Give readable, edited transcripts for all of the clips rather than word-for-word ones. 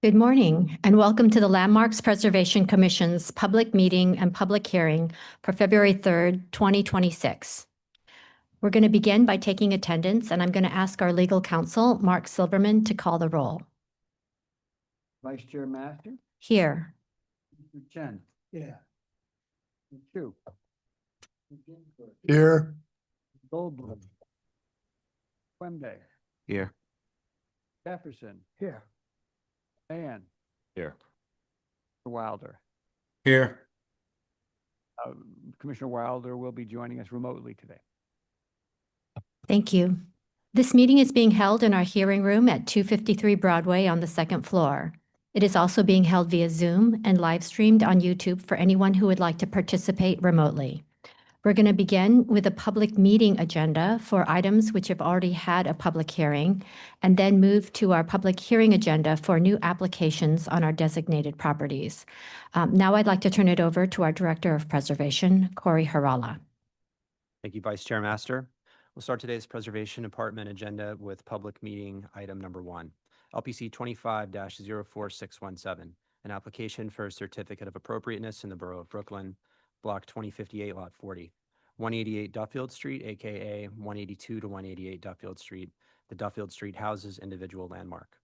Good morning, and welcome to the Landmarks Preservation Commission's public meeting and public hearing for February 3rd, 2026. We're going to begin by taking attendance, and I'm going to ask our legal counsel, Mark Silverman, to call the roll. Vice Chair Master, Here. Mr. Chen. Yeah. Chu. Here. Goldblum. Quembe. Here. Jefferson. Here. Ann. Here. Wilder. Here. Commissioner Wilder will be joining us remotely today. Thank you. This meeting is being held in our hearing room at 253 Broadway on the second floor. It is also being held via Zoom and live streamed on YouTube for anyone who would like to participate remotely. We're going to begin with a public meeting agenda for items which have already had a public hearing, and then move to our public hearing agenda for new applications on our designated properties. Now I'd like to turn it over to our Director of Preservation, Corey Harala. Thank you, Vice Chair Master. We'll start today's Preservation Department agenda with public meeting item number 1, LPC 25-04617, an application for a certificate of appropriateness in the Borough of Brooklyn, Block 2058, Lot 40, 188 Duffield Street, aka 182 to 188 Duffield Street. The Duffield Street houses individual landmark.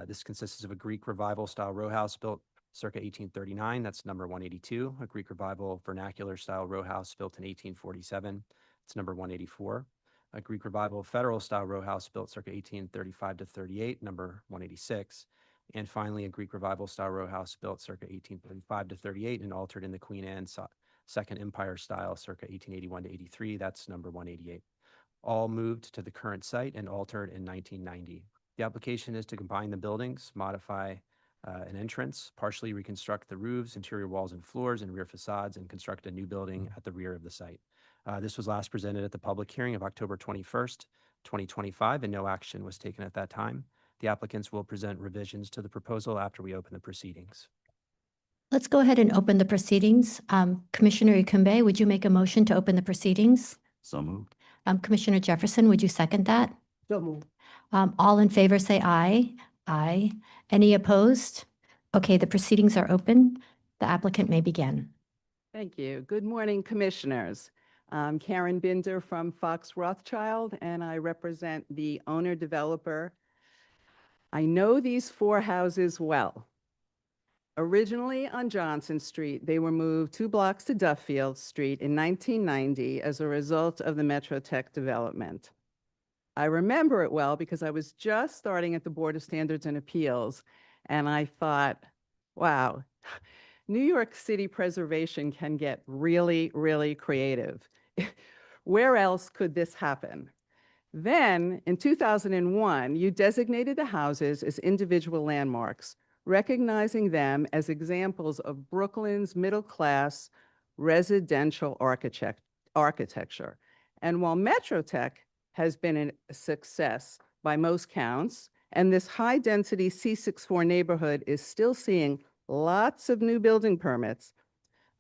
This consists of a Greek Revival style row house built circa 1839. That's number 182. A Greek Revival vernacular style row house built in 1847. It's number 184. A Greek Revival federal style row house built circa 1835 to 38, number 186. And finally, a Greek Revival style row house built circa 1835 to 38 and altered in the Queen Anne Second Empire style circa 1881 to 83. That's number 188. All moved to the current site and altered in 1990. The application is to combine the buildings, modify an entrance, partially reconstruct the roofs, interior walls and floors, and rear facades, and construct a new building at the rear of the site. This was last presented at the public hearing of October 21st, 2025, and no action was taken at that time. The applicants will present revisions to the proposal after we open the proceedings. Let's go ahead and open the proceedings. Commissioner Ikumbe, would you make a motion to open the proceedings? So moved. Commissioner Jefferson, would you second that? So moved. All in favor say aye. Aye. Any opposed? Okay, the proceedings are open. The applicant may begin. Thank you. Good morning, Commissioners. I'm Karen Binder from Fox Rothschild, and I represent the owner-developer. I know these 4 houses well. Originally on Johnson Street, they were moved 2 blocks to Duffield Street in 1990 as a result of the Metrotech development. I remember it well because I was just starting at the Board of Standards and Appeals, and I thought, wow, New York City preservation can get really, really creative. Where else could this happen? Then, in 2001, you designated the houses as individual landmarks, recognizing them as examples of Brooklyn's middle-class residential architecture. And while Metrotech has been a success by most counts, and this high-density C64 neighborhood is still seeing lots of new building permits,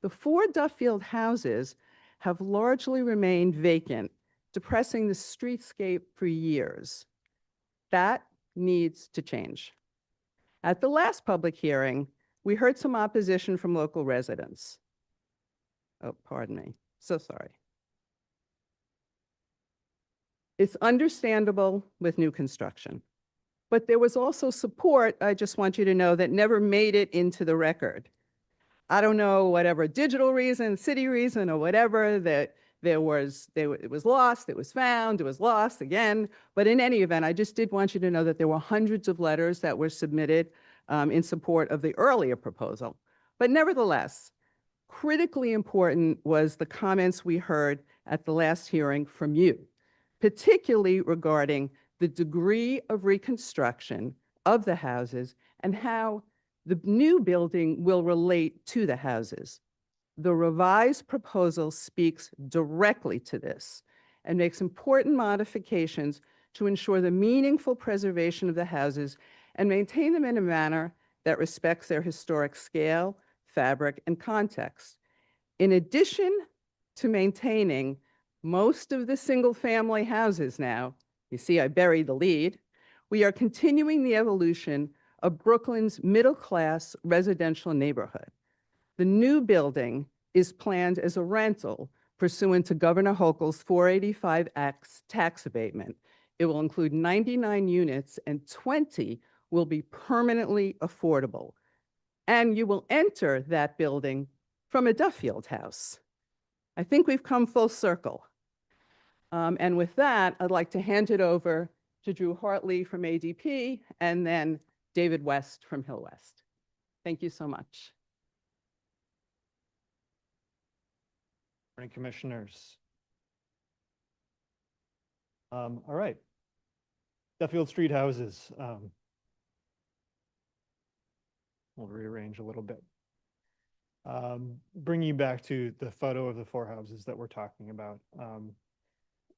the 4 Duffield houses have largely remained vacant, depressing the streetscape for years. That needs to change. At the last public hearing, we heard some opposition from local residents. Oh, pardon me. So sorry. It's understandable with new construction, but there was also support, I just want you to know, that never made it into the record. I don't know, whatever digital reason, city reason, or whatever, that it was lost, it was found, it was lost again. But in any event, I just did want you to know that there were hundreds of letters that were submitted in support of the earlier proposal. But nevertheless, critically important was the comments we heard at the last hearing from you, particularly regarding the degree of reconstruction of the houses and how the new building will relate to the houses. The revised proposal speaks directly to this and makes important modifications to ensure the meaningful preservation of the houses and maintain them in a manner that respects their historic scale, fabric, and context. In addition to maintaining most of the single-family houses now, you see I buried the lead, we are continuing the evolution of Brooklyn's middle-class residential neighborhood. The new building is planned as a rental pursuant to Governor Hochul's 485X tax abatement. It will include 99 units and 20 will be permanently affordable. And you will enter that building from a Duffield house. I think we've come full circle. And with that, I'd like to hand it over to Drew Hartley from ADP and then David West from Hill West. Thank you so much. Morning, commissioners. All right. Duffield Street houses. We'll rearrange a little bit. Bringing you back to the photo of the four houses that we're talking about.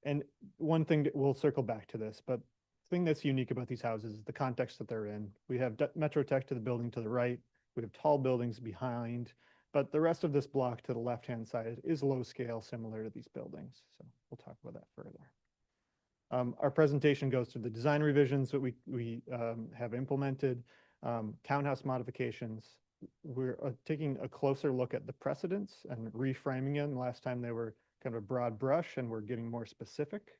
And one thing that we'll circle back to this, but the thing that's unique about these houses is the context that they're in. We have Metro Tech to the building to the right. We have tall buildings behind, but the rest of this block to the left-hand side is low scale, similar to these buildings. So we'll talk about that further. Our presentation goes through the design revisions that we have implemented, townhouse modifications. We're taking a closer look at the precedents and reframing them. Last time they were kind of a broad brush, and we're getting more specific,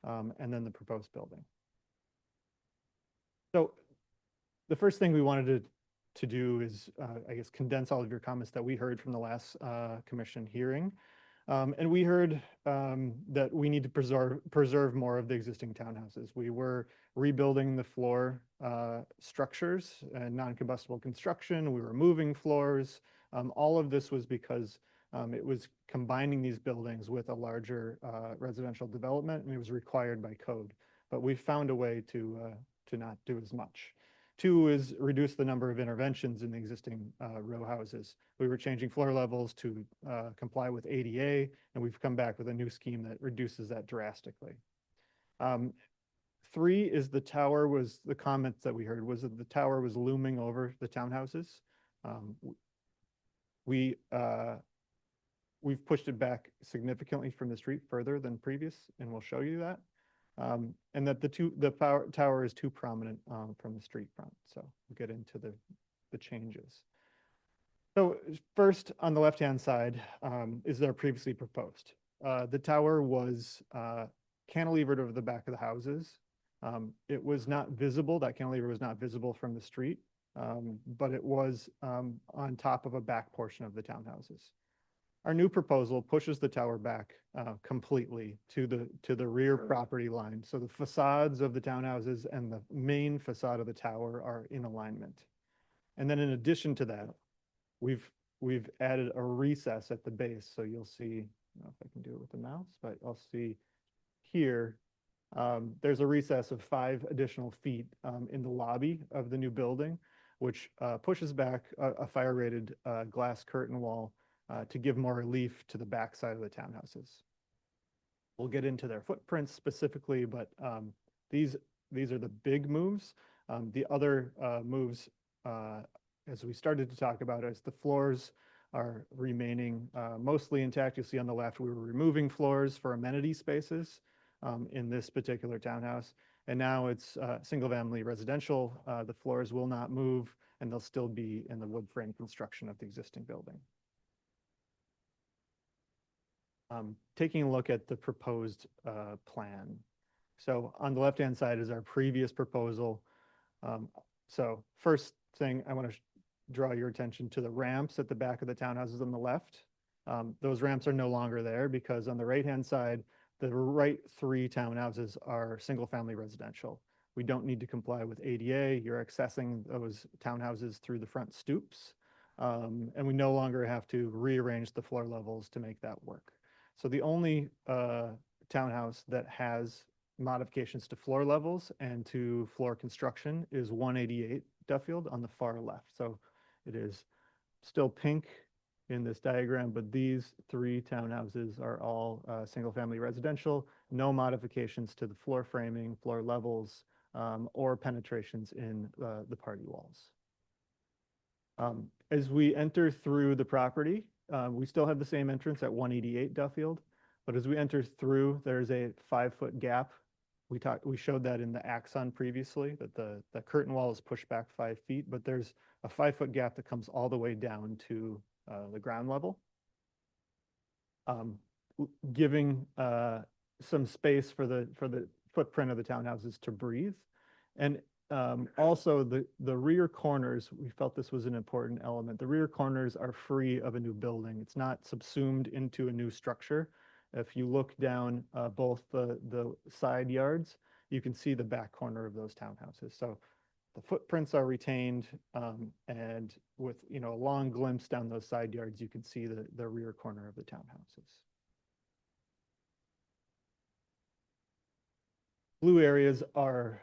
and then the proposed building. So the first thing we wanted to do is, I guess, condense all of your comments that we heard from the last commission hearing. And we heard that we need to preserve more of the existing townhouses. We were rebuilding the floor structures and non-combustible construction. We were moving floors. All of this was because it was combining these buildings with a larger residential development, and it was required by code. But we found a way to not do as much. Two is reduce the number of interventions in the existing row houses. We were changing floor levels to comply with ADA, and we've come back with a new scheme that reduces that drastically. Three is the tower was, the comments that we heard was that the tower was looming over the townhouses. We've pushed it back significantly from the street further than previous, and we'll show you that. And that the tower is too prominent from the street front. So we'll get into the changes. So first, on the left-hand side, is there previously proposed. The tower was cantilevered over the back of the houses. It was not visible, that cantilever was not visible from the street, but it was on top of a back portion of the townhouses. Our new proposal pushes the tower back completely to the rear property line. So the facades of the townhouses and the main facade of the tower are in alignment. And then in addition to that, we've added a recess at the base. So you'll see, I don't know if I can do it with the mouse, but I'll see here, there's a recess of 5 additional feet in the lobby of the new building, which pushes back a fire-rated glass curtain wall to give more relief to the back side of the townhouses. We'll get into their footprints specifically, but these are the big moves. The other moves, as we started to talk about, as the floors are remaining mostly intact. You'll see on the left, we were removing floors for amenity spaces in this particular townhouse. And now it's single-family residential. The floors will not move, and they'll still be in the wood frame construction of the existing building. Taking a look at the proposed plan. So on the left-hand side is our previous proposal. So first thing, I want to draw your attention to the ramps at the back of the townhouses on the left. Those ramps are no longer there because on the right-hand side, the right 3 townhouses are single-family residential. We don't need to comply with ADA. You're accessing those townhouses through the front stoops. And we no longer have to rearrange the floor levels to make that work. So the only townhouse that has modifications to floor levels and to floor construction is 188 Duffield on the far left. So it is still pink in this diagram, but these 3 townhouses are all single-family residential, no modifications to the floor framing, floor levels, or penetrations in the party walls. As we enter through the property, we still have the same entrance at 188 Duffield, but as we enter through, there's a 5-foot gap We showed that in the axon previously, that the curtain wall is pushed back 5 feet, but there's a 5-foot gap that comes all the way down to the ground level. Giving some space for the footprint of the townhouses to breathe. And also the rear corners, we felt this was an important element. The rear corners are free of a new building. It's not subsumed into a new structure. If you look down both the side yards, you can see the back corner of those townhouses. So the footprints are retained, and with a long glimpse down those side yards, you can see the rear corner of the townhouses. Blue areas are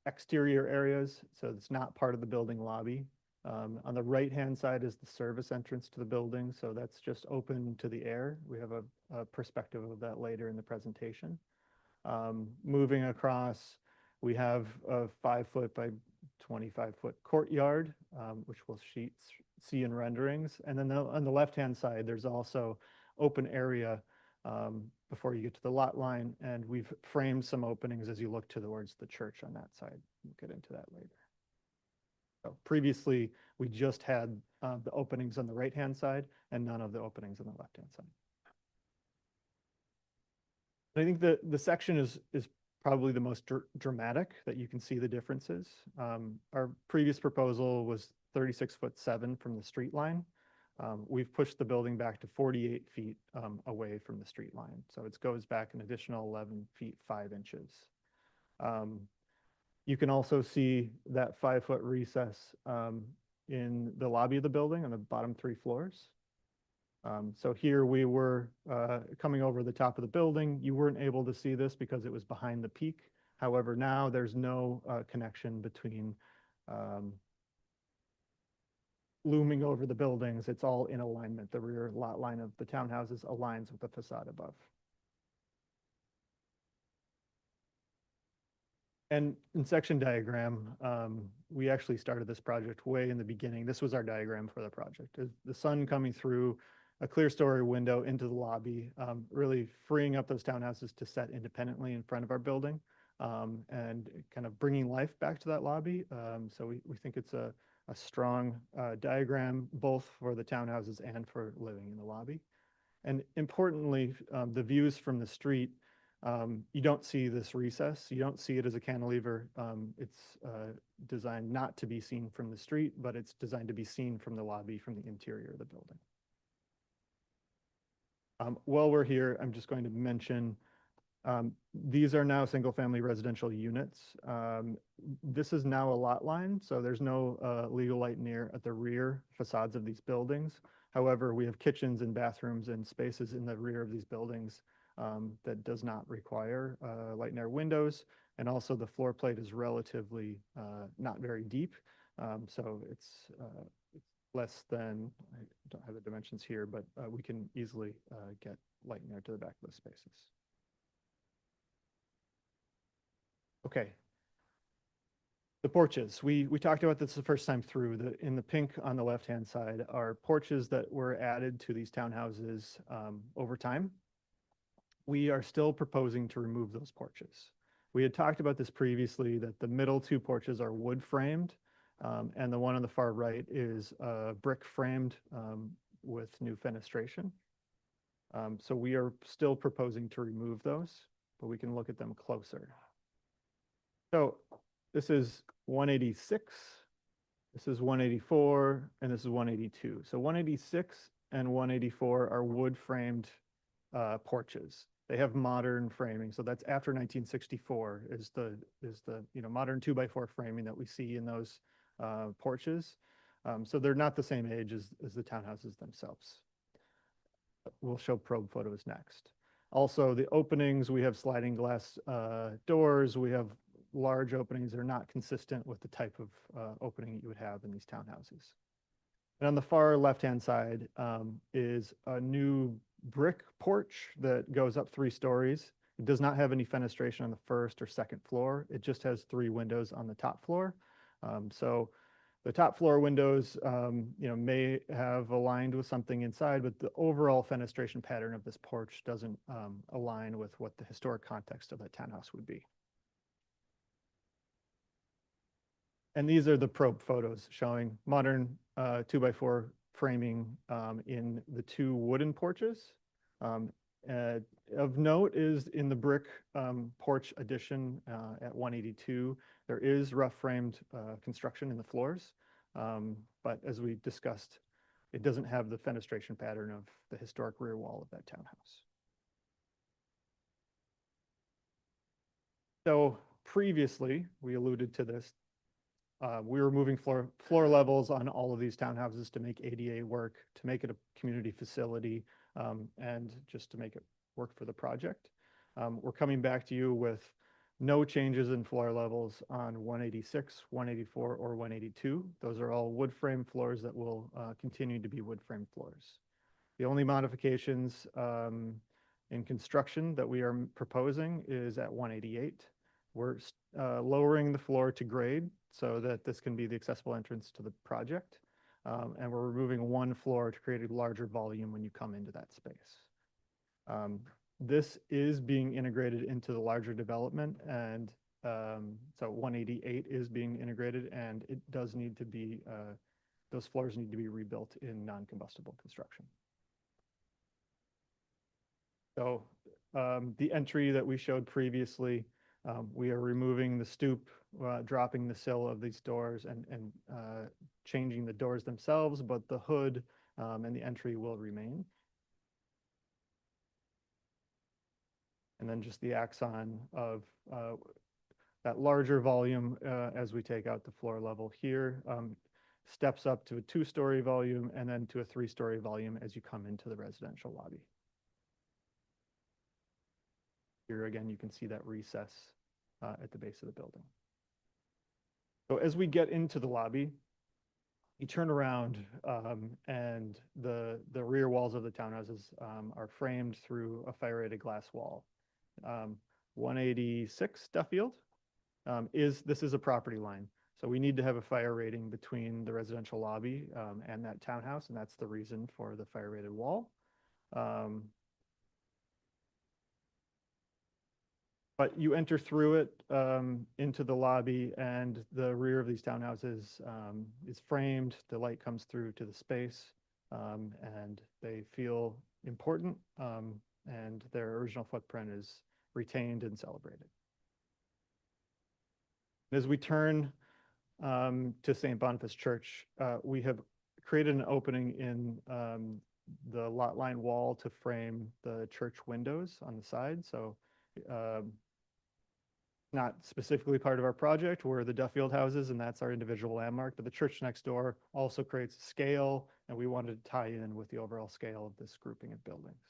exterior areas, so it's not part of the building lobby. On the right-hand side is the service entrance to the building, so that's just open to the air. We have a perspective of that later in the presentation. Moving across, we have a 5-foot by 25-foot courtyard, which we'll see in renderings. And then on the left-hand side, there's also open area before you get to the lot line, and we've framed some openings as you look towards the church on that side. We'll get into that later. So previously, we just had the openings on the right-hand side and none of the openings on the left-hand side. I think the section is probably the most dramatic, that you can see the differences. Our previous proposal was 36'7" from the street line. We've pushed the building back to 48 feet away from the street line. So it goes back an additional 11 feet, 5 inches. You can also see that 5-foot recess in the lobby of the building on the bottom 3 floors. So here we were coming over the top of the building. You weren't able to see this because it was behind the peak. However, now there's no connection between looming over the buildings. It's all in alignment. The rear lot line of the townhouses aligns with the facade above. And in section diagram, we actually started this project way in the beginning. This was our diagram for the project. The sun coming through a clear story window into the lobby, really freeing up those townhouses to set independently in front of our building, and kind of bringing life back to that lobby. So we think it's a strong diagram, both for the townhouses and for living in the lobby. And importantly, the views from the street, you don't see this recess. You don't see it as a cantilever. It's designed not to be seen from the street, but it's designed to be seen from the lobby, from the interior of the building. While we're here, I'm just going to mention, these are now single-family residential units. This is now a lot line, so there's no legal light near at the rear facades of these buildings. However, we have kitchens and bathrooms and spaces in the rear of these buildings that does not require light and air windows. And also the floor plate is relatively not very deep. So it's less than, I don't have the dimensions here, but we can easily get light and air to the back of those spaces. Okay. The porches, we talked about this the first time through. In the pink on the left-hand side are porches that were added to these townhouses over time. We are still proposing to remove those porches. We had talked about this previously, that the middle 2 porches are wood framed, and the one on the far right is brick framed with new fenestration. So we are still proposing to remove those, but we can look at them closer. So this is 186, this is 184, and this is 182. So 186 and 184 are wood framed porches. They have modern framing, so that's after 1964 is the modern 2x4 framing that we see in those porches. So they're not the same age as the townhouses themselves. We'll show probe photos next. Also, the openings, we have sliding glass doors. We have large openings that are not consistent with the type of opening you would have in these townhouses. And on the far left-hand side is a new brick porch that goes up 3 stories. It does not have any fenestration on the first or second floor. It just has 3 windows on the top floor. So The top floor windows, may have aligned with something inside, but the overall fenestration pattern of this porch doesn't align with what the historic context of that townhouse would be. And these are the probe photos showing modern 2x4 framing in the two wooden porches. Of note is in the brick porch addition at 182, there is rough framed construction in the floors. But as we discussed, it doesn't have the fenestration pattern of the historic rear wall of that townhouse. So previously, we alluded to this, we were moving floor levels on all of these townhouses to make ADA work, to make it a community facility, and just to make it work for the project. We're coming back to you with no changes in floor levels on 186, 184, or 182. Those are all wood frame floors that will continue to be wood frame floors. The only modifications in construction that we are proposing is at 188. We're lowering the floor to grade so that this can be the accessible entrance to the project. And we're removing one floor to create a larger volume when you come into that space. This is being integrated into the larger development, and so 188 is being integrated, and it does need to be, those floors need to be rebuilt in non-combustible construction. So the entry that we showed previously, we are removing the stoop, dropping the sill of these doors, and changing the doors themselves, but the hood and the entry will remain. And then just the axon of that larger volume as we take out the floor level here, steps up to a 2-story volume and then to a 3-story volume as you come into the residential lobby. Here again, you can see that recess at the base of the building. So as we get into the lobby, you turn around and the rear walls of the townhouses are framed through a fire-rated glass wall. 186 Duffield this is a property line. So we need to have a fire rating between the residential lobby and that townhouse, and that's the reason for the fire rated wall. But you enter through it into the lobby, and the rear of these townhouses is framed. The light comes through to the space, and they feel important, and their original footprint is retained and celebrated. As we turn to St. Boniface Church, we have created an opening in the lot line wall to frame the church windows on the side. So not specifically part of our project, we're the Duffield houses, and that's our individual landmark, but the church next door also creates a scale, and we wanted to tie in with the overall scale of this grouping of buildings.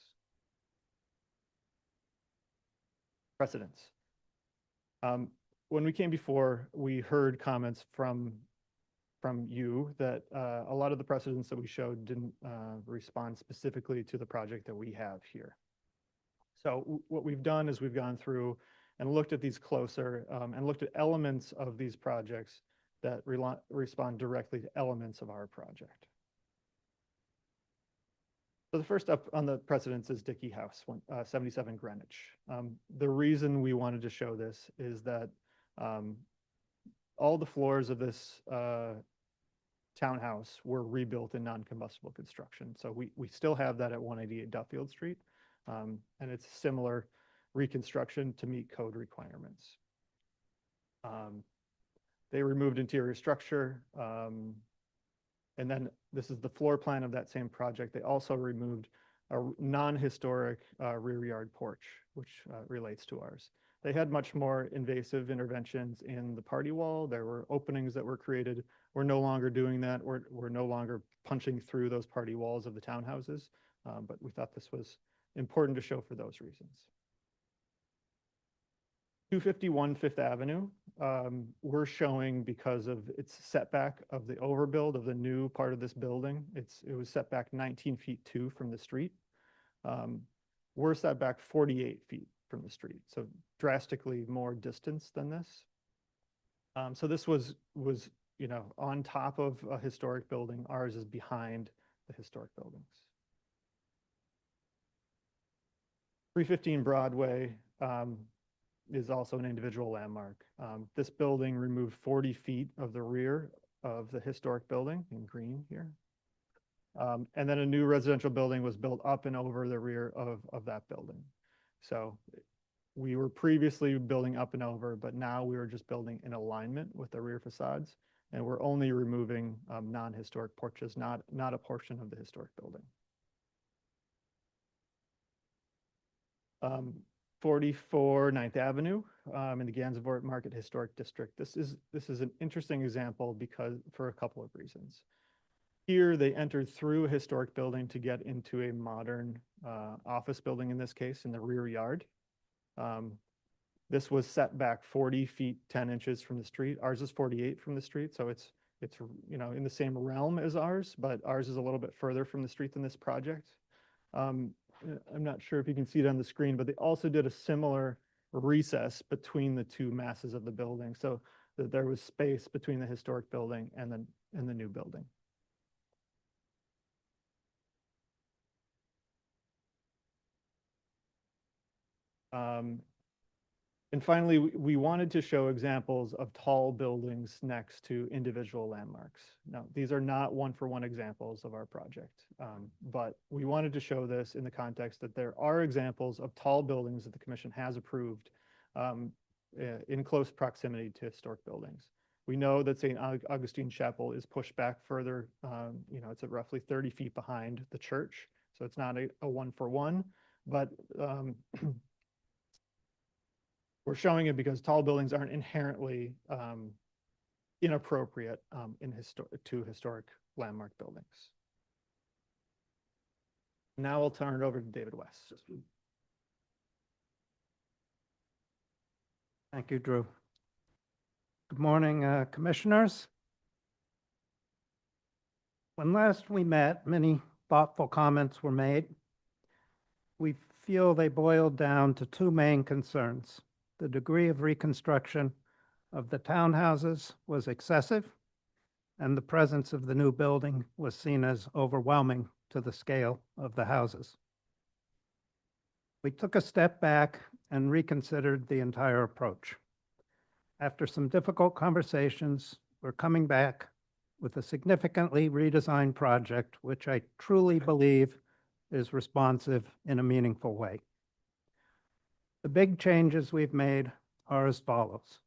Precedents. When we came before, we heard comments from you that a lot of the precedents that we showed didn't respond specifically to the project that we have here. So what we've done is we've gone through and looked at these closer and looked at elements of these projects that respond directly to elements of our project. So the first up on the precedents is Dickey House, 77 Greenwich. The reason we wanted to show this is that all the floors of this townhouse were rebuilt in non-combustible construction. So we still have that at 188 Duffield Street, and it's a similar reconstruction to meet code requirements. They removed interior structure, and then this is the floor plan of that same project. They also removed a non-historic rear yard porch, which relates to ours. They had much more invasive interventions in the party wall. There were openings that were created. We're no longer doing that. We're no longer punching through those party walls of the townhouses, but we thought this was important to show for those reasons. 251 Fifth Avenue, we're showing because of its setback of the overbuild of the new part of this building. It was set back 19 feet 2 from the street. We're set back 48 feet from the street, so drastically more distance than this. So this was on top of a historic building. Ours is behind the historic buildings. 315 Broadway is also an individual landmark. This building removed 40 feet of the rear of the historic building in green here. And then a new residential building was built up and over the rear of that building. So we were previously building up and over, but now we were just building in alignment with the rear facades. And we're only removing non-historic porches, not a portion of the historic building. 44 9th Avenue in the Gansevoort Market Historic District. This is an interesting example for a couple of reasons. Here, they entered through a historic building to get into a modern office building, in this case, in the rear yard. This was set back 40 feet, 10 inches from the street. Ours is 48 from the street, so it's in the same realm as ours, but ours is a little bit further from the street than this project. I'm not sure if you can see it on the screen, but they also did a similar recess between the two masses of the building, so that there was space between the historic building and the new building. And finally, we wanted to show examples of tall buildings next to individual landmarks. Now, these are not one-for-one examples of our project, but we wanted to show this in the context that there are examples of tall buildings that the commission has approved in close proximity to historic buildings. We know that St. Augustine Chapel is pushed back further. It's at roughly 30 feet behind the church, so it's not a one-for-one, but we're showing it because tall buildings aren't inherently inappropriate to historic landmark buildings. Now I'll turn it over to David West. Thank you, Drew. Good morning, commissioners. When last we met, many thoughtful comments were made. We feel they boiled down to two main concerns. The degree of reconstruction of the townhouses was excessive, and the presence of the new building was seen as overwhelming to the scale of the houses. We took a step back and reconsidered the entire approach. After some difficult conversations, we're coming back with a significantly redesigned project, which I truly believe is responsive in a meaningful way. The big changes we've made are as follows.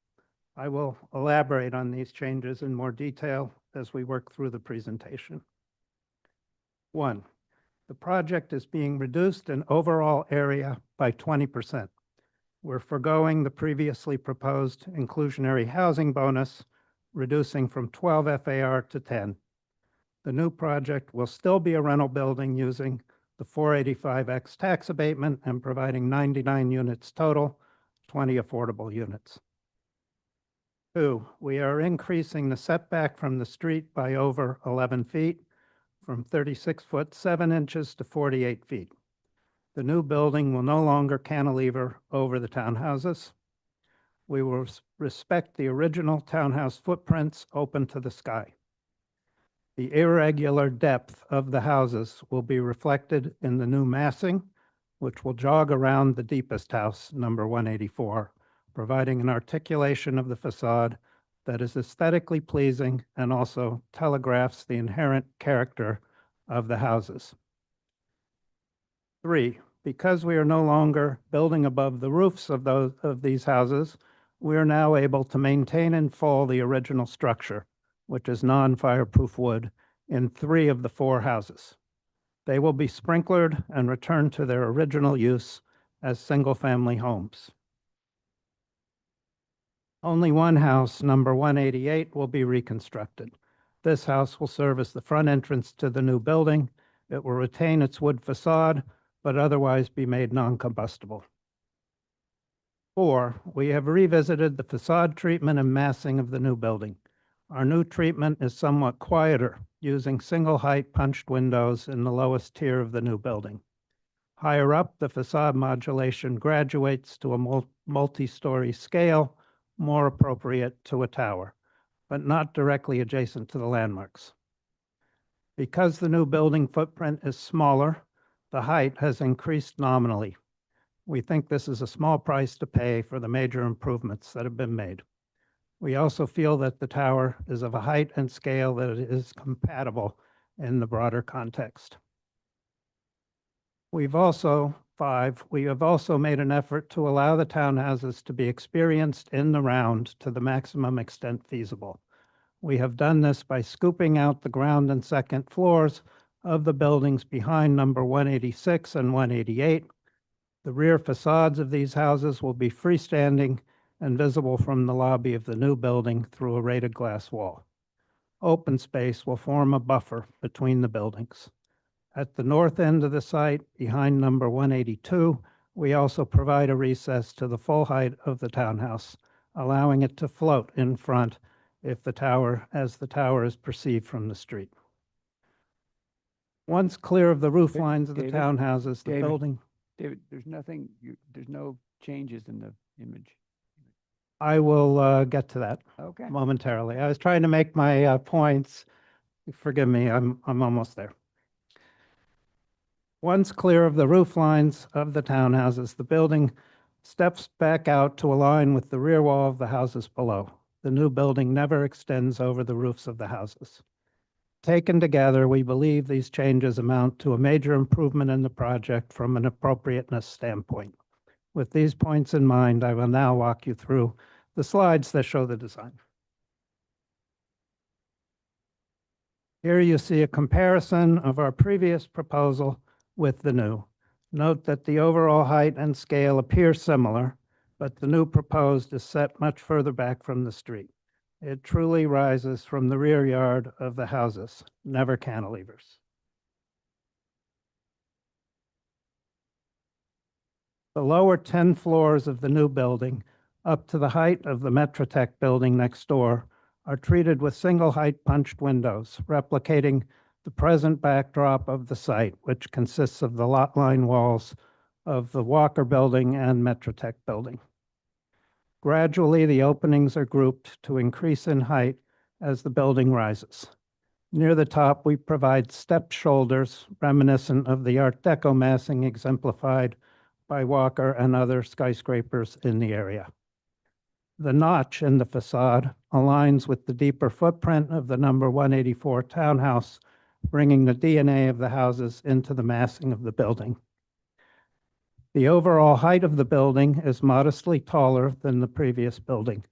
I will elaborate on these changes in more detail as we work through the presentation. 1, the project is being reduced in overall area by 20%. We're forgoing the previously proposed inclusionary housing bonus, reducing from 12 FAR to 10. The new project will still be a rental building using the 485X tax abatement and providing 99 units total, 20 affordable units. 2, we are increasing the setback from the street by over 11 feet, from 36 foot 7 inches to 48 feet. The new building will no longer cantilever over the townhouses. We will respect the original townhouse footprints open to the sky. The irregular depth of the houses will be reflected in the new massing, which will jog around the deepest house, number 184, providing an articulation of the facade that is aesthetically pleasing and also telegraphs the inherent character of the houses. 3, because we are no longer building above the roofs of these houses, we are now able to maintain in full the original structure, which is non-fireproof wood, in 3 of the 4 houses. They will be sprinklered and returned to their original use as single-family homes. Only one house, number 188, will be reconstructed. This house will serve as the front entrance to the new building. It will retain its wood facade, but otherwise be made non-combustible. 4, we have revisited the facade treatment and massing of the new building. Our new treatment is somewhat quieter, using single-height punched windows in the lowest tier of the new building. Higher up, the facade modulation graduates to a multi-story scale, more appropriate to a tower. but not directly adjacent to the landmarks. Because the new building footprint is smaller, the height has increased nominally. We think this is a small price to pay for the major improvements that have been made. We also feel that the tower is of a height and scale that is compatible in the broader context. We have also made an effort to allow the townhouses to be experienced in the round to the maximum extent feasible. We have done this by scooping out the ground and second floors of the buildings behind number 186 and 188. The rear facades of these houses will be freestanding and visible from the lobby of the new building through a rated glass wall. Open space will form a buffer between the buildings. At the north end of the site, behind number 182, we also provide a recess to the full height of the townhouse, allowing it to float in front as the tower is perceived from the street. Once clear of the roof lines of the David? townhouses, the David? building, David, there's no changes in the image. I will get to that Okay. momentarily. I was trying to make my points. Forgive me, I'm almost there. Once clear of the roof lines of the townhouses, the building steps back out to align with the rear wall of the houses below. The new building never extends over the roofs of the houses. Taken together, we believe these changes amount to a major improvement in the project from an appropriateness standpoint. With these points in mind, I will now walk you through the slides that show the design. Here you see a comparison of our previous proposal with the new. Note that the overall height and scale appear similar, but the new proposed is set much further back from the street. It truly rises from the rear yard of the houses, never cantilevers. The lower 10 floors of the new building, up to the height of the Metrotech building next door, are treated with single height punched windows, replicating the present backdrop of the site, which consists of the lot line walls of the Walker building and Metrotech building. Gradually, the openings are grouped to increase in height as the building rises. Near the top, we provide stepped shoulders reminiscent of the Art Deco massing exemplified by Walker and other skyscrapers in the area. The notch in the facade aligns with the deeper footprint of the number 184 townhouse, bringing the DNA of the houses into the massing of the building. The overall height of the building is modestly taller than the previous building,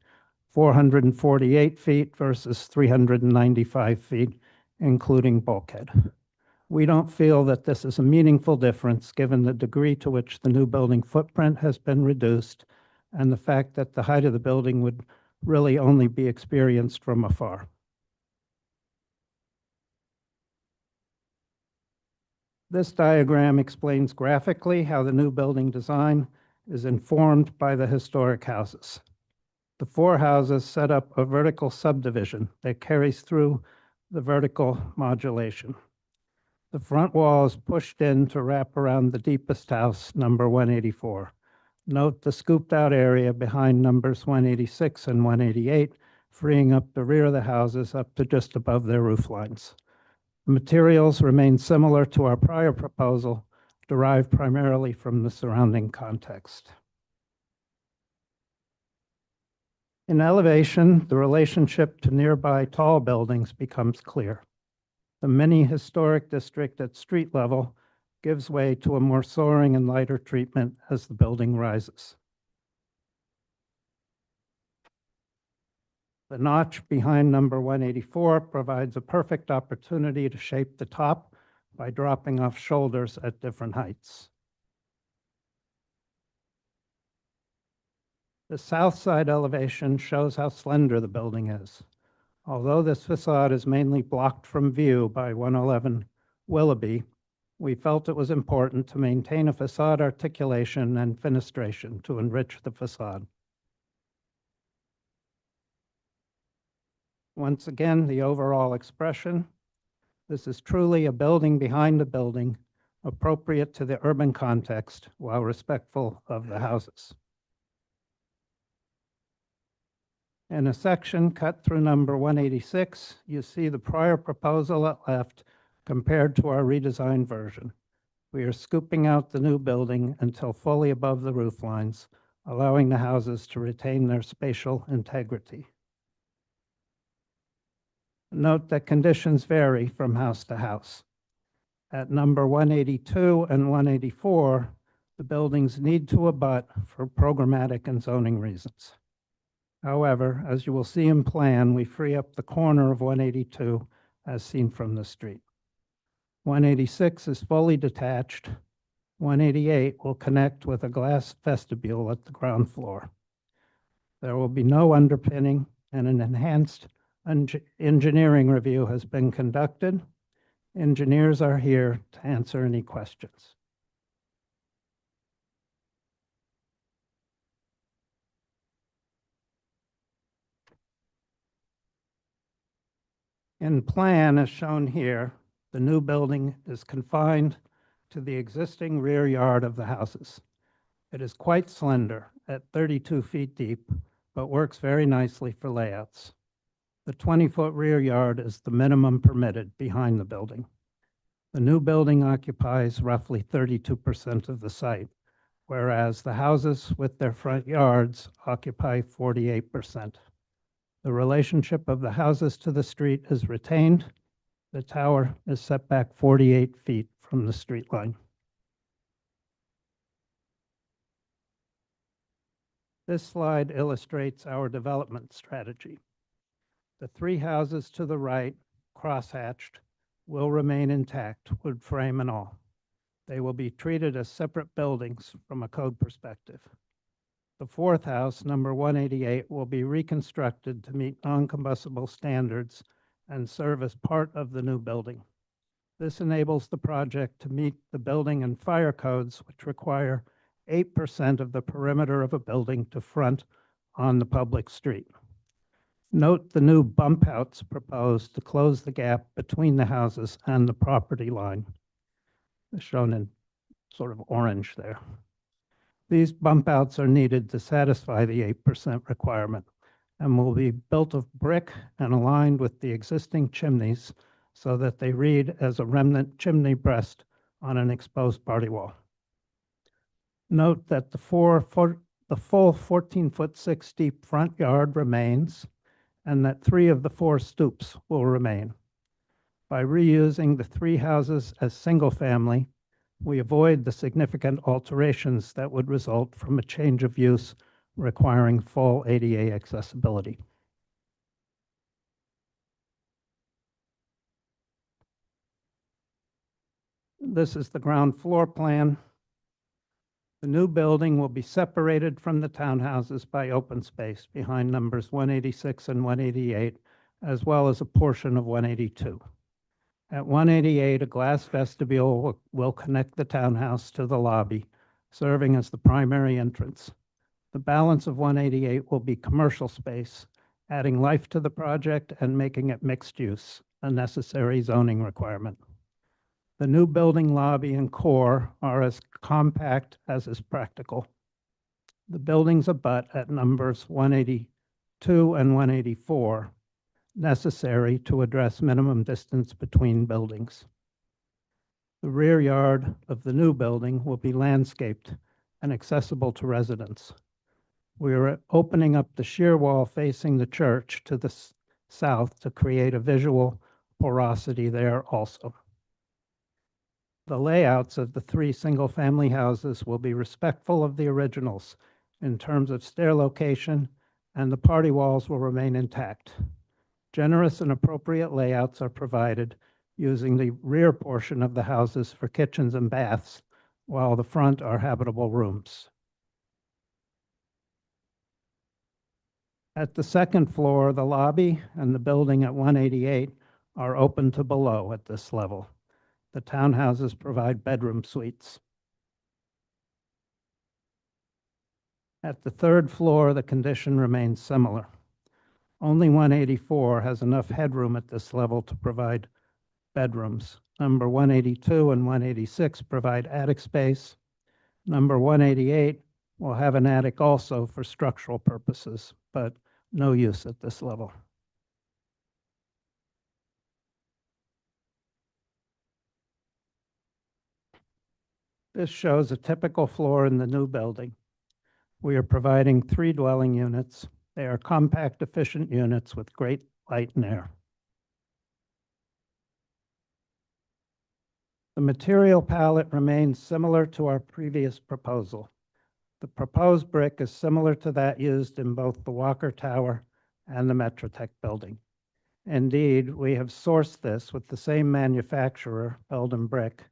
448 feet versus 395 feet, including bulkhead. We don't feel that this is a meaningful difference given the degree to which the new building footprint has been reduced and the fact that the height of the building would really only be experienced from afar. This diagram explains graphically how the new building design is informed by the historic houses. The four houses set up a vertical subdivision that carries through the vertical modulation. The front wall is pushed in to wrap around the deepest house, number 184. Note the scooped out area behind numbers 186 and 188, freeing up the rear of the houses up to just above their roof lines. The materials remain similar to our prior proposal, derived primarily from the surrounding context. In elevation, the relationship to nearby tall buildings becomes clear. The mini historic district at street level gives way to a more soaring and lighter treatment as the building rises. The notch behind number 184 provides a perfect opportunity to shape the top by dropping off shoulders at different heights. The south side elevation shows how slender the building is. Although this facade is mainly blocked from view by 111 Willoughby, we felt it was important to maintain a facade articulation and fenestration to enrich the facade. Once again, the overall expression. This is truly a building behind a building, appropriate to the urban context while respectful of the houses. In a section cut through number 186, you see the prior proposal at left compared to our redesigned version. We are scooping out the new building until fully above the roof lines, allowing the houses to retain their spatial integrity. Note that conditions vary from house to house. At number 182 and 184, the buildings need to abut for programmatic and zoning reasons. However, as you will see in plan, we free up the corner of 182 as seen from the street. 186 is fully detached. 188 will connect with a glass vestibule at the ground floor. There will be no underpinning, and an enhanced engineering review has been conducted. Engineers are here to answer any questions. In plan, as shown here, the new building is confined to the existing rear yard of the houses. It is quite slender at 32 feet deep, but works very nicely for layouts. The 20-foot rear yard is the minimum permitted behind the building. The new building occupies roughly 32% of the site, whereas the houses with their front yards occupy 48%. The relationship of the houses to the street is retained. The tower is set back 48 feet from the street line. This slide illustrates our development strategy. The three houses to the right, crosshatched, will remain intact, wood frame and all. They will be treated as separate buildings from a code perspective. The fourth house, number 188, will be reconstructed to meet non-combustible standards and serve as part of the new building. This enables the project to meet the building and fire codes, which require 8% of the perimeter of a building to front on the public street. Note the new bump outs proposed to close the gap between the houses and the property line, shown in sort of orange there. These bump outs are needed to satisfy the 8% requirement and will be built of brick and aligned with the existing chimneys so that they read as a remnant chimney breast on an exposed party wall. Note that the full 14-foot 6 deep front yard remains and that 3 of the 4 stoops will remain. By reusing the 3 houses as single family, we avoid the significant alterations that would result from a change of use requiring full ADA accessibility. This is the ground floor plan. The new building will be separated from the townhouses by open space behind numbers 186 and 188, as well as a portion of 182. At 188, a glass vestibule will connect the townhouse to the lobby, serving as the primary entrance. The balance of 188 will be commercial space, adding life to the project and making it mixed use, a necessary zoning requirement. The new building lobby and core are as compact as is practical. The buildings abut at numbers 182 and 184, necessary to address minimum distance between buildings. The rear yard of the new building will be landscaped and accessible to residents. We are opening up the shear wall facing the church to the south to create a visual porosity there also. The layouts of the 3 single-family houses will be respectful of the originals in terms of stair location, and the party walls will remain intact. Generous and appropriate layouts are provided using the rear portion of the houses for kitchens and baths, while the front are habitable rooms. At the second floor, the lobby and the building at 188 are open to below at this level. The townhouses provide bedroom suites. At the third floor, the condition remains similar. Only 184 has enough headroom at this level to provide bedrooms. Number 182 and 186 provide attic space. Number 188 will have an attic also for structural purposes, but no use at this level. This shows a typical floor in the new building. We are providing 3 dwelling units. They are compact, efficient units with great light and air. The material palette remains similar to our previous proposal. The proposed brick is similar to that used in both the Walker Tower and the Metrotech building. Indeed, we have sourced this with the same manufacturer, Belden Brick,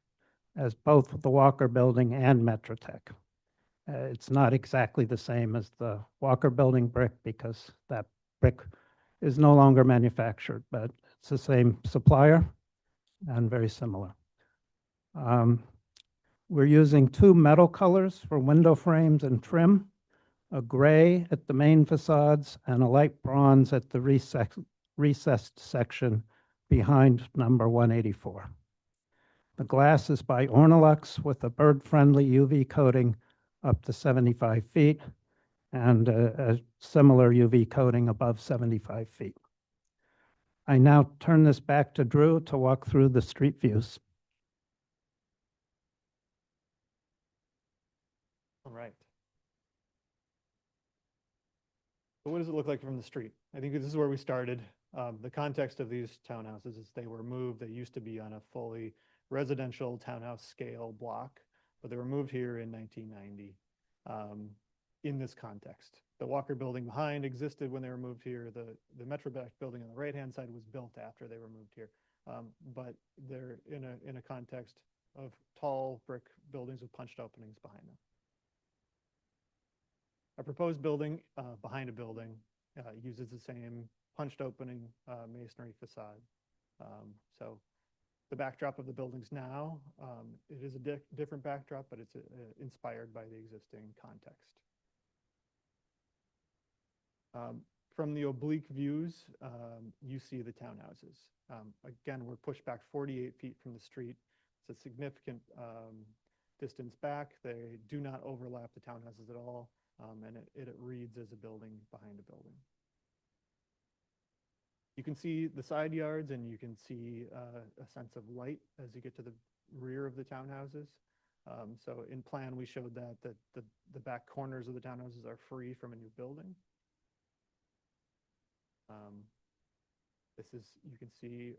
as both the Walker building and Metrotech. It's not exactly the same as the Walker building brick because that brick is no longer manufactured, but it's the same supplier and very similar. We're using 2 metal colors for window frames and trim, a gray at the main facades and a light bronze at the recessed section behind number 184. The glass is by Ornolux with a bird-friendly UV coating up to 75 feet and a similar UV coating above 75 feet. I now turn this back to Drew to walk through the street views. All right. So what does it look like from the street? I think this is where we started. The context of these townhouses is they were moved. They used to be on a fully residential townhouse scale block, but they were moved here in 1990 in this context. The Walker building behind existed when they were moved here. The Metrotech building on the right-hand side was built after they were moved here. But they're in a context of tall brick buildings with punched openings behind them. A proposed building behind a building uses the same punched opening masonry facade. So the backdrop of the buildings now, it is a different backdrop, but it's inspired by the existing context. From the oblique views, you see the townhouses. Again, we're pushed back 48 feet from the street. It's a significant distance back. They do not overlap the townhouses at all. And it reads as a building behind a building. You can see the side yards and you can see a sense of light as you get to the rear of the townhouses. So in plan, we showed that the back corners of the townhouses are free from a new building. This is, you can see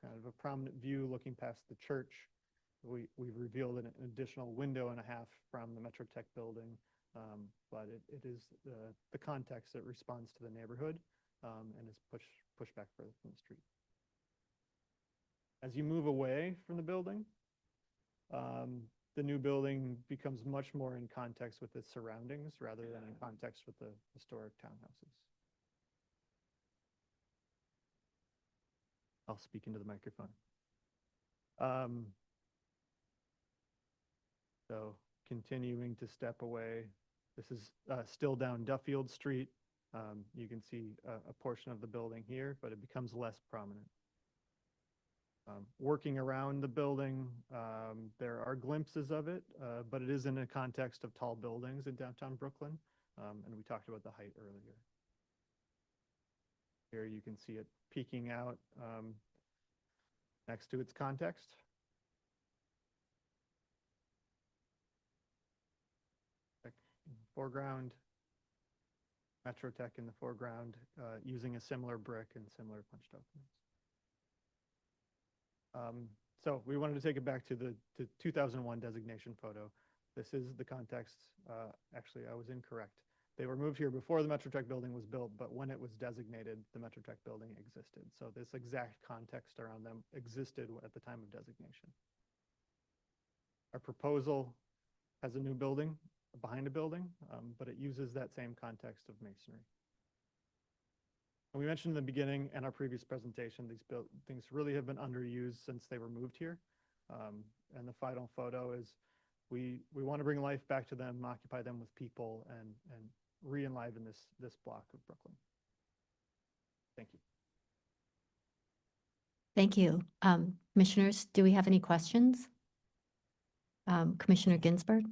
kind of a prominent view looking past the church. We've revealed an additional window and a half from the Metrotech building. But it is the context that responds to the neighborhood and is pushed back further from the street. As you move away from the building, the new building becomes much more in context with its surroundings rather than in context with the historic townhouses. I'll speak into the microphone. So continuing to step away. This is still down Duffield Street. You can see a portion of the building here, but it becomes less prominent. Working around the building, there are glimpses of it, but it is in a context of tall buildings in downtown Brooklyn, and we talked about the height earlier. Here you can see it peeking out next to its context. Foreground, Metrotech in the foreground, using a similar brick and similar punched openings. So we wanted to take it back to the 2001 designation photo. This is the context. Actually, I was incorrect. They were moved here before the Metrotech building was built, but when it was designated, the Metrotech building existed. So this exact context around them existed at the time of designation. Our proposal has a new building behind a building, but it uses that same context of masonry. And we mentioned in the beginning and our previous presentation, these things really have been underused since they were moved here. And the final photo is we want to bring life back to them, occupy them with people, and re-enliven this block of Brooklyn. Thank you. Thank you. Commissioners, do we have any questions? Commissioner Ginsburg?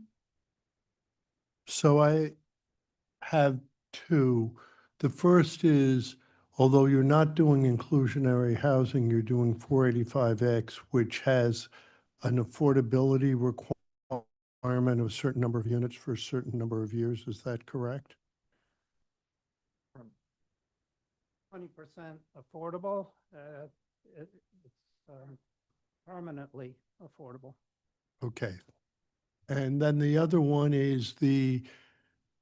So I have two. The first is, although you're not doing inclusionary housing, you're doing 485X, which has an affordability requirement of a certain number of units for a certain number of years. Is that correct? 20% affordable, it's permanently affordable. Okay. And then the other one is the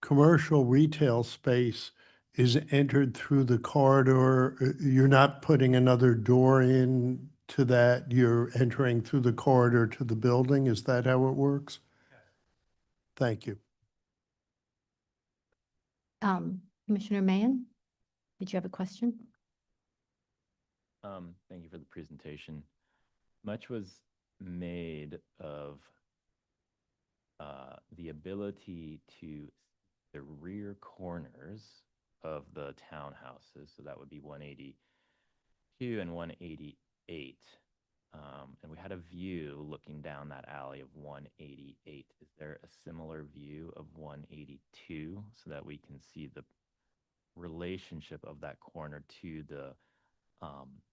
commercial retail space is entered through the corridor. You're not putting another door in to that. You're entering through the corridor to the building. Is that how it works? Thank you. Commissioner Mahan, did you have a question? Thank you for the presentation. Much was made of the ability to the rear corners of the townhouses. So that would be 182 and 188. And we had a view looking down that alley of 188. Is there a similar view of 182 so that we can see the relationship of that corner to the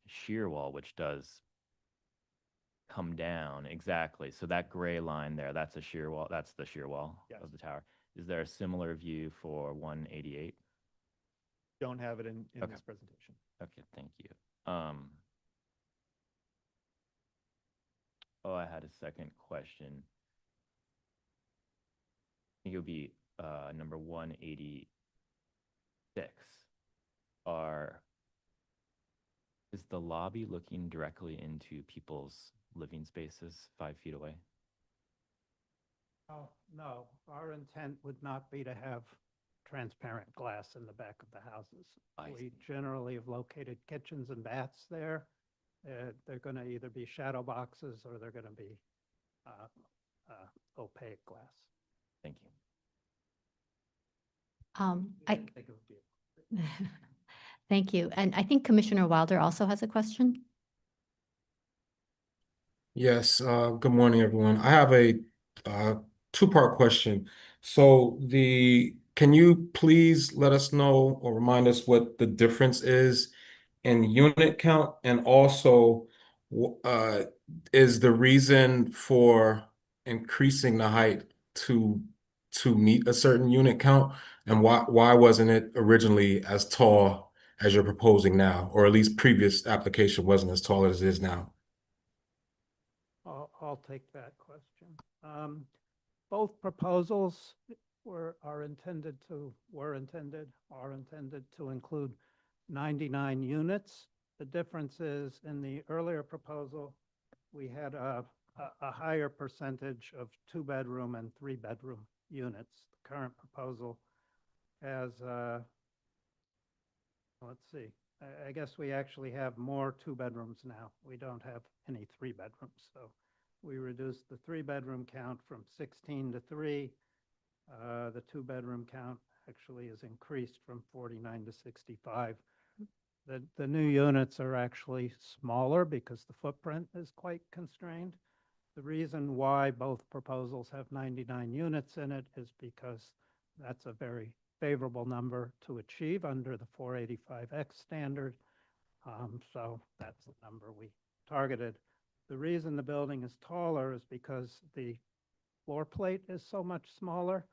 shear wall, which does come down? Exactly. So that gray line there, that's a shear wall. That's the shear wall Yes. of the tower. Is there a similar view for 188? Don't have it in Okay. this presentation. Okay, thank you. Oh, I had a second question. I think it would be number 186. Is the lobby looking directly into people's living spaces 5 feet away? Oh, no, our intent would not be to have transparent glass in the back of the houses. I We see. generally have located kitchens and baths there. They're going to either be shadow boxes or they're going to be opaque glass. Thank you. We didn't think it would be Thank you. And I think Commissioner Wilder also has a question. Yes, good morning, everyone. I have a two-part question. So can you please let us know or remind us what the difference is in unit count? And also, is the reason for increasing the height to meet a certain unit count? And why wasn't it originally as tall as you're proposing now? Or at least previous application wasn't as tall as it is now? I'll take that question. Both proposals are intended to include 99 units. The difference is in the earlier proposal, we had a higher percentage of 2-bedroom and 3-bedroom units. The current proposal has, let's see, I guess we actually have more 2-bedrooms now. We don't have any 3-bedrooms. So we reduced the 3-bedroom count from 16 to 3. The 2-bedroom count actually is increased from 49 to 65. The new units are actually smaller because the footprint is quite constrained. The reason why both proposals have 99 units in it is because that's a very favorable number to achieve under the 485X standard. So that's the number we targeted. The reason the building is taller is because the floor plate is so much smaller.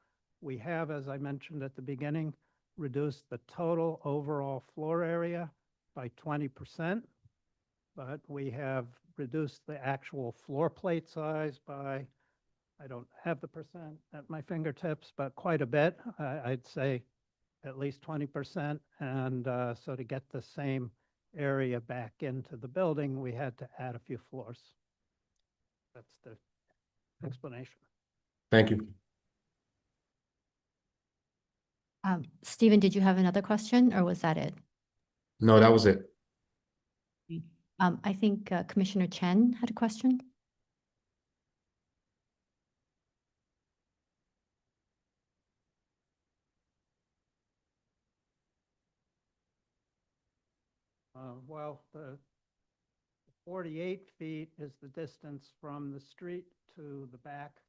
We have, as I mentioned at the beginning, reduced the total overall floor area by 20%, but we have reduced the actual floor plate size by, I don't have the percent at my fingertips, but quite a bit. I'd say at least 20%. And so to get the same area back into the building, we had to add a few floors. That's the explanation. Thank you. Stephen, did you have another question or was that it? No, that was it. I think Commissioner Chen had a question. Well, the 48 feet is the distance from the street to the back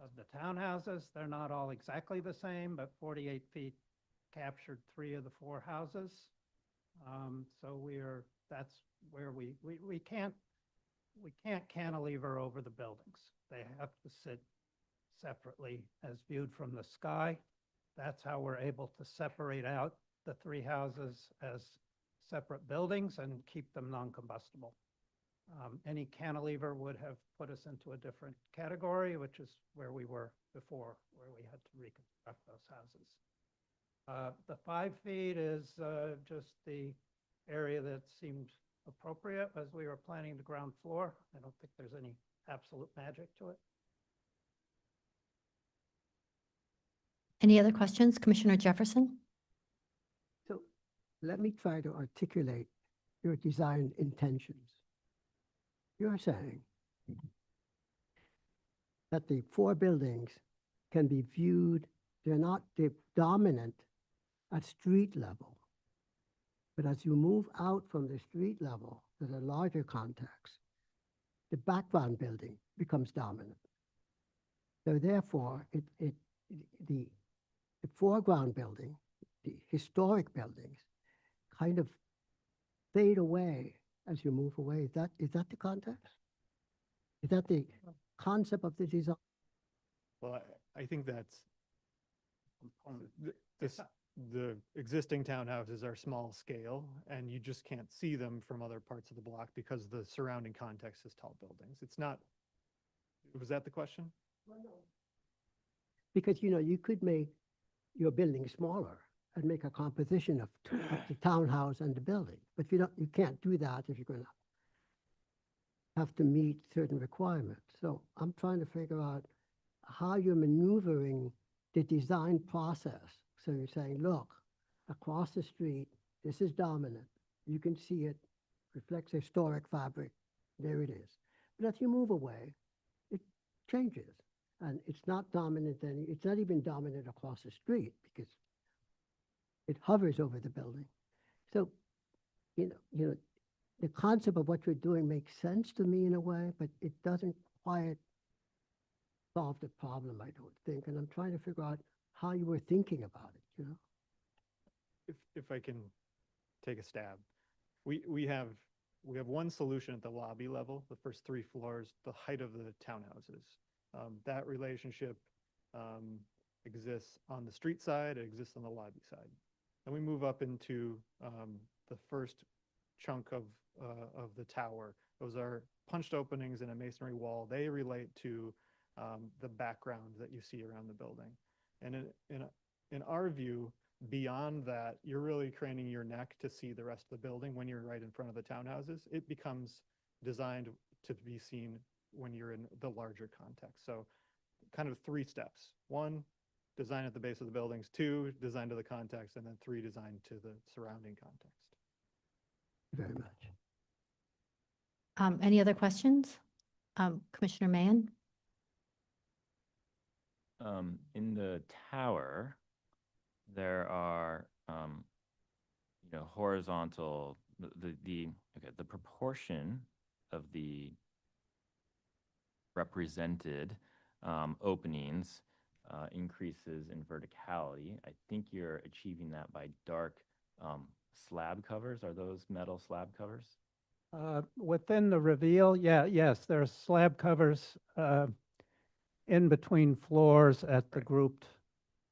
of the townhouses. They're not all exactly the same, but 48 feet captured 3 of the 4 houses. So that's where we can't cantilever over the buildings. They have to sit separately as viewed from the sky. That's how we're able to separate out the 3 houses as separate buildings and keep them non-combustible. Any cantilever would have put us into a different category, which is where we were before, where we had to reconstruct those houses. The 5 feet is just the area that seemed appropriate as we were planning the ground floor. I don't think there's any absolute magic to it. Any other questions? Commissioner Jefferson? So let me try to articulate your design intentions. You're saying that the 4 buildings can be viewed, they're dominant at street level. But as you move out from the street level to the larger context, the background building becomes dominant. So therefore, the foreground building, the historic buildings, kind of fade away as you move away. Is that the context? Is that the concept of the design? Well, I think that's, the existing townhouses are small scale, and you just can't see them from other parts of the block because the surrounding context is tall buildings. It's not, was that the question? Because, you could make your building smaller and make a composition of the townhouse and the building. But you can't do that if you're going to have to meet certain requirements. So I'm trying to figure out how you're maneuvering the design process. So you're saying, look, across the street, this is dominant. You can see it reflects historic fabric. There it is. But as you move away, it changes. And it's not dominant, it's not even dominant across the street because it hovers over the building. So, the concept of what you're doing makes sense to me in a way, but it doesn't quite solve the problem, I don't think. And I'm trying to figure out how you were thinking about it, If I can take a stab, we have one solution at the lobby level, the first 3 floors, the height of the townhouses. That relationship exists on the street side, it exists on the lobby side. Then we move up into the first chunk of the tower. Those are punched openings in a masonry wall. They relate to the background that you see around the building. And in our view, beyond that, you're really craning your neck to see the rest of the building when you're right in front of the townhouses. It becomes designed to be seen when you're in the larger context. So kind of 3 steps. 1, design at the base of the buildings. 2, design to the context. And then 3, design to the surrounding context. very much. Any other questions? Commissioner Mahan? In the tower, there are, horizontal, the proportion of the represented openings increases in verticality. I think you're achieving that by dark slab covers. Are those metal slab covers? Within the reveal, yes, there's slab covers in between floors at the grouped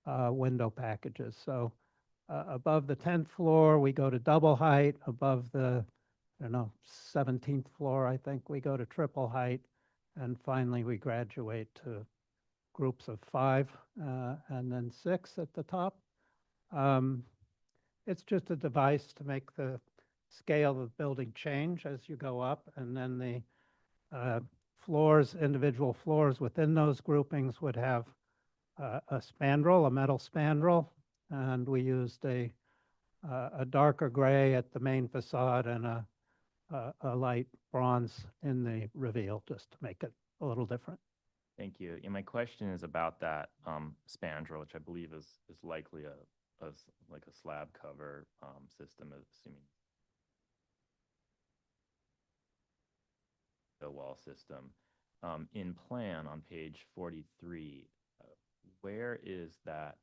window packages. So above the 10th floor, we go to double height. Above the, 17th floor, I think we go to triple height. And finally, we graduate to groups of 5 and then 6 at the top. It's just a device to make the scale of the building change as you go up, and then the individual floors within those groupings would have a spandrel, a metal spandrel, and we used a darker gray at the main facade and a light bronze in the reveal, just to make it a little different. Thank you. And my question is about that spandrel, which I believe is likely like a slab cover system, assuming the wall system. In plan on page 43, where is that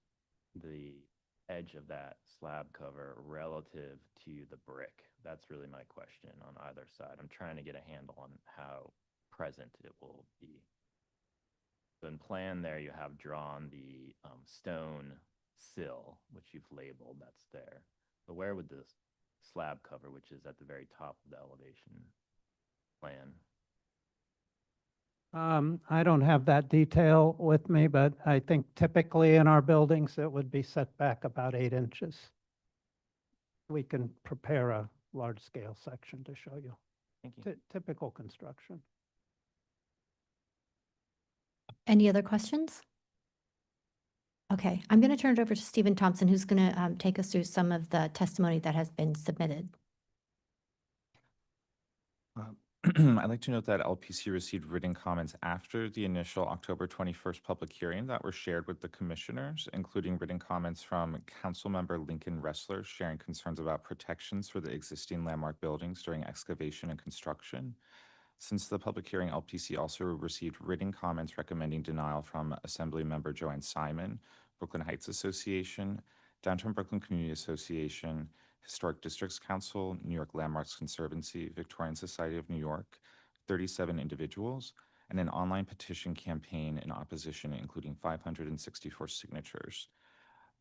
the edge of that slab cover relative to the brick? That's really my question on either side. I'm trying to get a handle on how present it will be. So in plan there, you have drawn the stone sill, which you've labeled, that's there. But where would this slab cover, which is at the very top of the elevation plan? I don't have that detail with me, but I think typically in our buildings, it would be set back about 8 inches. We can prepare a large-scale section to show you. Thank you. Typical construction. Any other questions? Okay, I'm going to turn it over to Stephen Thompson, who's going to take us through some of the testimony that has been submitted. I'd like to note that LPC received written comments after the initial October 21st public hearing that were shared with the commissioners, including written comments from Councilmember Lincoln Ressler sharing concerns about protections for the existing landmark buildings during excavation and construction. Since the public hearing, LPC also received written comments recommending denial from Assemblymember Joanne Simon, Brooklyn Heights Association, Downtown Brooklyn Community Association, Historic Districts Council, New York Landmarks Conservancy, Victorian Society of New York, 37 individuals, and an online petition campaign in opposition, including 564 signatures.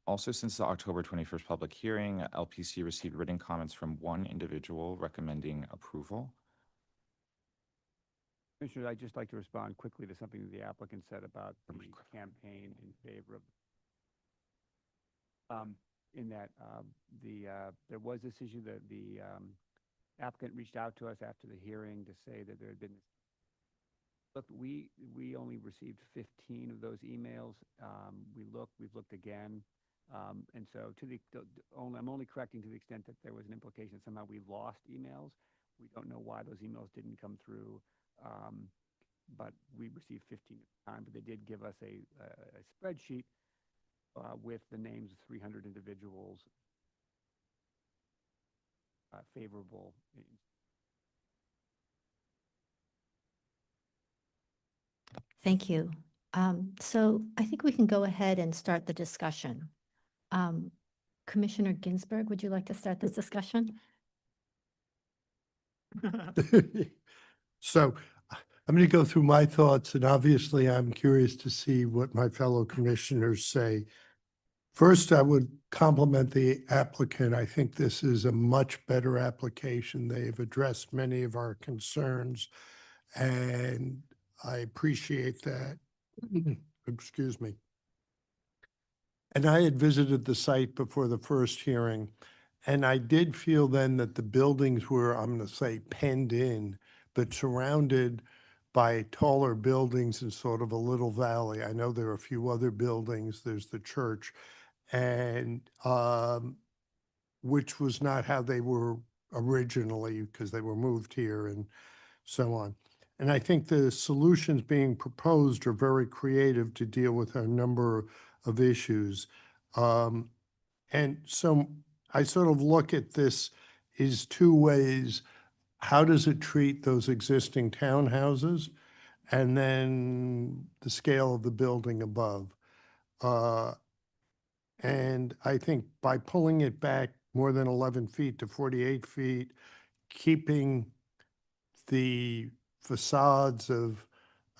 Also, since the October 21st public hearing, LPC received written comments from 1 individual recommending approval. Commissioners, I'd just like to respond quickly to something that the applicant said about the campaign in favor of in that there was this issue that the applicant reached out to us after the hearing to say that there had been. Look, we only received 15 of those emails. We've looked again, and so I'm only correcting to the extent that there was an implication that somehow we lost emails. We don't know why those emails didn't come through, but we received 15 at the time. But they did give us a spreadsheet with the names of 300 individuals favorable. Thank you. So I think we can go ahead and start the discussion. Commissioner Ginsburg, would you like to start this discussion? So I'm going to go through my thoughts, and obviously I'm curious to see what my fellow commissioners say. First, I would compliment the applicant. I think this is a much better application. They've addressed many of our concerns, and I appreciate that. Excuse me. And I had visited the site before the first hearing, and I did feel then that the buildings were, I'm going to say, penned in, but surrounded by taller buildings in sort of a little valley. I know there are a few other buildings. There's the church, and which was not how they were originally, because they were moved here and so on. And I think the solutions being proposed are very creative to deal with a number of issues. And so I sort of look at this as 2 ways. How does it treat those existing townhouses? And then the scale of the building above. And I think by pulling it back more than 11 feet to 48 feet, keeping the facades of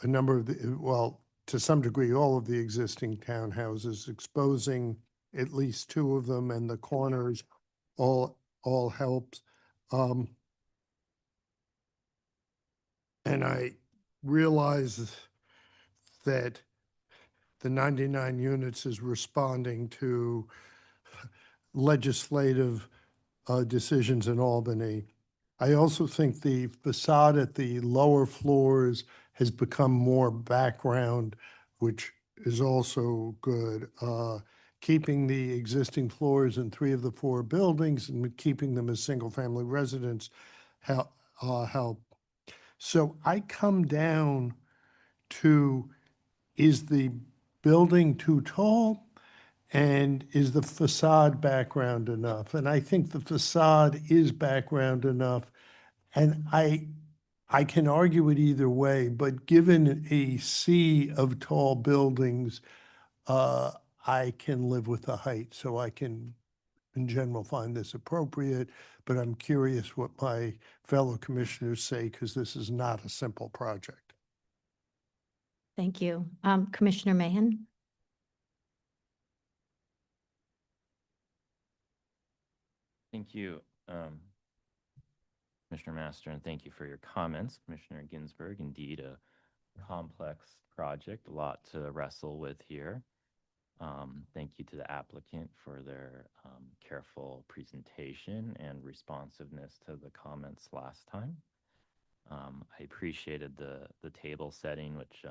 a number of the, well, to some degree, all of the existing townhouses, exposing at least 2 of them, and the corners all helps. And I realize that the 99 units is responding to legislative decisions in Albany. I also think the facade at the lower floors has become more background, which is also good. Keeping the existing floors in 3 of the 4 buildings and keeping them as single-family residents help. So I come down to, is the building too tall? And is the facade background enough? And I think the facade is background enough. And I can argue it either way, but given a sea of tall buildings, I can live with the height, so I can, in general, find this appropriate, but I'm curious what my fellow commissioners say, because this is not a simple project. Thank you. Commissioner Mahan? Thank you, Commissioner Master, and thank you for your comments, Commissioner Ginsburg. Indeed, a complex project, a lot to wrestle with here. Thank you to the applicant for their careful presentation and responsiveness to the comments last time. I appreciated the table setting, which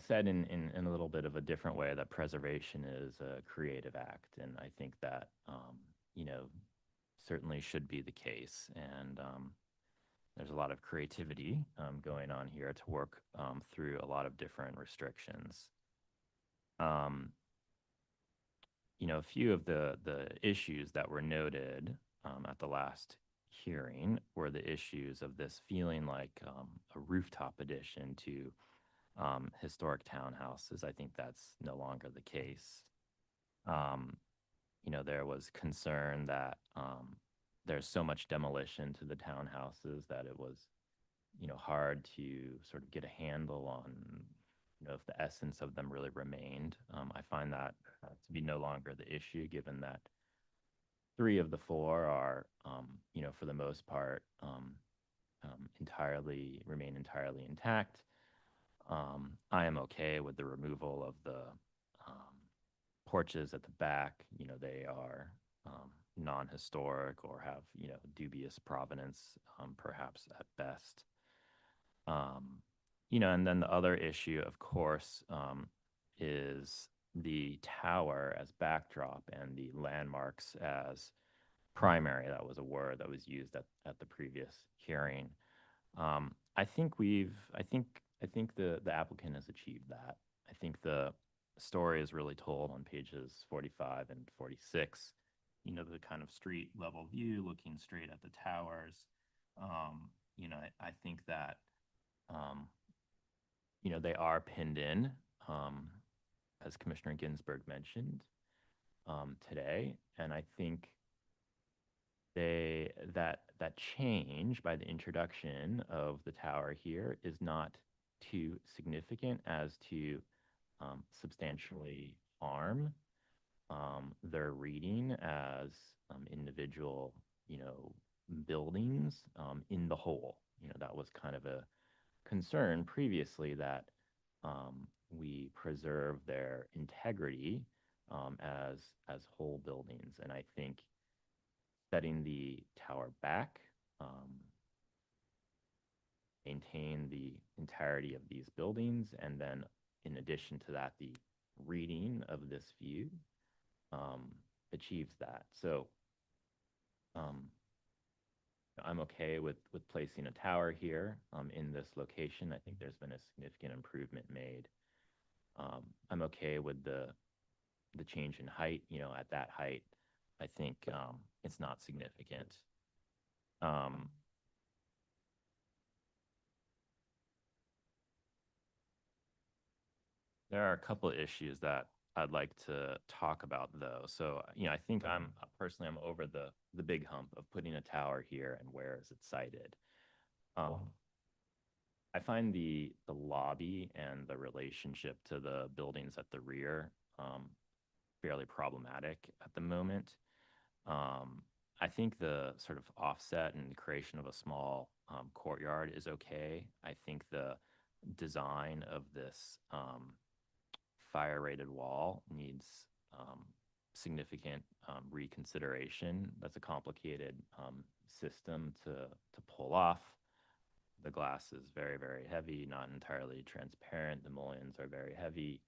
said in a little bit of a different way that preservation is a creative act, and I think that certainly should be the case. And there's a lot of creativity going on here to work through a lot of different restrictions. A few of the issues that were noted at the last hearing were the issues of this feeling like a rooftop addition to historic townhouses. I think that's no longer the case. There was concern that there's so much demolition to the townhouses that it was, hard to sort of get a handle on, if the essence of them really remained. I find that to be no longer the issue, given that 3 of the 4 are, for the most part, remain entirely intact. I am okay with the removal of the porches at the back. They are non-historic or have, dubious provenance, perhaps at best. And then the other issue, of course, is the tower as backdrop and the landmarks as primary. That was a word that was used at the previous hearing. I think the applicant has achieved that. I think the story is really told on pages 45 and 46. The kind of street level view looking straight at the towers. I think that they are pinned in, as Commissioner Ginsburg mentioned today, and I think that change by the introduction of the tower here is not too significant as to substantially harm their reading as individual, buildings in the whole. That was kind of a concern previously, that we preserve their integrity as whole buildings. And I think setting the tower back, maintain the entirety of these buildings, and then in addition to that, the reading of this view achieves that. So I'm okay with placing a tower here in this location. I think there's been a significant improvement made. I'm okay with the change in height. At that height, I think it's not significant. There are a couple of issues that I'd like to talk about, though. So, I think I'm over the big hump of putting a tower here and where is it sited. I find the lobby and the relationship to the buildings at the rear fairly problematic at the moment. I think the sort of offset and creation of a small courtyard is okay. I think the design of this fire-rated wall needs significant reconsideration. That's a complicated system to pull off. The glass is very, very heavy, not entirely transparent. The mullions are very heavy,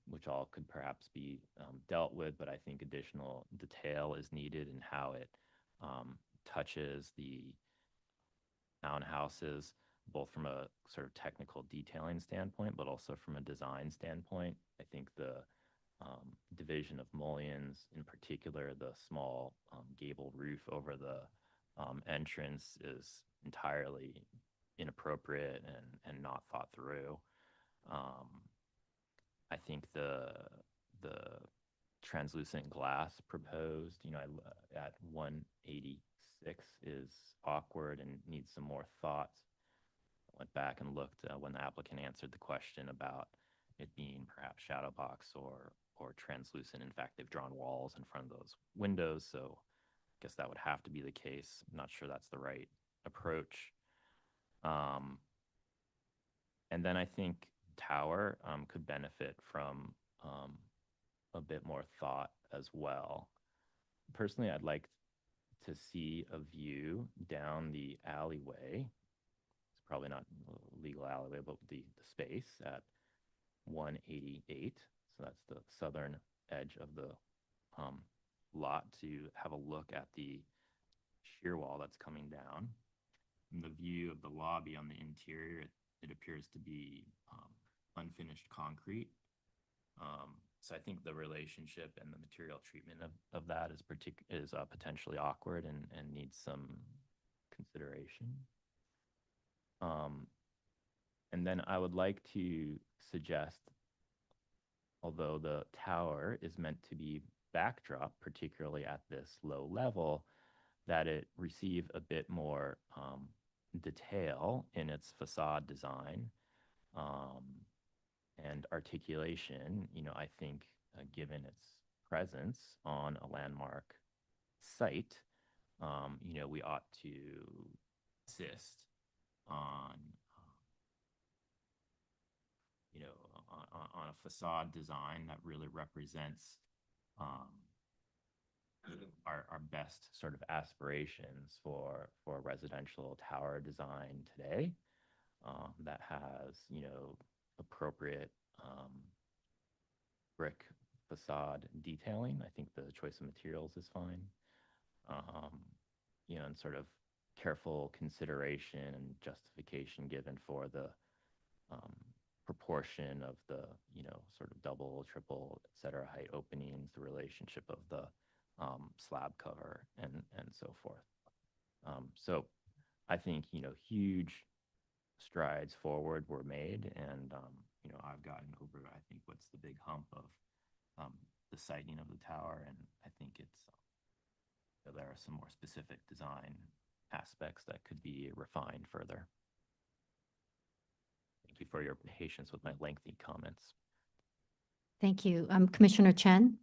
which all could perhaps be dealt with, but I think additional detail is needed in how it touches the townhouses, both from a sort of technical detailing standpoint, but also from a design standpoint. I think the division of mullions, in particular, the small gable roof over the entrance, is entirely inappropriate and not thought through. I think the translucent glass proposed, at 186 is awkward and needs some more thought. I went back and looked when the applicant answered the question about it being perhaps shadow box or translucent. In fact, they've drawn walls in front of those windows, so I guess that would have to be the case. I'm not sure that's the right approach. And then I think tower could benefit from a bit more thought as well. Personally, I'd like to see a view down the alleyway. It's probably not a legal alleyway, but the space at 188. So that's the southern edge of the lot, to have a look at the shear wall that's coming down. And the view of the lobby on the interior, it appears to be unfinished concrete. So I think the relationship and the material treatment of that is potentially awkward and needs some consideration. And then I would like to suggest, although the tower is meant to be backdrop, particularly at this low level, that it receive a bit more detail in its facade design and articulation. I think given its presence on a landmark site, we ought to insist on on a facade design that really represents our best sort of aspirations for residential tower design today, that has appropriate brick facade detailing. I think the choice of materials is fine, and sort of careful consideration and justification given for the proportion of the sort of double, triple, et cetera, height openings, the relationship of the slab cover, and so forth. So I think huge strides forward were made, and I've gotten over, I think, what's the big hump of the siting of the tower, and I think there are some more specific design aspects that could be refined further. Thank you for your patience with my lengthy comments. Thank you. Commissioner Chen?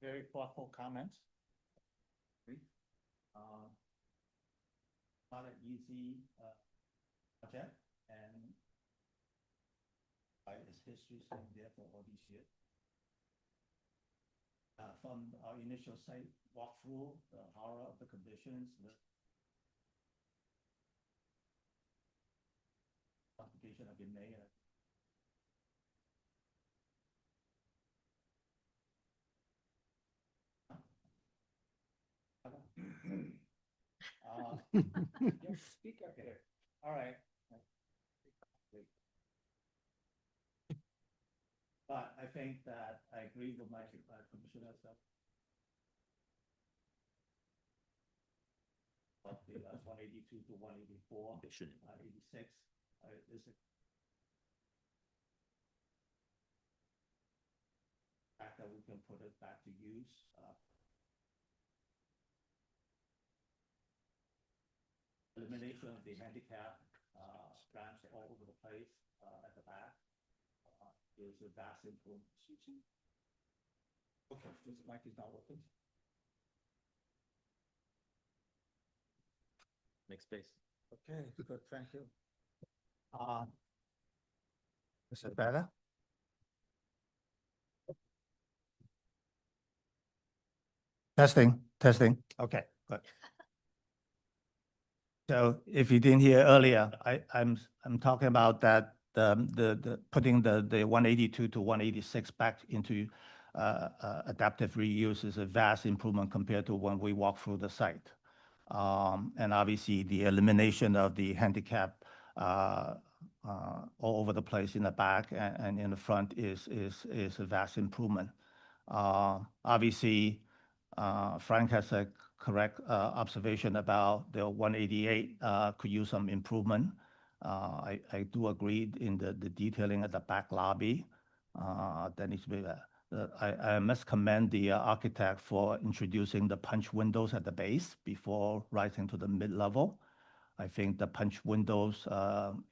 Very thoughtful comments. Not an easy project, and its history has been there for all these years. From our initial site walkthrough, the horror of the conditions, the application have been made. Speaker here. All right. But I think that I agree with my commissioner. Of the 182 to 184, 86. Is it fact that we can put it back to use? Elimination of the handicap ramps all over the place at the back is a vast improvement. Okay, this mic is not working. Make space. Okay, good, thank you. Is it better? Testing. Okay, good. So if you didn't hear earlier, I'm talking about that the putting the 182 to 186 back into adaptive reuse is a vast improvement compared to when we walk through the site. And obviously the elimination of the handicap all over the place in the back and in the front is a vast improvement. Obviously, Frank has a correct observation about the 188 could use some improvement. I do agree in the detailing at the back lobby. That needs to be, I must commend the architect for introducing the punch windows at the base before rising to the mid-level. I think the punch windows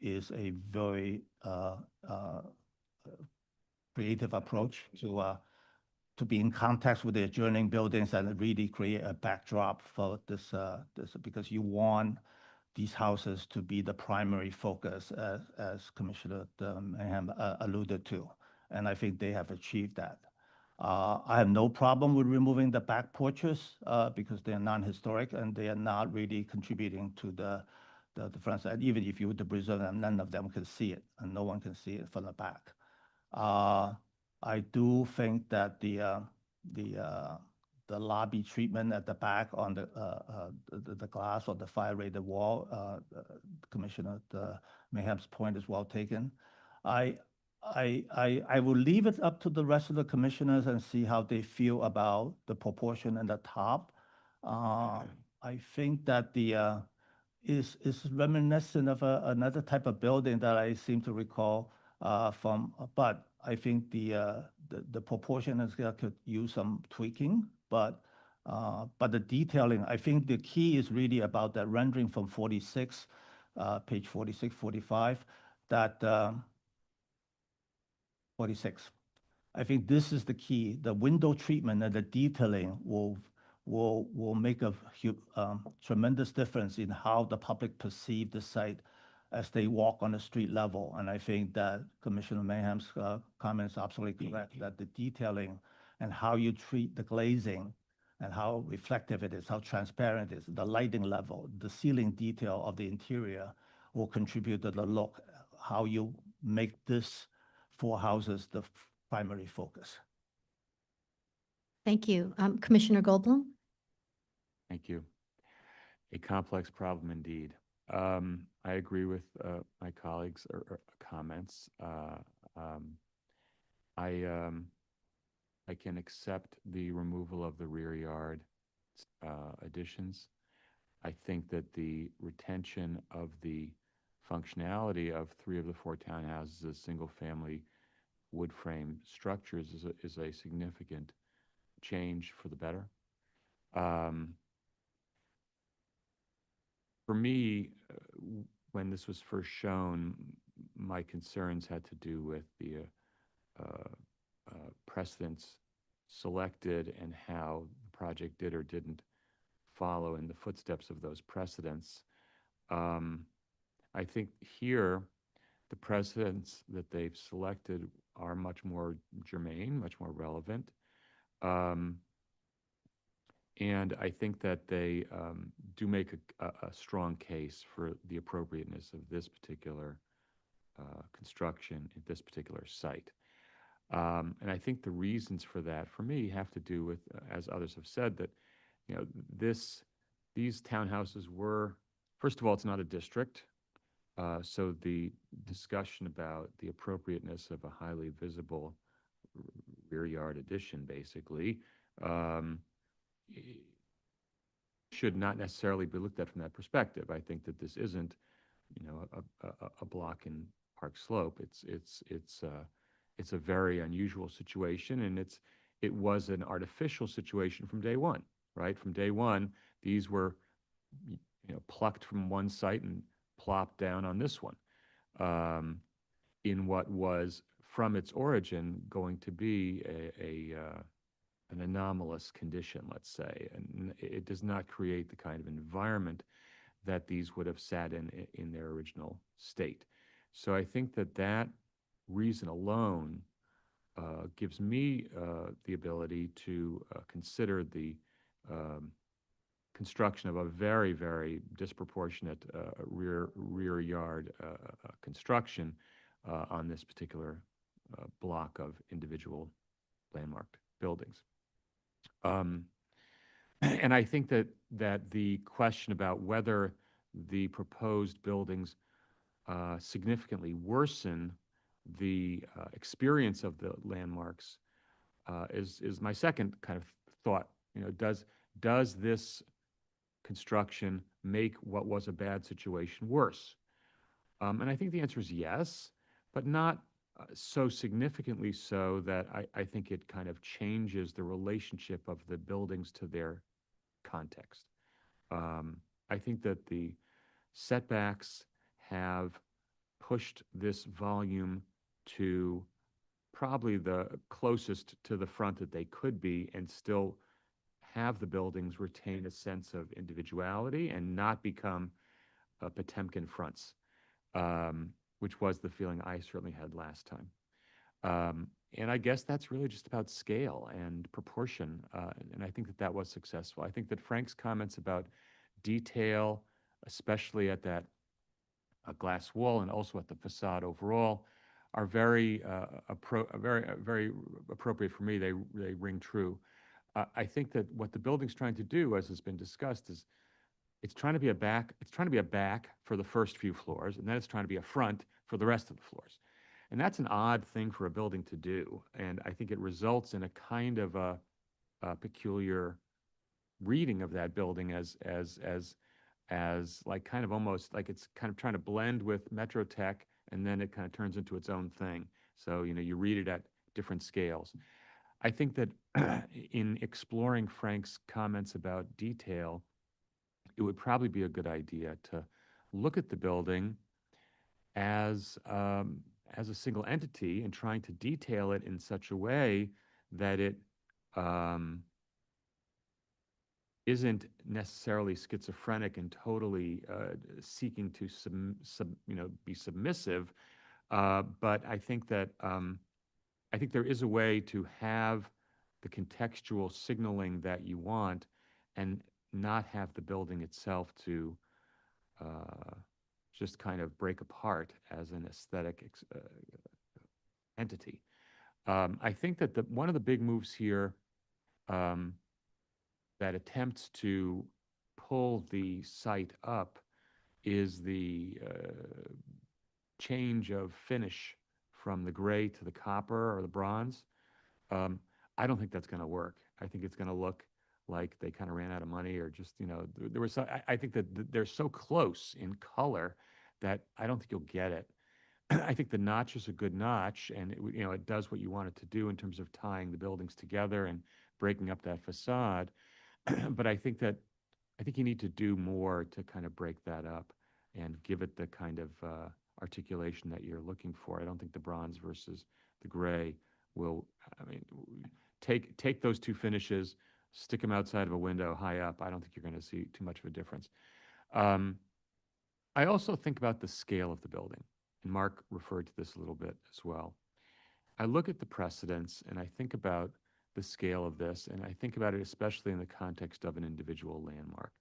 is a very creative approach to be in context with the adjoining buildings and really create a backdrop for this, because you want these houses to be the primary focus, as Commissioner Mayhem alluded to. And I think they have achieved that. I have no problem with removing the back porches because they are non-historic and they are not really contributing to the front side. Even if you were to preserve them, none of them can see it, and no one can see it from the back. I do think that the lobby treatment at the back on the glass or the fire-rated wall, Commissioner Mayhem's point is well taken. I will leave it up to the rest of the commissioners and see how they feel about the proportion in the top. I think that the is reminiscent of another type of building that I seem to recall from, but I think the proportion could use some tweaking, but the detailing, I think the key is really about that rendering from 46, page 46, 45, that 46. I think this is the key. The window treatment and the detailing will make a tremendous difference in how the public perceive the site as they walk on the street level. And I think that Commissioner Mayhem's comment is absolutely correct, that the detailing and how you treat the glazing and how reflective it is, how transparent it is, the lighting level, the ceiling detail of the interior will contribute to the look, how you make this four houses the primary focus. Thank you. Commissioner Goldblum? Thank you. A complex problem indeed. I agree with my colleagues' comments. I can accept the removal of the rear yard additions. I think that the retention of the functionality of 3 of the 4 townhouses as single-family wood frame structures is a significant change for the better. For me, when this was first shown, my concerns had to do with the precedents selected and how the project did or didn't follow in the footsteps of those precedents. I think here, the precedents that they've selected are much more germane, much more relevant. And I think that they do make a strong case for the appropriateness of this particular construction at this particular site. And I think the reasons for that, for me, have to do with, as others have said, that these townhouses were, first of all, it's not a district. So the discussion about the appropriateness of a highly visible rear yard addition, basically, should not necessarily be looked at from that perspective. I think that this isn't, a block in Park Slope. It's a very unusual situation, and it was an artificial situation from day one, right? From day one, these were, plucked from one site and plopped down on this one, in what was, from its origin, going to be an anomalous condition, let's say, and it does not create the kind of environment that these would have sat in their original state. So I think that reason alone gives me the ability to consider the construction of a very, very disproportionate rear yard construction on this particular block of individual landmarked buildings. And I think that the question about whether the proposed buildings significantly worsen the experience of the landmarks is my second kind of thought. Does this construction make what was a bad situation worse? And I think the answer is yes, but not so significantly so that I think it kind of changes the relationship of the buildings to their context. I think that the setbacks have pushed this volume to probably the closest to the front that they could be and still have the buildings retain a sense of individuality and not become Potemkin fronts, which was the feeling I certainly had last time. And I guess that's really just about scale and proportion, and I think that that was successful. I think that Frank's comments about detail, especially at that glass wall and also at the facade overall, are very appropriate for me. They ring true. I think that what the building's trying to do, as has been discussed, is it's trying to be a back for the first few floors, and then it's trying to be a front for the rest of the floors. And that's an odd thing for a building to do, and I think it results in a kind of a peculiar reading of that building as like kind of almost like it's kind of trying to blend with Metro Tech, and then it kind of turns into its own thing. So, you read it at different scales. I think that in exploring Frank's comments about detail, it would probably be a good idea to look at the building as a single entity and trying to detail it in such a way that it isn't necessarily schizophrenic and totally seeking to be submissive, but I think that I think there is a way to have the contextual signaling that you want and not have the building itself to just kind of break apart as an aesthetic entity. I think that one of the big moves here that attempts to pull the site up is the change of finish from the gray to the copper or the bronze. I don't think that's going to work. I think it's going to look like they kind of ran out of money, or just, there was. I think that they're so close in color that I don't think you'll get it. I think the notch is a good notch, and it does what you want it to do in terms of tying the buildings together and breaking up that facade. But I think you need to do more to kind of break that up and give it the kind of articulation that you're looking for. I don't think the bronze versus the gray will. I mean, take those two finishes, stick them outside of a window high up. I don't think you're going to see too much of a difference. I also think about the scale of the building, and Mark referred to this a little bit as well. I look at the precedents and I think about the scale of this, and I think about it especially in the context of an individual landmark.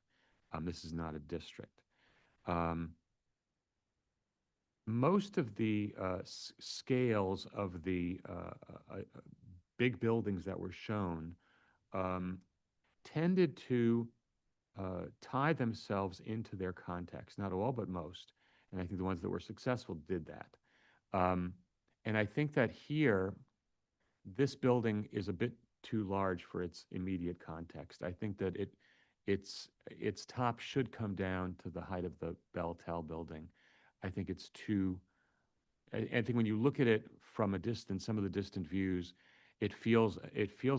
This is not a district. Most of the scales of the big buildings that were shown tended to tie themselves into their context. Not all, but most. And I think the ones that were successful did that. And I think that here, this building is a bit too large for its immediate context. I think that its top should come down to the height of the Bell-Tel building. I think it's too. I think when you look at it from a distance, some of the distant views, it feels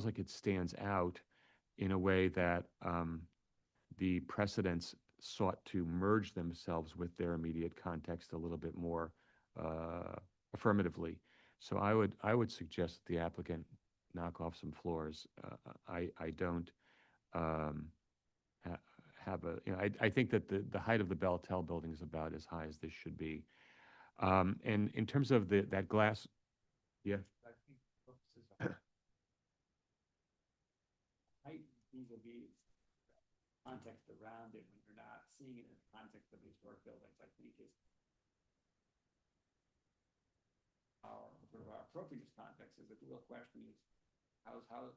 like it stands out in a way that the precedents sought to merge themselves with their immediate context a little bit more affirmatively. So I would suggest that the applicant knock off some floors. I don't have a. I think that the height of the Bell-Tel building is about as high as this should be. And in terms of that glass, yeah. Height vis-a-vis context around it when you're not seeing it in the context of historic buildings, I think is our appropriate context. Is that the real question is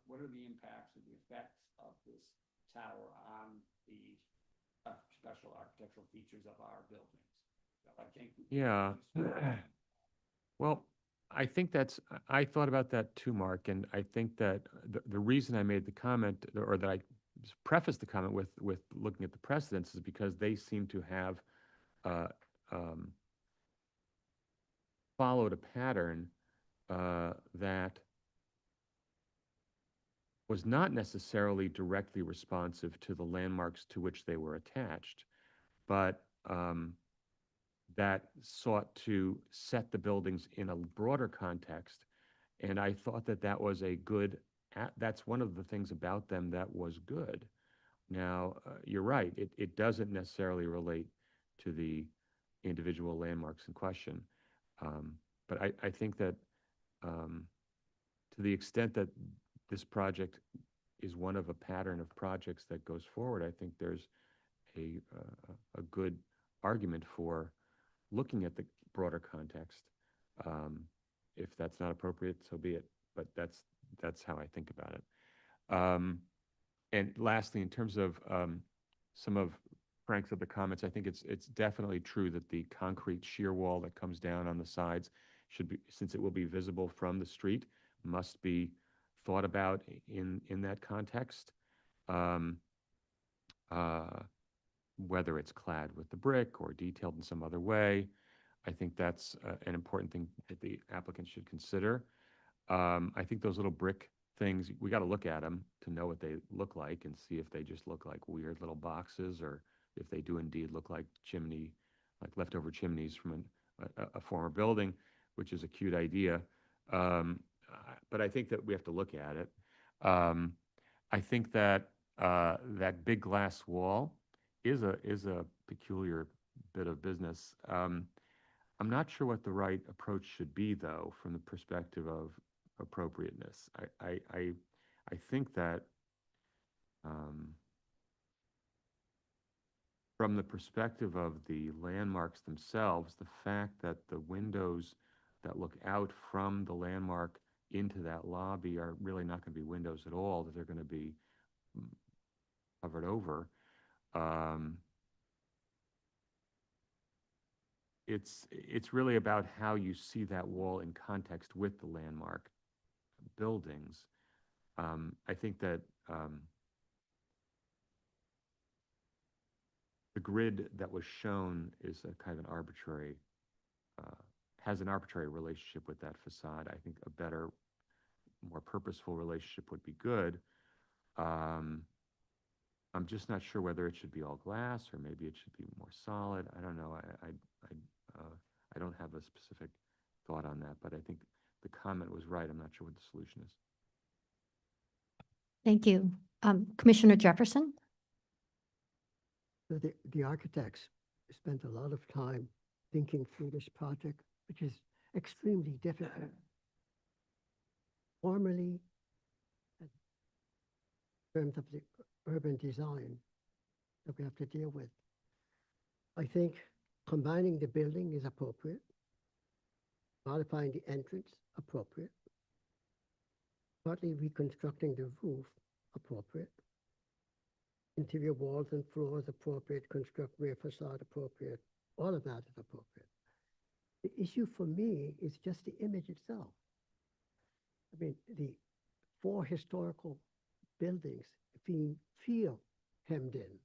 what are the impacts or the effects of this tower on the special architectural features of our buildings? So I think. Yeah. Well, I think I thought about that too, Mark, and I think that the reason I made the comment, or that I prefaced the comment with looking at the precedents, is because they seem to have followed a pattern that was not necessarily directly responsive to the landmarks to which they were attached, but that sought to set the buildings in a broader context. And I thought that that was a good, that's one of the things about them that was good. Now, you're right, it doesn't necessarily relate to the individual landmarks in question. But I think that to the extent that this project is one of a pattern of projects that goes forward, I think there's a good argument for looking at the broader context. If that's not appropriate, so be it. But that's how I think about it. And lastly, in terms of some of Frank's other comments, I think it's definitely true that the concrete shear wall that comes down on the sides should be, since it will be visible from the street, must be thought about in that context. Whether it's clad with the brick or detailed in some other way, I think that's an important thing that the applicant should consider. I think those little brick things, we got to look at them to know what they look like and see if they just look like weird little boxes or if they do indeed look like like leftover chimneys from a former building, which is a cute idea. But I think that we have to look at it. I think that that big glass wall is a peculiar bit of business. I'm not sure what the right approach should be, though, from the perspective of appropriateness. I think that from the perspective of the landmarks themselves, the fact that the windows that look out from the landmark into that lobby are really not going to be windows at all, that they're going to be covered over. It's really about how you see that wall in context with the landmark buildings. I think that the grid that was shown is a kind of an arbitrary, has an arbitrary relationship with that facade. I think a better, more purposeful relationship would be good. I'm just not sure whether it should be all glass or maybe it should be more solid. I don't know. I don't have a specific thought on that, but I think the comment was right. I'm not sure what the solution is. Thank you. Commissioner Jefferson? So the architects spent a lot of time thinking through this project, which is extremely difficult. Formerly, in terms of the urban design that we have to deal with, I think combining the building is appropriate, modifying the entrance appropriate, partly reconstructing the roof appropriate, interior walls and floors appropriate, construct rear facade appropriate, all of that is appropriate. The issue for me is just the image itself. I mean, the 4 historical buildings feel hemmed in.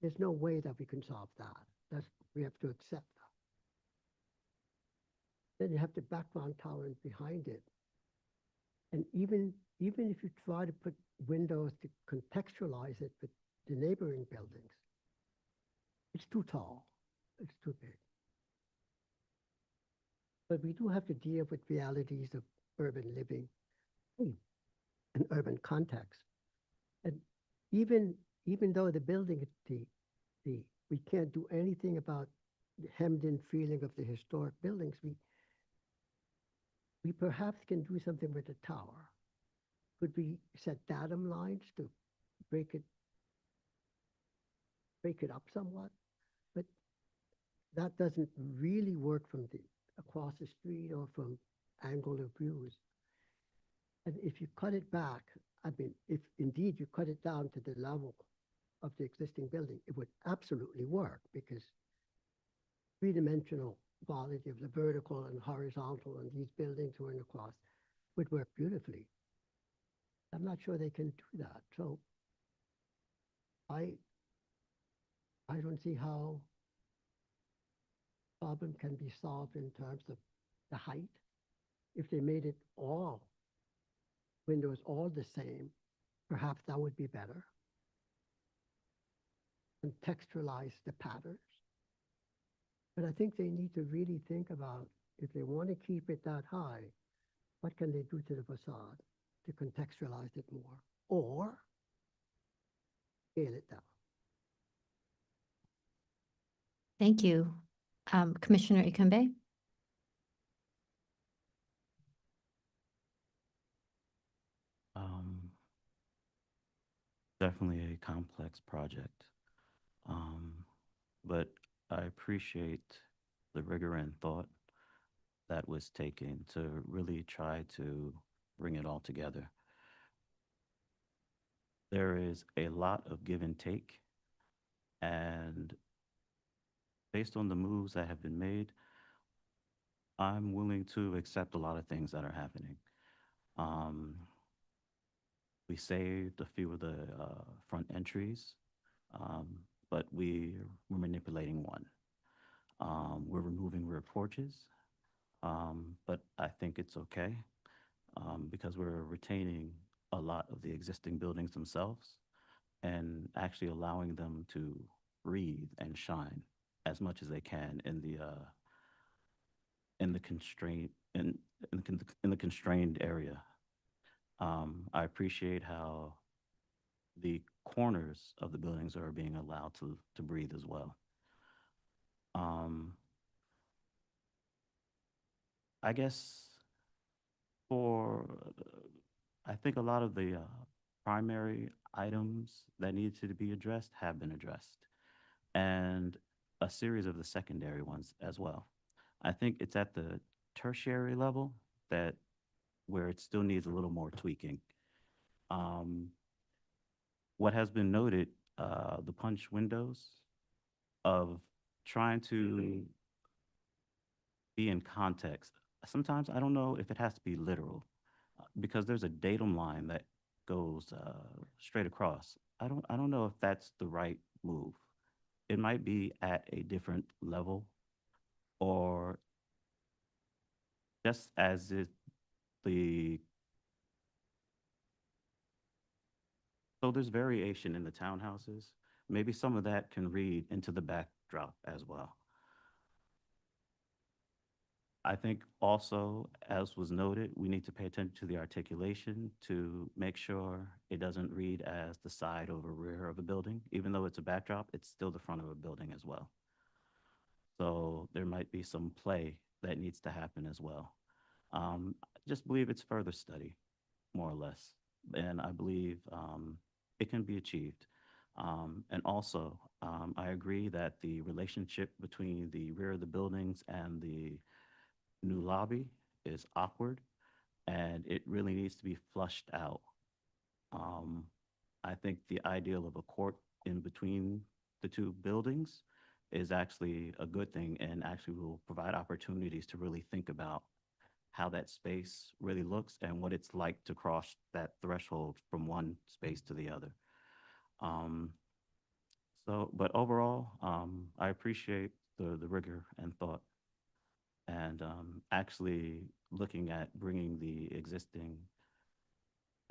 There's no way that we can solve that. We have to accept that. Then you have the background tower behind it. And even if you try to put windows to contextualize it with the neighboring buildings, it's too tall, it's too big. But we do have to deal with realities of urban living and urban context. And even though the building, we can't do anything about the hemmed-in feeling of the historic buildings, we perhaps can do something with the tower. Could we set datum lines to break it up somewhat? But that doesn't really work from across the street or from angle of views. And if you cut it back, I mean, if indeed you cut it down to the level of the existing building, it would absolutely work because three-dimensional quality of the vertical and horizontal and these buildings going across would work beautifully. I'm not sure they can do that. So I don't see how problem can be solved in terms of the height. If they made it all windows all the same, perhaps that would be better. Contextualize the patterns. But I think they need to really think about, if they want to keep it that high, what can they do to the facade to contextualize it more, or scale it down? Thank you. Commissioner Ikumbe? Definitely a complex project. But I appreciate the rigor and thought that was taken to really try to bring it all together. There is a lot of give and take, and based on the moves that have been made, I'm willing to accept a lot of things that are happening. We saved a few of the front entries, but we're manipulating one. We're removing rear porches, but I think it's okay because we're retaining a lot of the existing buildings themselves and actually allowing them to breathe and shine as much as they can in the constrained area. I appreciate how the corners of the buildings are being allowed to breathe as well. I guess I think a lot of the primary items that needed to be addressed have been addressed, and a series of the secondary ones as well. I think it's at the tertiary level where it still needs a little more tweaking. What has been noted, the punch windows of trying to be in context. Sometimes I don't know if it has to be literal because there's a datum line that goes straight across. I don't know if that's the right move. It might be at a different level, or just as so there's variation in the townhouses. Maybe some of that can read into the backdrop as well. I think also, as was noted, we need to pay attention to the articulation to make sure it doesn't read as the side over rear of a building. Even though it's a backdrop, it's still the front of a building as well. So there might be some play that needs to happen as well. I just believe it's further study, more or less. And I believe it can be achieved. And also, I agree that the relationship between the rear of the buildings and the new lobby is awkward, and it really needs to be flushed out. I think the ideal of a court in between the two buildings is actually a good thing, and actually will provide opportunities to really think about how that space really looks and what it's like to cross that threshold from one space to the other. But overall, I appreciate the rigor and thought, and actually looking at bringing the existing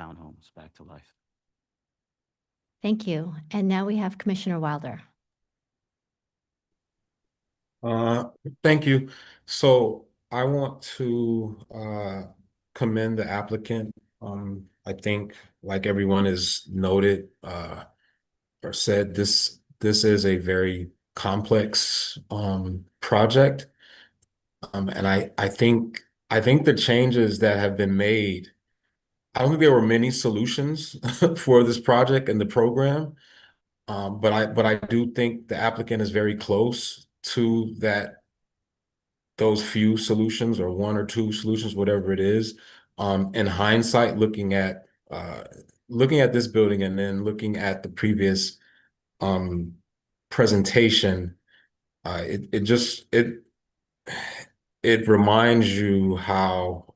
townhomes back to life. Thank you. And now we have Commissioner Wilder. Thank you. So I want to commend the applicant. I think, like everyone has noted or said, this is a very complex project. And I think the changes that have been made, I don't think there were many solutions for this project and the program. But I do think the applicant is very close to those few solutions, or one or two solutions, whatever it is. In hindsight, looking at this building and then looking at the previous presentation, it reminds you how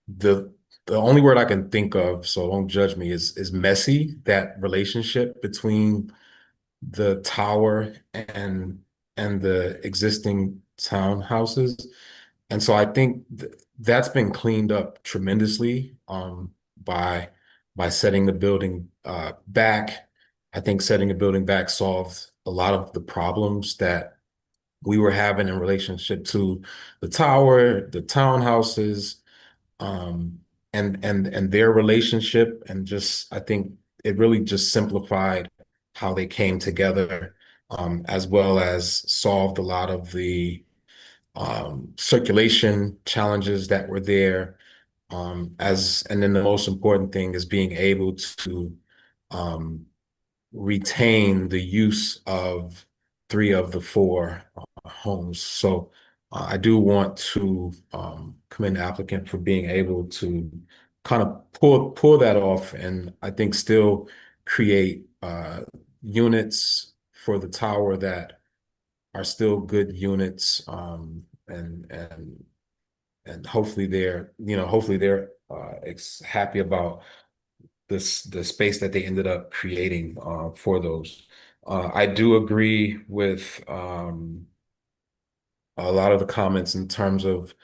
the only word I can think of, so don't judge me, is messy, that relationship between the tower and the existing townhouses. And so I think that's been cleaned up tremendously by setting the building back. I think setting the building back solved a lot of the problems that we were having in relationship to the tower, the townhouses, and their relationship. And just, I think it really just simplified how they came together, as well as solved a lot of the circulation challenges that were there. And then the most important thing is being able to retain the use of 3 of the 4 homes. So I do want to commend the applicant for being able to kind of pull that off, and I think still create units for the tower that are still good units, and hopefully they're happy about the space that they ended up creating for those. I do agree with a lot of the comments in terms of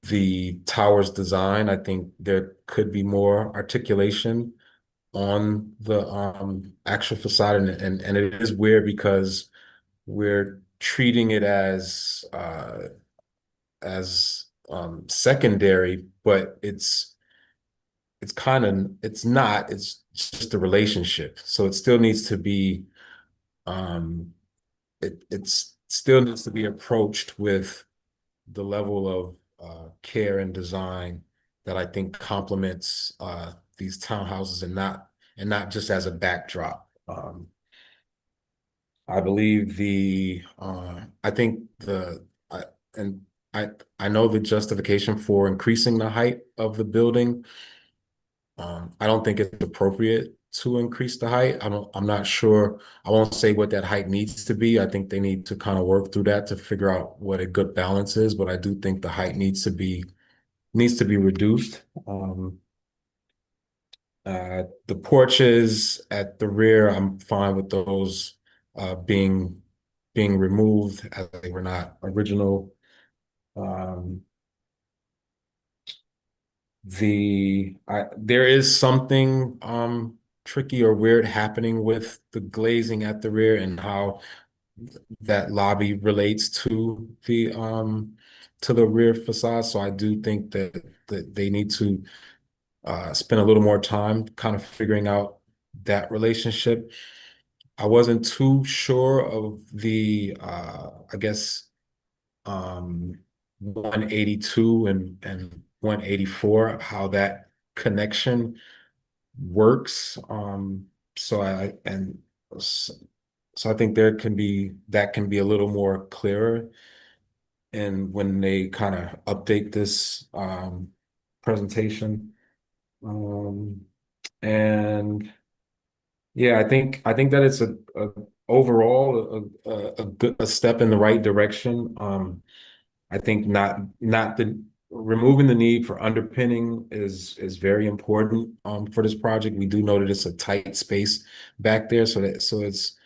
the tower's design. I think there could be more articulation on the actual facade, and it is weird because we're treating it as secondary, but it's not, it's just a relationship. So it still needs to be it still needs to be approached with the level of care and design that I think complements these townhouses, and not just as a backdrop. I believe I think and I know the justification for increasing the height of the building. I don't think it's appropriate to increase the height. I'm not sure. I won't say what that height needs to be. I think they need to kind of work through that to figure out what a good balance is, but I do think the height needs to be reduced. The porches at the rear, I'm fine with those being removed, as they were not original. There is something tricky or weird happening with the glazing at the rear and how that lobby relates to the rear facade. So I do think that they need to spend a little more time kind of figuring out that relationship. I wasn't too sure of the I guess 182 and 184, how that connection works. So I think that can be a little more clearer, and when they kind of update this presentation. And yeah, I think that it's overall a good step in the right direction. I think removing the need for underpinning is very important for this project. We do know that it's a tight space back there, so it's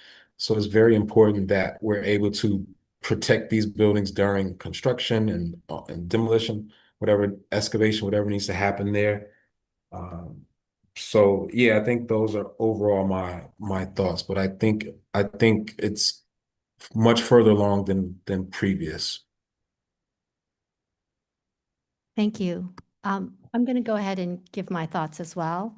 very important that we're able to protect these buildings during construction and demolition, whatever excavation, whatever needs to happen there. So yeah, I think those are overall my thoughts, but I think it's much further along than previous. Thank you. I'm going to go ahead and give my thoughts as well.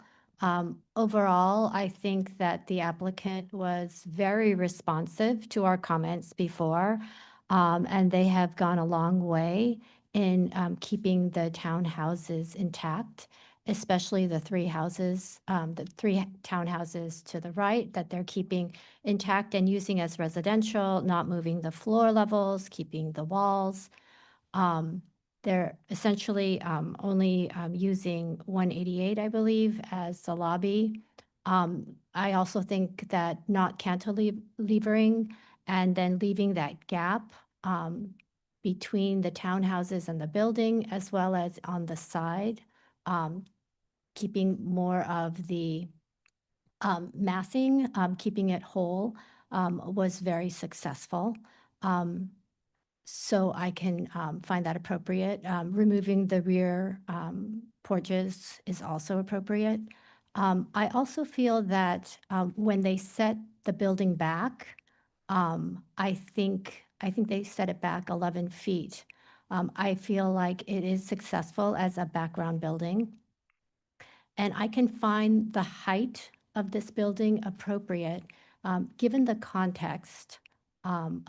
Overall, I think that the applicant was very responsive to our comments before, and they have gone a long way in keeping the townhouses intact, especially the 3 houses, the 3 townhouses to the right that they're keeping intact and using as residential, not moving the floor levels, keeping the walls. They're essentially only using 188, I believe, as the lobby. I also think that not cantilevering and then leaving that gap between the townhouses and the building, as well as on the side, keeping more of the massing, keeping it whole, was very successful. So I can find that appropriate. Removing the rear porches is also appropriate. I also feel that when they set the building back, I think they set it back 11 feet. I feel like it is successful as a background building. And I can find the height of this building appropriate, given the context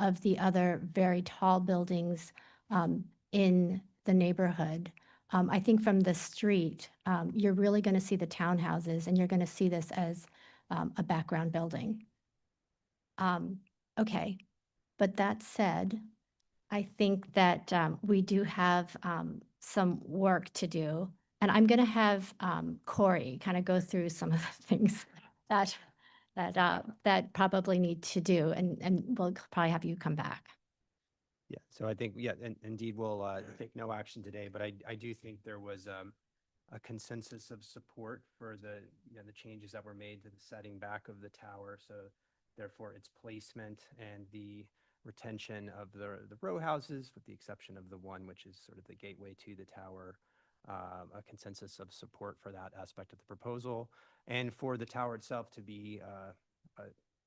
of the other very tall buildings in the neighborhood. I think from the street, you're really going to see the townhouses, and you're going to see this as a background building. Okay, but that said, I think that we do have some work to do. And I'm going to have Corey kind of go through some of the things that probably need to do, and we'll probably have you come back. Yeah, so I think, yeah, and indeed we'll take no action today, but I do think there was a consensus of support for the, the changes that were made to the setting back of the tower. So therefore its placement and the retention of the row houses, with the exception of the one which is sort of the gateway to the tower, a consensus of support for that aspect of the proposal, and for the tower itself to be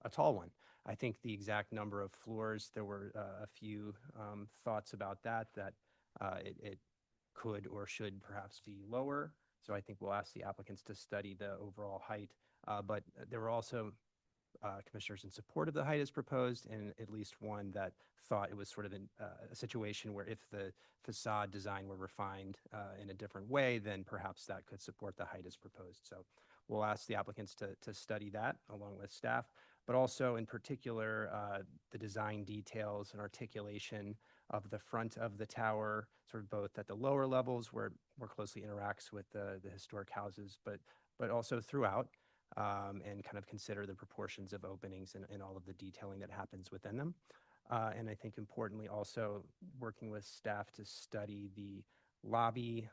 a tall one. I think the exact number of floors, there were a few thoughts about that it could or should perhaps be lower. So I think we'll ask the applicants to study the overall height. But there were also commissioners in support of the height as proposed, and at least one that thought it was sort of a situation where if the facade design were refined in a different way, then perhaps that could support the height as proposed. So we'll ask the applicants to study that along with staff, but also in particular the design details and articulation of the front of the tower, sort of both at the lower levels where it more closely interacts with the historic houses, but also throughout. And kind of consider the proportions of openings and all of the detailing that happens within them. And I think importantly also working with staff to study the lobby,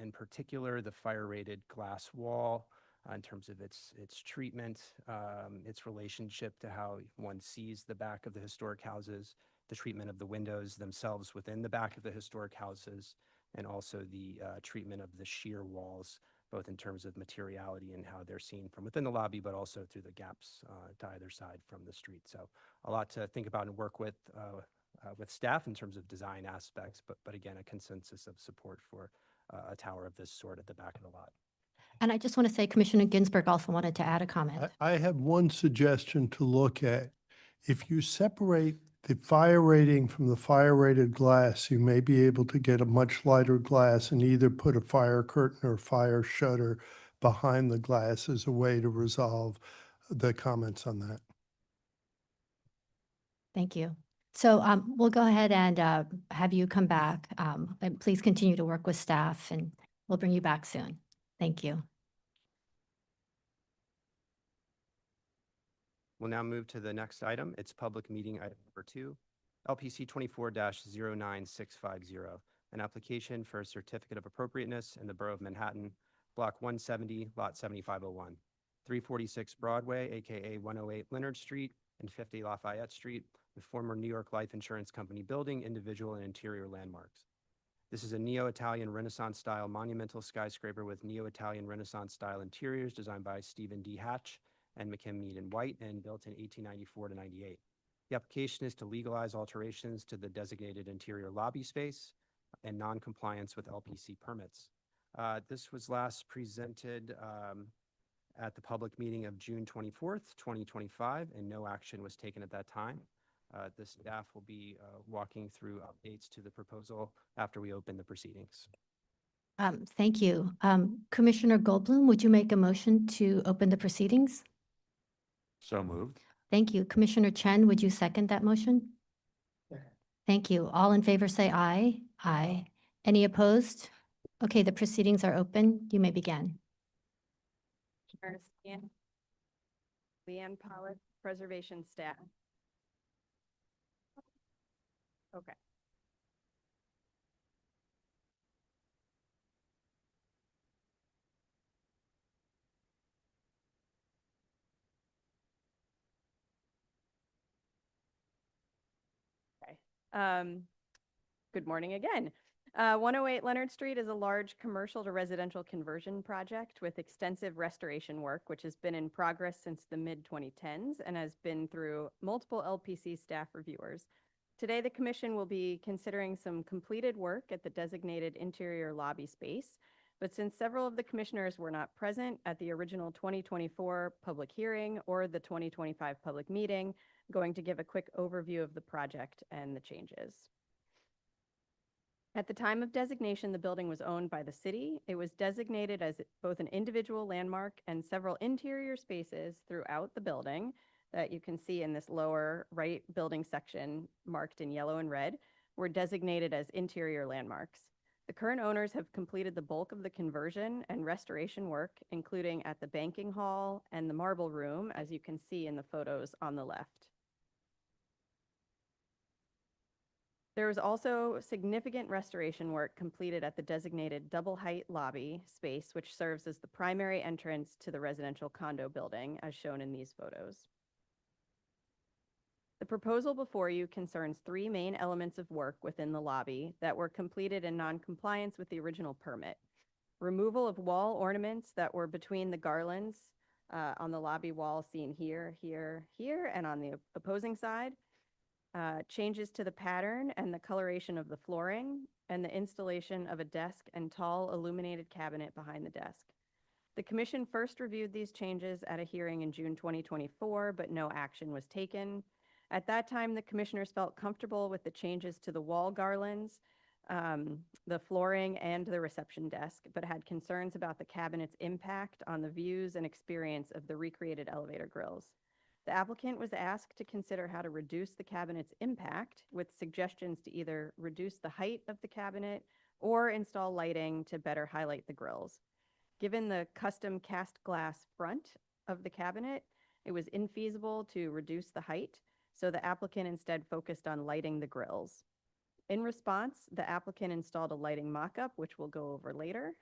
in particular the fire-rated glass wall in terms of its treatment, its relationship to how one sees the back of the historic houses, the treatment of the windows themselves within the back of the historic houses, and also the treatment of the sheer walls, both in terms of materiality and how they're seen from within the lobby, but also through the gaps to either side from the street. So a lot to think about and work with staff in terms of design aspects, but again, a consensus of support for a tower of this sort at the back of the lot. And I just want to say Commissioner Ginsburg also wanted to add a comment. I have one suggestion to look at. If you separate the fire rating from the fire rated glass, you may be able to get a much lighter glass and either put a fire curtain or fire shutter behind the glass as a way to resolve the comments on that. Thank you. So we'll go ahead and have you come back. And please continue to work with staff, and we'll bring you back soon. Thank you. We'll now move to the next item. It's public meeting item number 2, LPC 24-09650, an application for a certificate of appropriateness in the Borough of Manhattan, Block 170, Lot 7501, 346 Broadway, aka 108 Leonard Street, and 50 Lafayette Street, with former New York Life Insurance Company building, individual, and interior landmarks. This is a neo-Italian Renaissance-style monumental skyscraper with neo-Italian Renaissance-style interiors designed by Stephen D. Hatch and McKim, Mead & White, and built in 1894 to 98. The application is to legalize alterations to the designated interior lobby space and non-compliance with LPC permits. This was last presented at the public meeting of June 24th, 2025, and no action was taken at that time. The staff will be walking through updates to the proposal after we open the proceedings. Thank you. Commissioner Goldblum, would you make a motion to open the proceedings? So moved. Thank you. Commissioner Chen, would you second that motion? Thank you. All in favor say aye. Aye. Any opposed? Okay, the proceedings are open. You may begin. Leanne Pollock, Preservation Staff. Okay. Okay. Good morning again. 108 Leonard Street is a large commercial to residential conversion project with extensive restoration work, which has been in progress since the mid-2010s and has been through multiple LPC staff reviewers. Today, the commission will be considering some completed work at the designated interior lobby space, but since several of the commissioners were not present at the original 2024 public hearing or the 2025 public meeting, I'm going to give a quick overview of the project and the changes. At the time of designation, the building was owned by the city. It was designated as both an individual landmark and several interior spaces throughout the building that you can see in this lower right building section marked in yellow and red were designated as interior landmarks. The current owners have completed the bulk of the conversion and restoration work, including at the banking hall and the marble room, as you can see in the photos on the left. There was also significant restoration work completed at the designated double height lobby space, which serves as the primary entrance to the residential condo building, as shown in these photos. The proposal before you concerns three main elements of work within the lobby that were completed in non-compliance with the original permit. Removal of wall ornaments that were between the garlands on the lobby wall seen here, here, here, and on the opposing side. Changes to the pattern and the coloration of the flooring, and the installation of a desk and tall illuminated cabinet behind the desk. The commission first reviewed these changes at a hearing in June 2024, but no action was taken. At that time, the commissioners felt comfortable with the changes to the wall garlands, the flooring, and the reception desk, but had concerns about the cabinet's impact on the views and experience of the recreated elevator grills. The applicant was asked to consider how to reduce the cabinet's impact with suggestions to either reduce the height of the cabinet or install lighting to better highlight the grills. Given the custom cast glass front of the cabinet, it was infeasible to reduce the height, so the applicant instead focused on lighting the grills. In response, the applicant installed a lighting mock-up, which we'll go over later,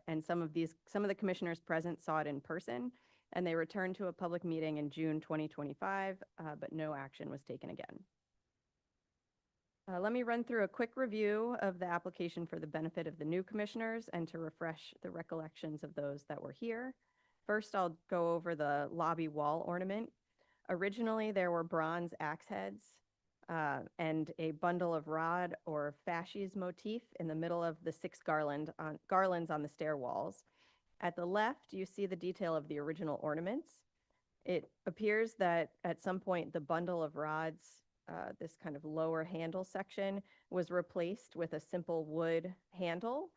and some of the commissioners present saw it in person, and they returned to a public meeting in June 2025, but no action was taken again. Let me run through a quick review of the application for the benefit of the new commissioners and to refresh the recollections of those that were here. First, I'll go over the lobby wall ornament. Originally, there were bronze axe heads and a bundle of rod or fasces motif in the middle of the 6 garlands on the stair walls. At the left, you see the detail of the original ornaments. It appears that at some point the bundle of rods, this kind of lower handle section, was replaced with a simple wood handle.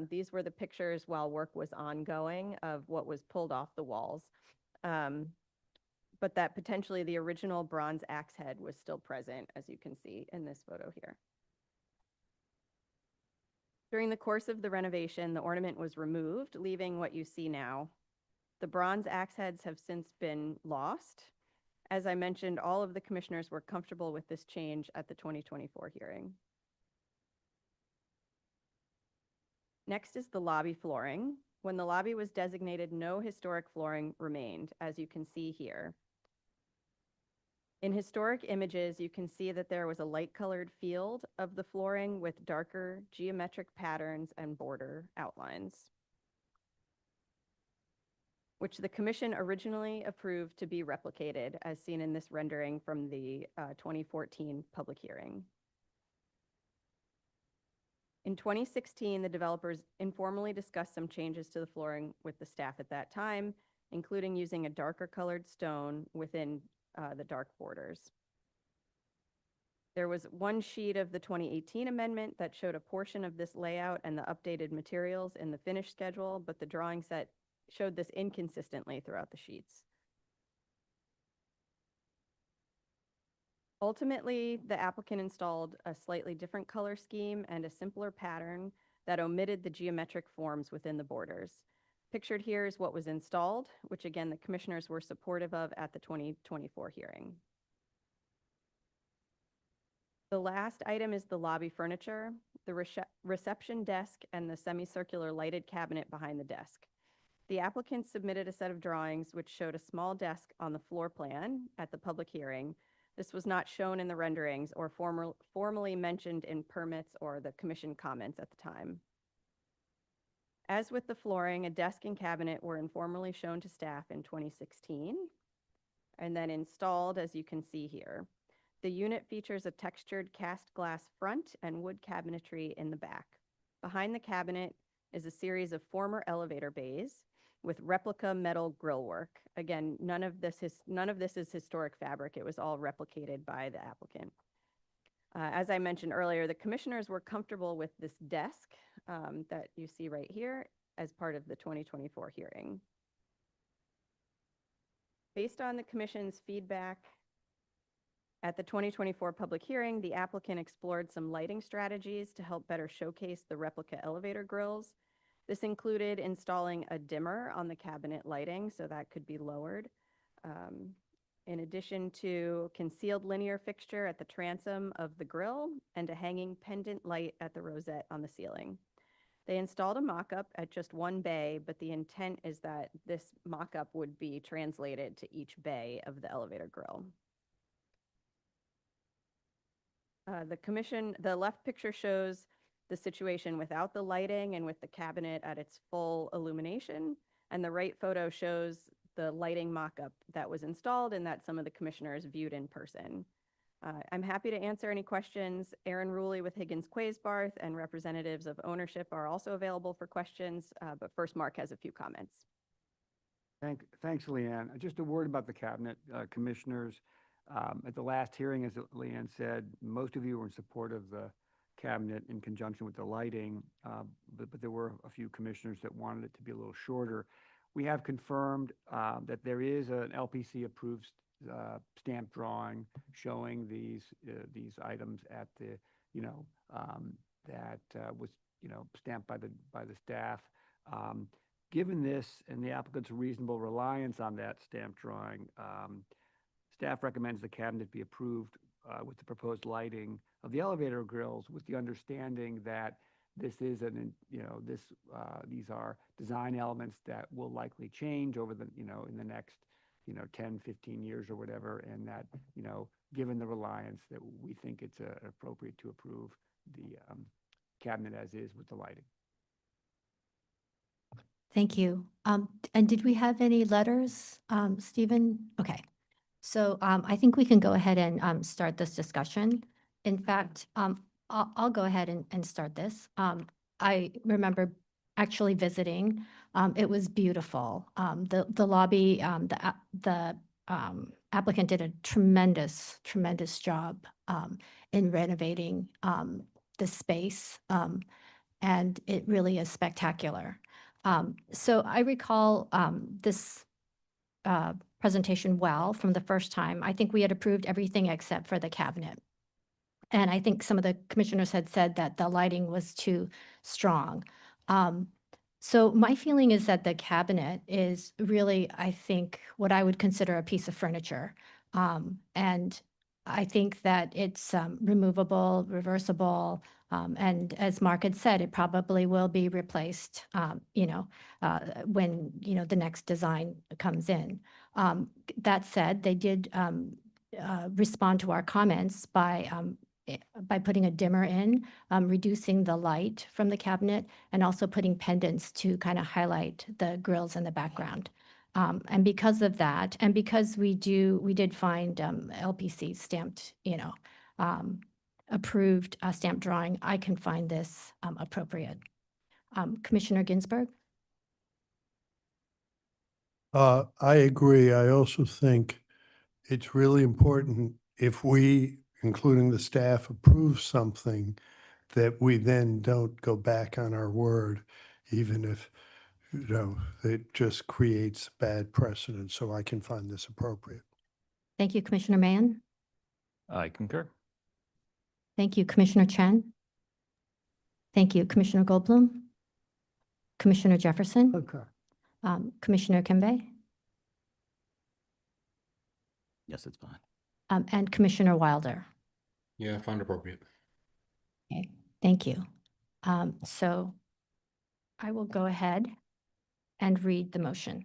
These were the pictures while work was ongoing of what was pulled off the walls. But that potentially the original bronze axe head was still present, as you can see in this photo here. During the course of the renovation, the ornament was removed, leaving what you see now. The bronze axe heads have since been lost. As I mentioned, all of the commissioners were comfortable with this change at the 2024 hearing. Next is the lobby flooring. When the lobby was designated, no historic flooring remained, as you can see here. In historic images, you can see that there was a light-colored field of the flooring with darker geometric patterns and border outlines, which the commission originally approved to be replicated, as seen in this rendering from the 2014 public hearing. In 2016, the developers informally discussed some changes to the flooring with the staff at that time, including using a darker colored stone within the dark borders. There was one sheet of the 2018 amendment that showed a portion of this layout and the updated materials in the finish schedule, but the drawing set showed this inconsistently throughout the sheets. Ultimately, the applicant installed a slightly different color scheme and a simpler pattern that omitted the geometric forms within the borders. Pictured here is what was installed, which again, the commissioners were supportive of at the 2024 hearing. The last item is the lobby furniture, the reception desk, and the semicircular lighted cabinet behind the desk. The applicant submitted a set of drawings which showed a small desk on the floor plan at the public hearing, This was not shown in the renderings or formally mentioned in permits or the commission comments at the time. As with the flooring, a desk and cabinet were informally shown to staff in 2016 and then installed, as you can see here. The unit features a textured cast glass front and wood cabinetry in the back. Behind the cabinet is a series of former elevator bays with replica metal grillwork. Again, none of this is historic fabric. It was all replicated by the applicant. As I mentioned earlier, the commissioners were comfortable with this desk that you see right here as part of the 2024 hearing. Based on the commission's feedback at the 2024 public hearing, the applicant explored some lighting strategies to help better showcase the replica elevator grills. This included installing a dimmer on the cabinet lighting, so that could be lowered. In addition to concealed linear fixture at the transom of the grill and a hanging pendant light at the rosette on the ceiling. They installed a mock-up at just one bay, but the intent is that this mock-up would be translated to each bay of the elevator grill. The left picture shows the situation without the lighting and with the cabinet at its full illumination, and the right photo shows the lighting mock-up that was installed and that some of the commissioners viewed in person. I'm happy to answer any questions. Aaron Ruley with Higgins Quaysbarth and representatives of ownership are also available for questions, but first Mark has a few comments. Thanks, Leanne. Just a word about the cabinet, commissioners. At the last hearing, as Leanne said, most of you were in support of the cabinet in conjunction with the lighting, but there were a few commissioners that wanted it to be a little shorter. We have confirmed that there is an LPC approved stamp drawing showing these items at the, that was, stamped by the staff. Given this and the applicant's reasonable reliance on that stamp drawing, staff recommends the cabinet be approved with the proposed lighting of the elevator grills, with the understanding that this is these are design elements that will likely change over the, in the next, 10, 15 years or whatever, and that, given the reliance, that we think it's appropriate to approve the cabinet as is with the lighting. Thank you. And did we have any letters, Stephen? Okay. So I think we can go ahead and start this discussion. In fact, I'll go ahead and start this. I remember actually visiting. It was beautiful. The lobby, the applicant did a tremendous job in renovating the space, and it really is spectacular. So I recall this presentation well from the first time. I think we had approved everything except for the cabinet. And I think some of the commissioners had said that the lighting was too strong. So my feeling is that the cabinet is really, I think, what I would consider a piece of furniture. And I think that it's removable, reversible, and as Mark had said, it probably will be replaced, when, the next design comes in. That said, they did respond to our comments by putting a dimmer in, reducing the light from the cabinet, and also putting pendants to kind of highlight the grills in the background. And because of that, and because we did find LPC stamped, approved stamp drawing, I can find this appropriate. Commissioner Ginsburg? I agree. I also think it's really important if we, including the staff, approve something, that we then don't go back on our word, even if, it just creates bad precedent. So I can find this appropriate. Thank you, Commissioner Mann. I concur. Thank you, Commissioner Chen. Thank you, Commissioner Goldblum. Commissioner Jefferson. Concur. Commissioner Kimbe. Yes, it's fine. And Commissioner Wilder. Yeah, I find appropriate. Okay, thank you. So I will go ahead and read the motion.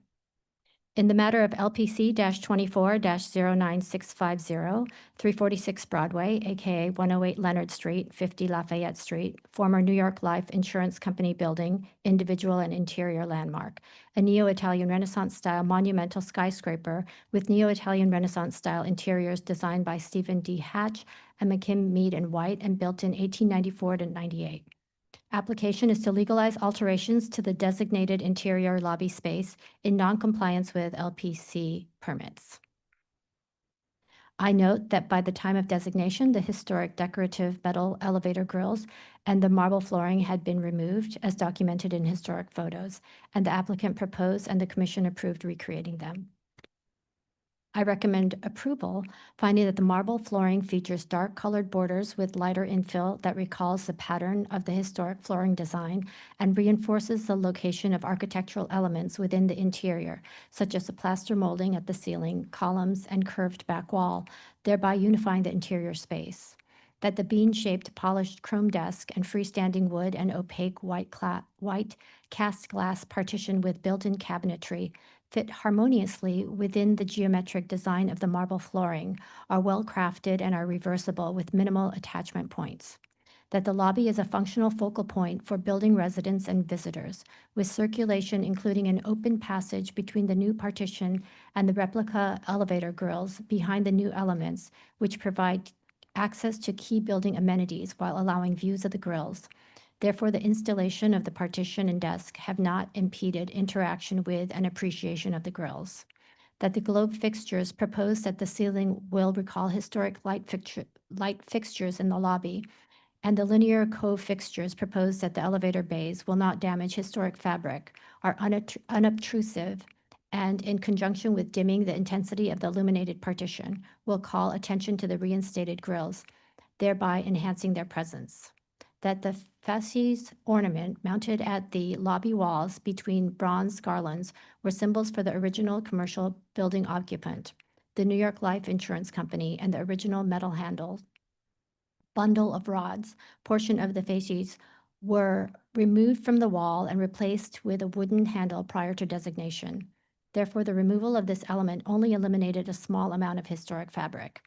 In the matter of LPC-24-09650, 346 Broadway, aka 108 Leonard Street, 50 Lafayette Street, former New York Life Insurance Company building, individual and interior landmark, a Neo-Italian Renaissance-style monumental skyscraper with Neo-Italian Renaissance-style interiors designed by Stephen D. Hatch and McKim, Mead and White and built in 1894 to 98. Application is to legalize alterations to the designated interior lobby space in noncompliance with LPC permits. I note that by the time of designation, the historic decorative metal elevator grills and the marble flooring had been removed as documented in historic photos, and the applicant proposed and the commission approved recreating them. I recommend approval, finding that the marble flooring features dark-colored borders with lighter infill that recalls the pattern of the historic flooring design and reinforces the location of architectural elements within the interior, such as the plaster molding at the ceiling, columns, and curved back wall, thereby unifying the interior space. That the bean-shaped polished chrome desk and freestanding wood and opaque white cast glass partition with built-in cabinetry fit harmoniously within the geometric design of the marble flooring, are well crafted and are reversible with minimal attachment points. That the lobby is a functional focal point for building residents and visitors, with circulation including an open passage between the new partition and the replica elevator grills behind the new elements, which provide access to key building amenities while allowing views of the grills. Therefore, the installation of the partition and desk have not impeded interaction with and appreciation of the grills. That the globe fixtures proposed at the ceiling will recall historic light fixtures in the lobby, and the linear cove fixtures proposed at the elevator bays will not damage historic fabric, are unobtrusive, and in conjunction with dimming the intensity of the illuminated partition, will call attention to the reinstated grills, thereby enhancing their presence. That the fasces ornament mounted at the lobby walls between bronze garlands were symbols for the original commercial building occupant, the New York Life Insurance Company, and the original metal handle bundle of rods, portion of the fasces, were removed from the wall and replaced with a wooden handle prior to designation. Therefore, the removal of this element only eliminated a small amount of historic fabric.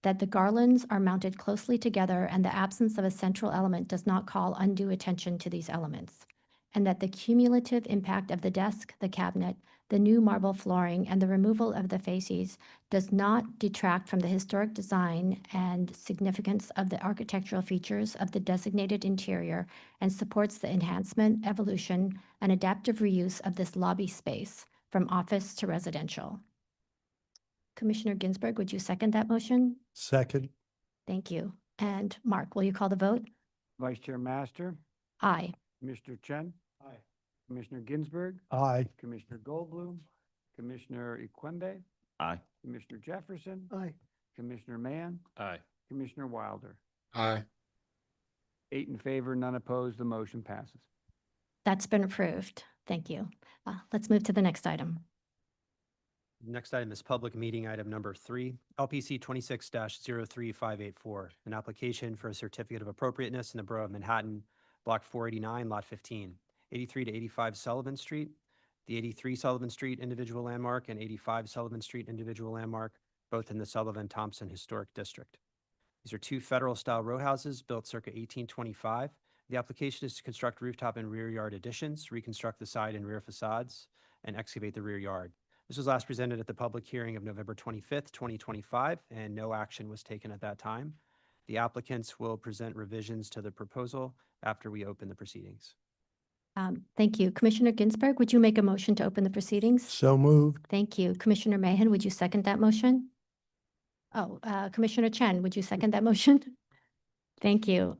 That the garlands are mounted closely together and the absence of a central element does not call undue attention to these elements. And that the cumulative impact of the desk, the cabinet, the new marble flooring, and the removal of the fasces does not detract from the historic design and significance of the architectural features of the designated interior and supports the enhancement, evolution, and adaptive reuse of this lobby space from office to residential. Commissioner Ginsburg, would you second that motion? Second. Thank you. And Mark, will you call the vote? Vice Chair Master, Aye. Commissioner Chen, Aye. Commissioner Ginsburg, Aye. Commissioner Goldblum, Commissioner Ikwembe, Aye. Commissioner Jefferson, Aye. Commissioner Mann, Aye. Commissioner Wilder. Aye. 8 in favor, none opposed, the motion passes. That's been approved. Thank you. Let's move to the next item. Next item is public meeting item number 3, LPC 26-03584, an application for a certificate of appropriateness in the Borough of Manhattan, Block 489, Lot 15, 83 to 85 Sullivan Street, the 83 Sullivan Street individual landmark and 85 Sullivan Street individual landmark, both in the Sullivan-Thompson Historic District. These are 2 federal-style row houses built circa 1825. The application is to construct rooftop and rear yard additions, reconstruct the side and rear facades, and excavate the rear yard. This was last presented at the public hearing of November 25th, 2025, and no action was taken at that time. The applicants will present revisions to the proposal after we open the proceedings. Thank you. Commissioner Ginsburg, would you make a motion to open the proceedings? So moved. Thank you. Commissioner Mahan, would you second that motion? Oh, Commissioner Chen, would you second that motion? Thank you.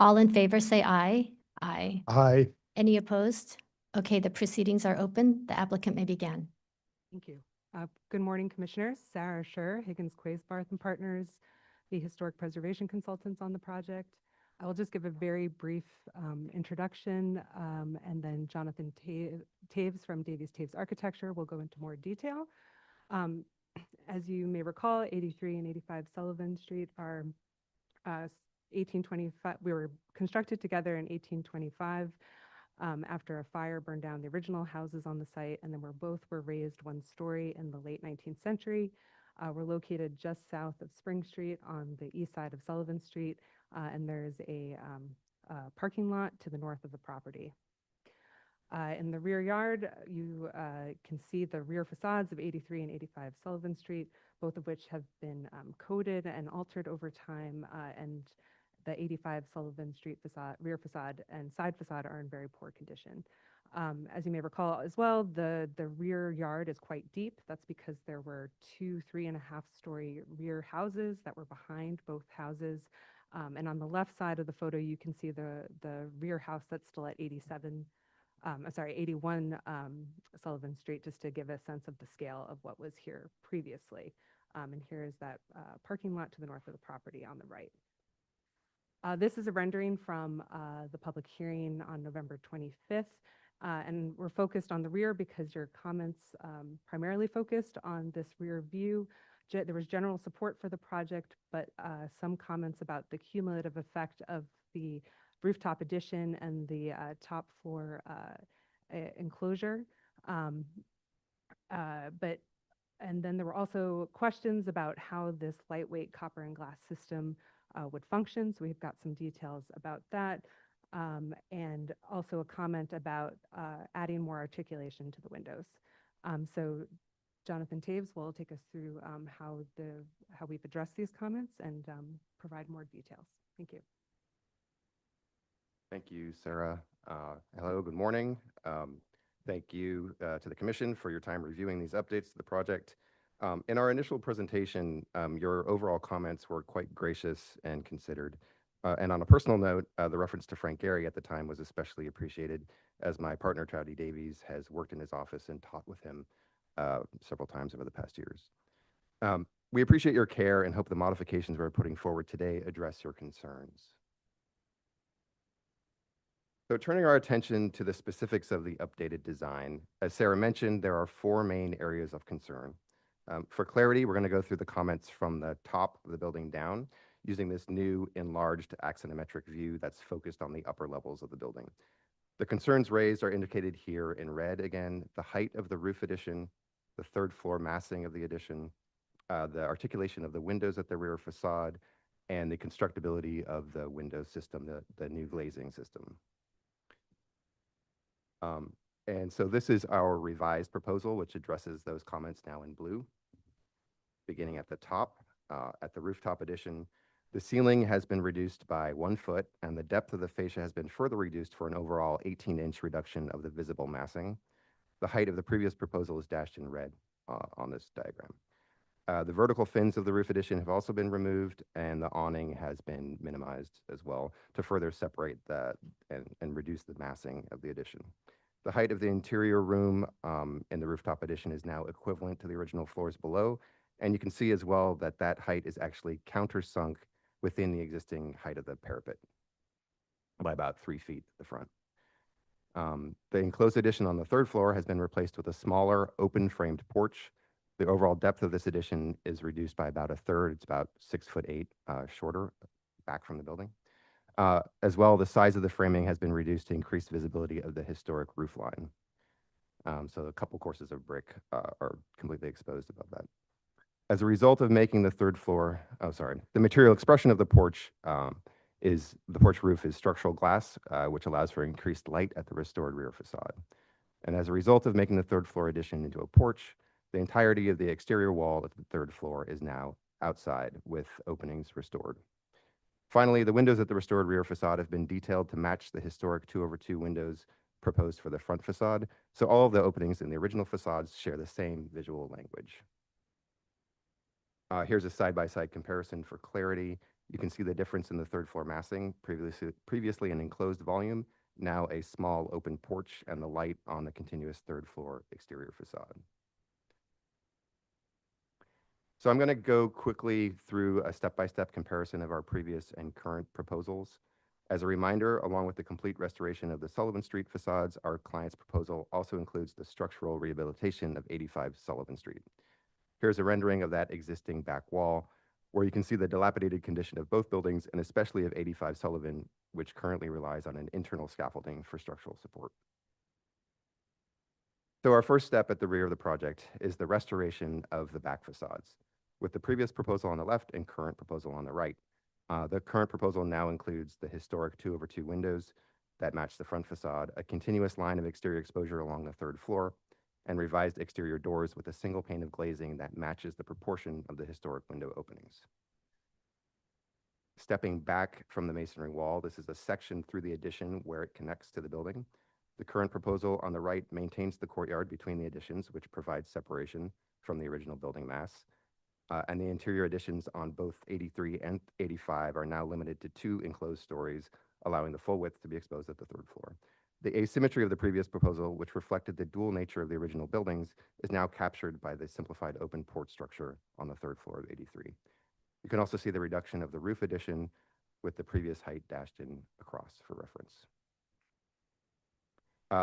All in favor, say aye. Aye. Aye. Any opposed? Okay, the proceedings are open. The applicant may begin. Thank you. Good morning, Commissioners. Sarah Scher, Higgins Quaisbarth and Partners, the Historic Preservation Consultants on the project. I will just give a very brief introduction, and then Jonathan Taves from Davies Taves Architecture will go into more detail. As you may recall, 83 and 85 Sullivan Street are 1825. We were constructed together in 1825. after a fire burned down the original houses on the site, and then both were raised 1 story in the late 19th century. We're located just south of Spring Street on the east side of Sullivan Street, and there's a parking lot to the north of the property. In the rear yard, you can see the rear facades of 83 and 85 Sullivan Street, both of which have been coated and altered over time, and the 85 Sullivan Street facade, rear facade and side facade are in very poor condition. As you may recall as well, the rear yard is quite deep. That's because there were 2 3.5-story rear houses that were behind both houses. And on the left side of the photo, you can see the rear house that's still at 81 Sullivan Street, just to give a sense of the scale of what was here previously. And here is that parking lot to the north of the property on the right. This is a rendering from the public hearing on November 25th. And we're focused on the rear because your comments primarily focused on this rear view. There was general support for the project, but some comments about the cumulative effect of the rooftop addition and the top floor enclosure. And then there were also questions about how this lightweight copper and glass system would function. So we've got some details about that. And also a comment about adding more articulation to the windows. So Jonathan Taves will take us through how we've addressed these comments and provide more details. Thank you. Thank you, Sarah. Hello, good morning. Thank you to the Commission for your time reviewing these updates to the project. In our initial presentation, your overall comments were quite gracious and considered. And on a personal note, the reference to Frank Gehry at the time was especially appreciated, as my partner, Trouty Davies, has worked in his office and taught with him several times over the past years. We appreciate your care and hope the modifications we're putting forward today address your concerns. So turning our attention to the specifics of the updated design, as Sarah mentioned, there are 4 main areas of concern. For clarity, we're going to go through the comments from the top of the building down, using this new enlarged axonometric view that's focused on the upper levels of the building. The concerns raised are indicated here in red again: the height of the roof addition, the 3rd floor massing of the addition, the articulation of the windows at the rear facade, and the constructability of the window system, the new glazing system. And so this is our revised proposal, which addresses those comments now in blue. Beginning at the top, at the rooftop addition, the ceiling has been reduced by 1 foot, and the depth of the fascia has been further reduced for an overall 18-inch reduction of the visible massing. The height of the previous proposal is dashed in red on this diagram. The vertical fins of the roof addition have also been removed, and the awning has been minimized as well to further separate that and reduce the massing of the addition. The height of the interior room in the rooftop addition is now equivalent to the original floors below, and you can see as well that that height is actually countersunk within the existing height of the parapet by about 3 feet at the front. The enclosed addition on the 3rd floor has been replaced with a smaller open-framed porch. The overall depth of this addition is reduced by about 1/3. It's about 6'8" shorter back from the building. As well, the size of the framing has been reduced to increase visibility of the historic roof line. So a couple courses of brick are completely exposed above that. As a result of making the 3rd floor, the material expression of the porch the porch roof is structural glass, which allows for increased light at the restored rear facade. And as a result of making the 3rd floor addition into a porch, the entirety of the exterior wall at the 3rd floor is now outside with openings restored. Finally, the windows at the restored rear facade have been detailed to match the historic 2/2 windows proposed for the front facade. So all of the openings in the original facades share the same visual language. Here's a side-by-side comparison for clarity. You can see the difference in the 3rd floor massing, previously an enclosed volume, now a small open porch, and the light on the continuous 3rd floor exterior facade. So I'm going to go quickly through a step-by-step comparison of our previous and current proposals. As a reminder, along with the complete restoration of the Sullivan Street facades, our client's proposal also includes the structural rehabilitation of 85 Sullivan Street. Here's a rendering of that existing back wall. where you can see the dilapidated condition of both buildings and especially of 85 Sullivan, which currently relies on an internal scaffolding for structural support. So our first step at the rear of the project is the restoration of the back facades. With the previous proposal on the left and current proposal on the right, the current proposal now includes the historic 2/2 windows that match the front facade, a continuous line of exterior exposure along the third floor, and revised exterior doors with a single pane of glazing that matches the proportion of the historic window openings. Stepping back from the masonry wall, this is a section through the addition where it connects to the building. The current proposal on the right maintains the courtyard between the additions, which provides separation from the original building mass. And the interior additions on both 83 and 85 are now limited to 2 enclosed stories, allowing the full width to be exposed at the third floor. The asymmetry of the previous proposal, which reflected the dual nature of the original buildings, is now captured by the simplified open port structure on the third floor of 83. You can also see the reduction of the roof addition with the previous height dashed in across for reference.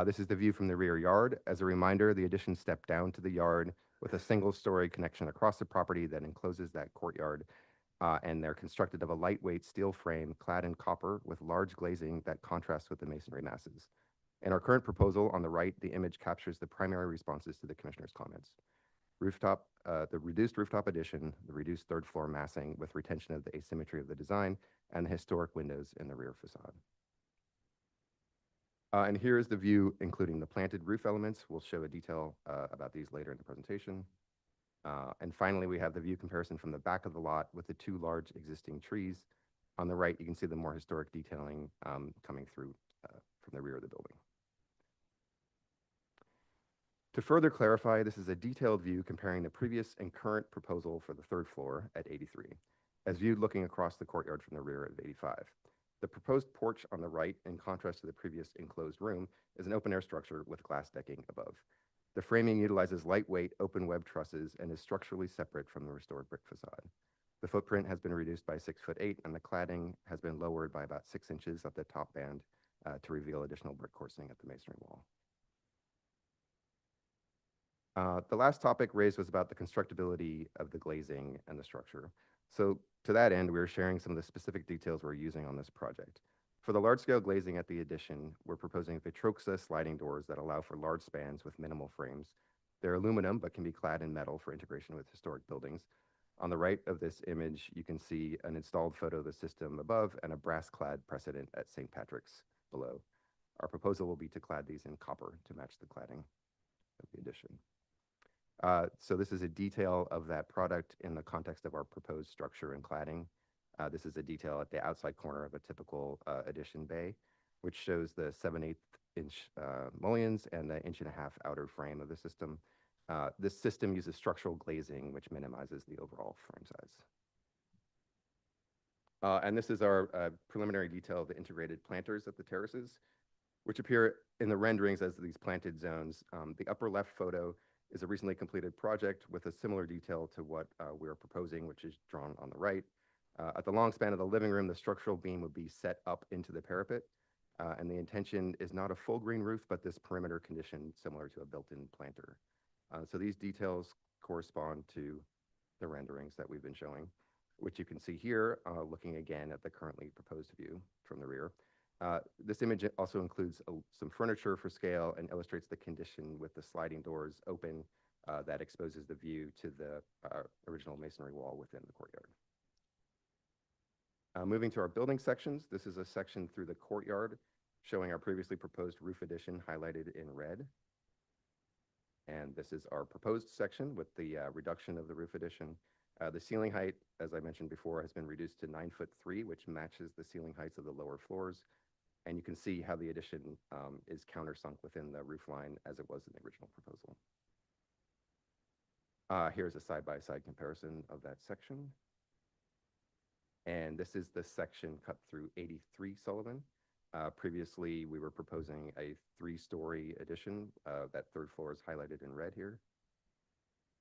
This is the view from the rear yard. As a reminder, the addition stepped down to the yard with a single-story connection across the property that encloses that courtyard, and they're constructed of a lightweight steel frame clad in copper with large glazing that contrasts with the masonry masses. In our current proposal on the right, the image captures the primary responses to the commissioner's comments. The reduced rooftop addition, the reduced third floor massing with retention of the asymmetry of the design, and the historic windows in the rear facade. And here is the view, including the planted roof elements. We'll show a detail about these later in the presentation. And finally, we have the view comparison from the back of the lot with the 2 large existing trees. On the right, you can see the more historic detailing coming through from the rear of the building. To further clarify, this is a detailed view comparing the previous and current proposal for the third floor at 83, as viewed looking across the courtyard from the rear of 85. The proposed porch on the right, in contrast to the previous enclosed room, is an open-air structure with glass decking above. The framing utilizes lightweight open web trusses and is structurally separate from the restored brick facade. The footprint has been reduced by 6'8", and the cladding has been lowered by about 6 inches at the top band to reveal additional brick coursing at the masonry wall. The last topic raised was about the constructability of the glazing and the structure. So to that end, we're sharing some of the specific details we're using on this project. For the large-scale glazing at the addition, we're proposing Vitroxa sliding doors that allow for large spans with minimal frames. They're aluminum, but can be clad in metal for integration with historic buildings. On the right of this image, you can see an installed photo of the system above and a brass-clad precedent at St. Patrick's below. Our proposal will be to clad these in copper to match the cladding of the addition. So this is a detail of that product in the context of our proposed structure and cladding. This is a detail at the outside corner of a typical addition bay, which shows the 7/8 inch mullions and the 1.5 inch outer frame of the system. This system uses structural glazing, which minimizes the overall frame size. And this is our preliminary detail of the integrated planters at the terraces, which appear in the renderings as these planted zones. The upper left photo is a recently completed project with a similar detail to what we are proposing, which is drawn on the right. At the long span of the living room, the structural beam would be set up into the parapet, and the intention is not a full green roof, but this perimeter condition similar to a built-in planter. So these details correspond to the renderings that we've been showing, which you can see here, looking again at the currently proposed view from the rear. This image also includes some furniture for scale and illustrates the condition with the sliding doors open that exposes the view to the original masonry wall within the courtyard. Moving to our building sections, this is a section through the courtyard showing our previously proposed roof addition highlighted in red. And this is our proposed section with the reduction of the roof addition. The ceiling height, as I mentioned before, has been reduced to 9'3", which matches the ceiling heights of the lower floors. And you can see how the addition is countersunk within the roof line as it was in the original proposal. Here's a side-by-side comparison of that section. And this is the section cut through 83 Sullivan. Previously, we were proposing a 3-story addition. That third floor is highlighted in red here.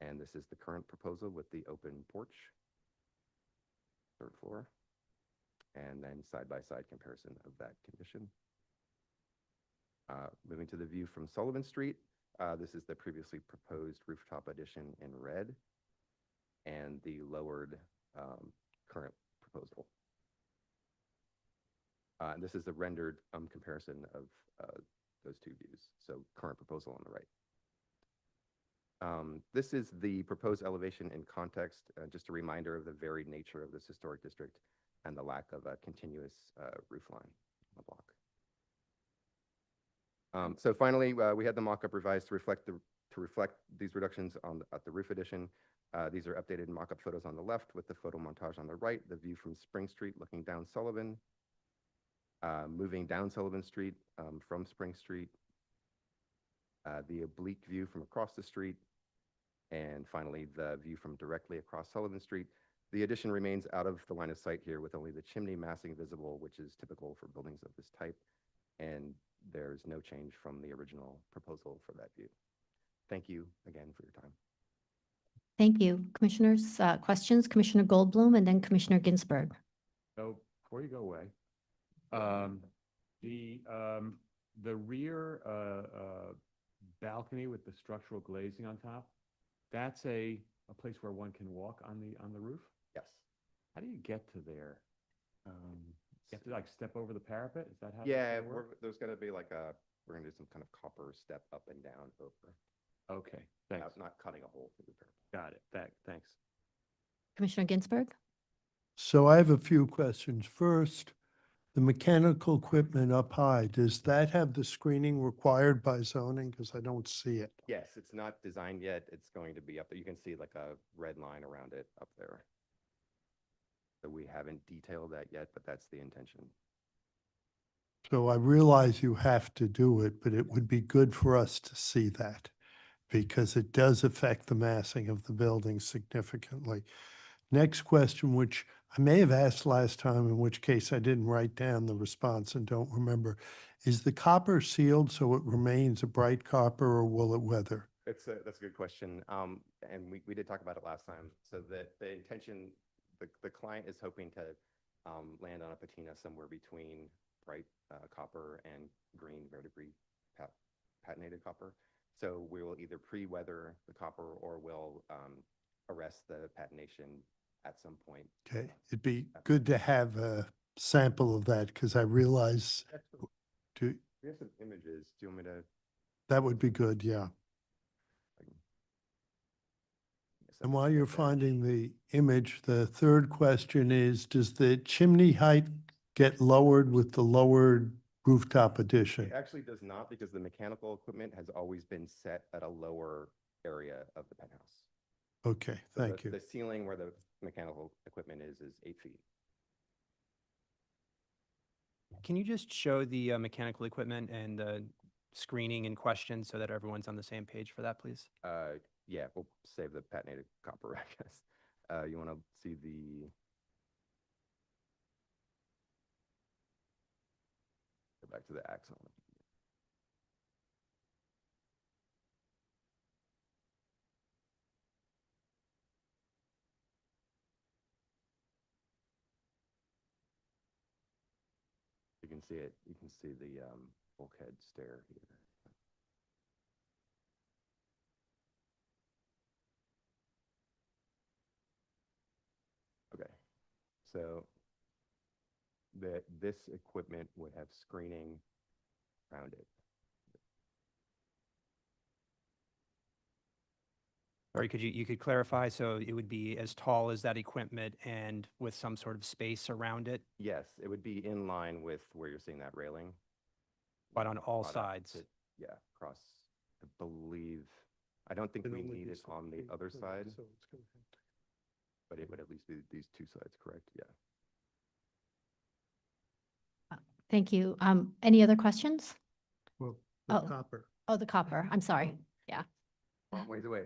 And this is the current proposal with the open porch, third floor, and then side-by-side comparison of that condition. Moving to the view from Sullivan Street, this is the previously proposed rooftop addition in red and the lowered current proposal. And this is a rendered comparison of those two views. So current proposal on the right. This is the proposed elevation in context, just a reminder of the varied nature of this historic district and the lack of a continuous roof line on the block. So finally, we had the mock-up revised to reflect these reductions at the roof addition. These are updated mock-up photos on the left with the photo montage on the right, the view from Spring Street looking down Sullivan, moving down Sullivan Street from Spring Street, the oblique view from across the street, and finally the view from directly across Sullivan Street. The addition remains out of the line of sight here with only the chimney massing visible, which is typical for buildings of this type, and there's no change from the original proposal for that view. Thank you again for your time. Thank you. Commissioners, questions? Commissioner Goldblum and then Commissioner Ginsburg. So before you go away, the rear balcony with the structural glazing on top, that's a place where one can walk on the roof? Yes. How do you get to there? You have to like step over the parapet? Is that how? Yeah, that's gonna work? there's going to be like we're going to do some kind of copper step up and down over. Okay, thanks. Not cutting a hole through the parapet. Got it. Thanks. Commissioner Ginsburg. So I have a few questions. First, the mechanical equipment up high, does that have the screening required by zoning? Because I don't see it. Yes, it's not designed yet. It's going to be up there. You can see like a red line around it up there. So we haven't detailed that yet, but that's the intention. So I realize you have to do it, but it would be good for us to see that because it does affect the massing of the building significantly. Next question, which I may have asked last time, in which case I didn't write down the response and don't remember. Is the copper sealed so it remains a bright copper or will it weather? That's a good question. And we did talk about it last time. So the intention, the client is hoping to land on a patina somewhere between bright copper and green verdigris patinated copper. So we will either pre-weather the copper or we'll arrest the patination at some point. Okay, it'd be good to have a sample of that because I realize We have some images. Do you want me to? that would be good, yeah. And while you're finding the image, the third question is, does the chimney height get lowered with the lowered rooftop addition? It actually does not because the mechanical equipment has always been set at a lower area of the penthouse. Okay, So thank you. The ceiling where the mechanical equipment is 8 feet. Can you just show the mechanical equipment and the screening in question so that everyone's on the same page for that, please? Yeah, we'll save the patinated copper, I guess. You want to see the. Go back to the axle. You can see it. You can see the bulkhead stair here. Okay, so this equipment would have screening around it. Or you could clarify, so it would be as tall as that equipment and with some sort of space around it, Yes, it would be in line with where you're seeing that railing. but on all Brought up sides. to- Yeah, across, I believe, I don't think we need it on the other side, but it would at least be these two sides, correct? Yeah. Thank you. Any other questions? Well, Oh. copper. Oh, the copper. I'm sorry. Yeah. Long ways away.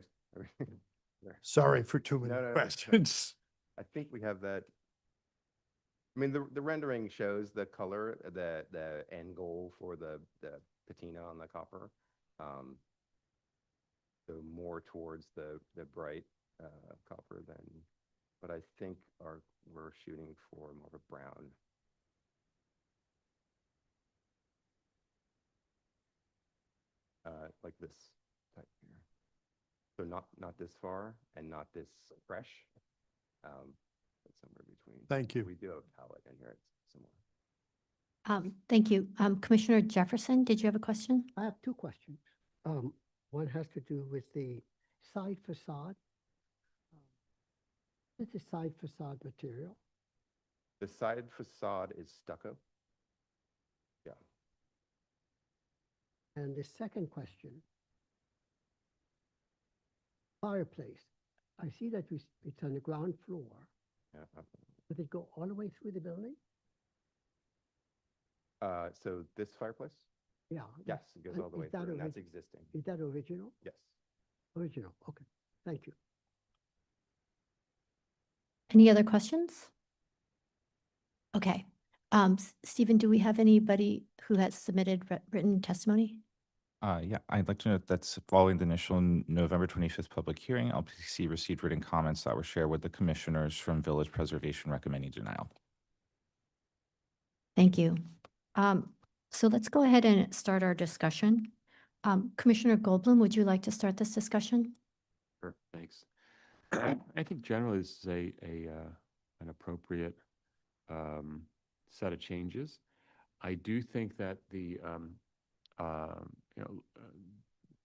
There. Sorry for too many No, no, no. questions. I think we have that. I mean, the rendering shows the color, the end goal for the patina on the copper. So more towards the bright copper than, but I think we're shooting for more of a brown. Like this type here. So not this far and not this fresh. It's somewhere between. Thank you. We do have a palette in here. It's similar. Thank you. Commissioner Jefferson, did you have a question? I have two questions. One has to do with the side facade. What's the side facade material? The side facade is stucco. Yeah. And the second question, fireplace. I see that it's on the ground floor. Yeah. Does it go all the way through the building? So this fireplace? Yeah. Yes, it goes all the way through, and that's existing. Is that original? Yes. Original, okay. Thank you. Any other questions? Okay. Stephen, do we have anybody who has submitted written testimony? Yeah, I'd like to note that's following the initial November 25th public hearing. LPC received written comments that were shared with the commissioners from Village Preservation recommending denial. Thank you. So let's go ahead and start our discussion. Commissioner Goldblum, would you like to start this discussion? Sure, thanks. I think generally this is an appropriate set of changes. I do think that the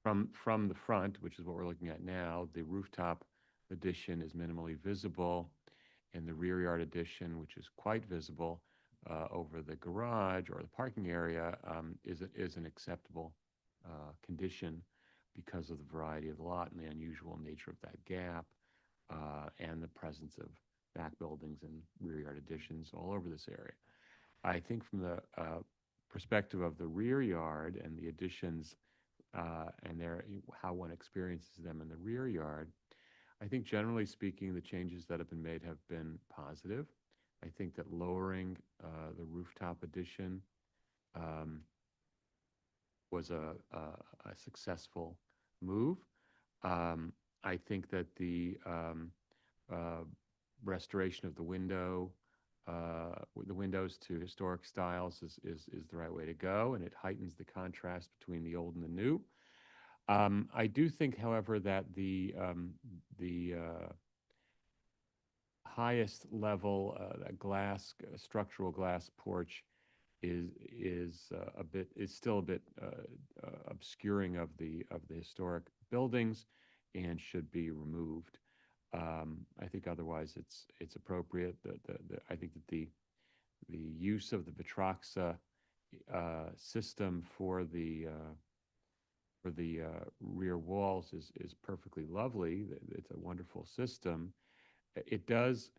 from the front, which is what we're looking at now, the rooftop addition is minimally visible, and the rear yard addition, which is quite visible over the garage or the parking area, is an acceptable condition because of the variety of the lot and the unusual nature of that gap, and the presence of back buildings and rear yard additions all over this area. I think from the perspective of the rear yard and the additions and how one experiences them in the rear yard, I think generally speaking, the changes that have been made have been positive. I think that lowering the rooftop addition was a successful move. I think that the restoration of the windows to historic styles is the right way to go, and it heightens the contrast between the old and the new. I do think, however, that the highest level, that structural glass porch is still a bit obscuring of the historic buildings and should be removed. I think otherwise it's appropriate. I think that the use of the Vitroxa system for the rear walls is perfectly lovely. It's a wonderful system. It does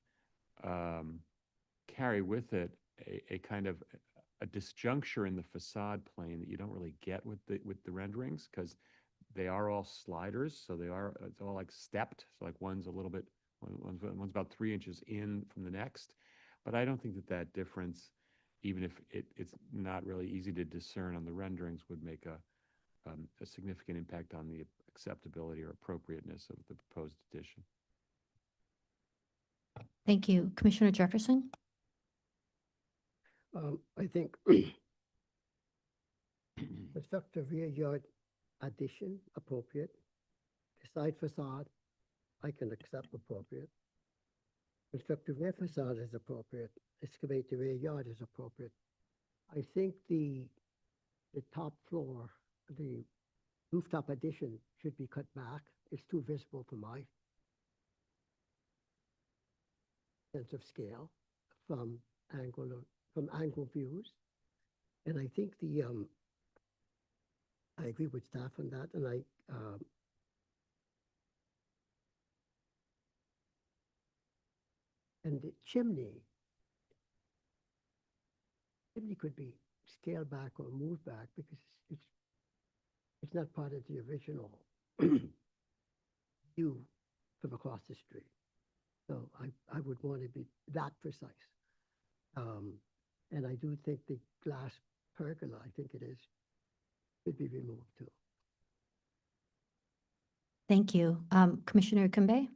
carry with it a kind of a disjuncture in the facade plane that you don't really get with the renderings, because they are all sliders, so it's all like stepped. So like one's about 3 inches in from the next. But I don't think that difference, even if it's not really easy to discern on the renderings, would make a significant impact on the acceptability or appropriateness of the proposed addition. Thank you. Commissioner Jefferson? I think construct rear yard addition appropriate. The side facade, I can accept appropriate. Construct the rear facade is appropriate. Excavate the rear yard is appropriate. I think the top floor, the rooftop addition should be cut back. It's too visible for my sense of scale from angle views. And I think I agree with staff on that, and and the chimney could be scaled back or moved back because it's not part of the original view from across the street. So I would want to be that precise. And I do think the glass pergola, I think it is, should be removed too. Thank you. Commissioner Kumbay?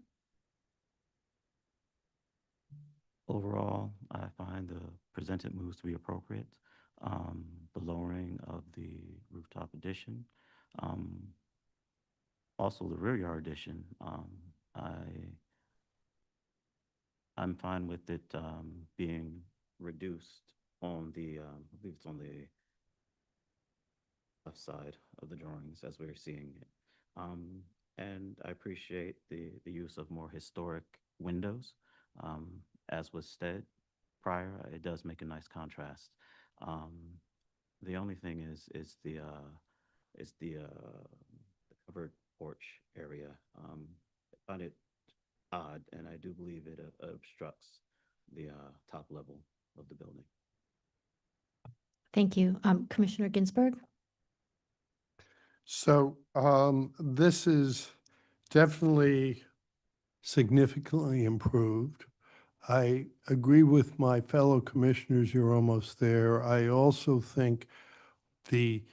Overall, I find the presented moves to be appropriate. The lowering of the rooftop addition, also the rear yard addition. I'm fine with it being reduced on the, I believe it's on the left side of the drawings as we're seeing it. And I appreciate the use of more historic windows. As was said prior, it does make a nice contrast. The only thing is the covered porch area. I find it odd, and I do believe it obstructs the top level of the building. Thank you. Commissioner Ginsburg? So this is definitely significantly improved. I agree with my fellow commissioners, you're almost there. I also think the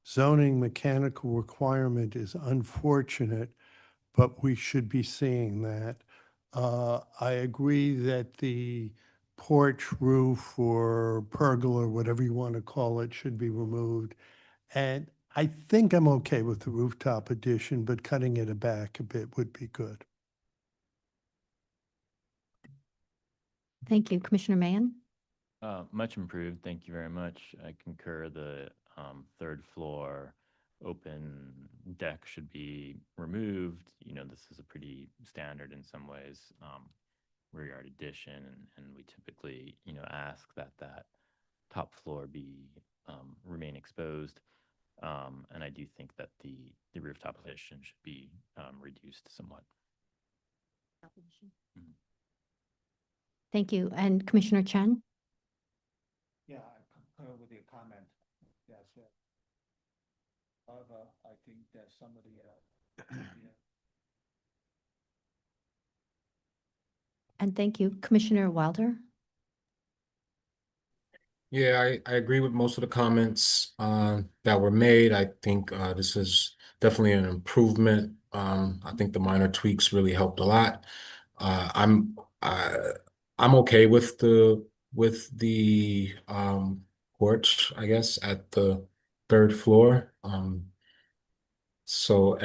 zoning mechanical requirement is unfortunate, but we should be seeing that. I agree that the porch roof or pergola, whatever you want to call it, should be removed. And I think I'm okay with the rooftop addition, but cutting it back a bit would be good. Thank you. Commissioner Mahan? Much improved. Thank you very much. I concur the third floor open deck should be removed. You know, this is a pretty standard in some ways rear yard addition, and we typically, you know, ask that that top floor be remain exposed. And I do think that the rooftop addition should be reduced somewhat. Mhm. Thank you. And Commissioner Chen? Yeah, I concur with your comment. Yes. However, I think that some of the And thank you. Commissioner Wilder? Yeah, I agree with most of the comments that were made. I think this is definitely an improvement. I think the minor tweaks really helped a lot. I'm okay with the porch, I guess, at the third floor. So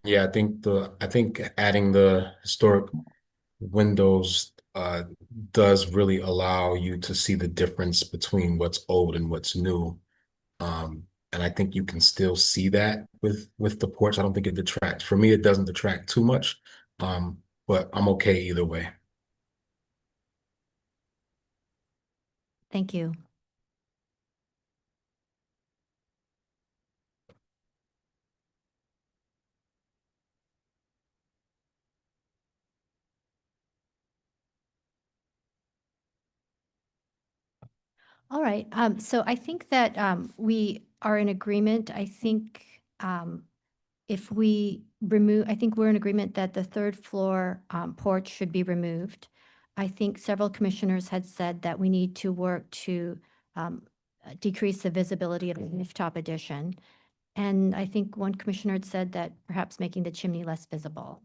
yeah, I think adding the historic windows does really allow you to see the difference between what's old and what's new. And I think you can still see that with the porch. I don't think it detracts. For me, it doesn't detract too much. But I'm okay either way. Thank you. All right. So I think that we are in agreement. I think if we remove, I think we're in agreement that the third floor porch should be removed. I think several commissioners had said that we need to work to decrease the visibility of the rooftop addition. And I think one commissioner had said that perhaps making the chimney less visible.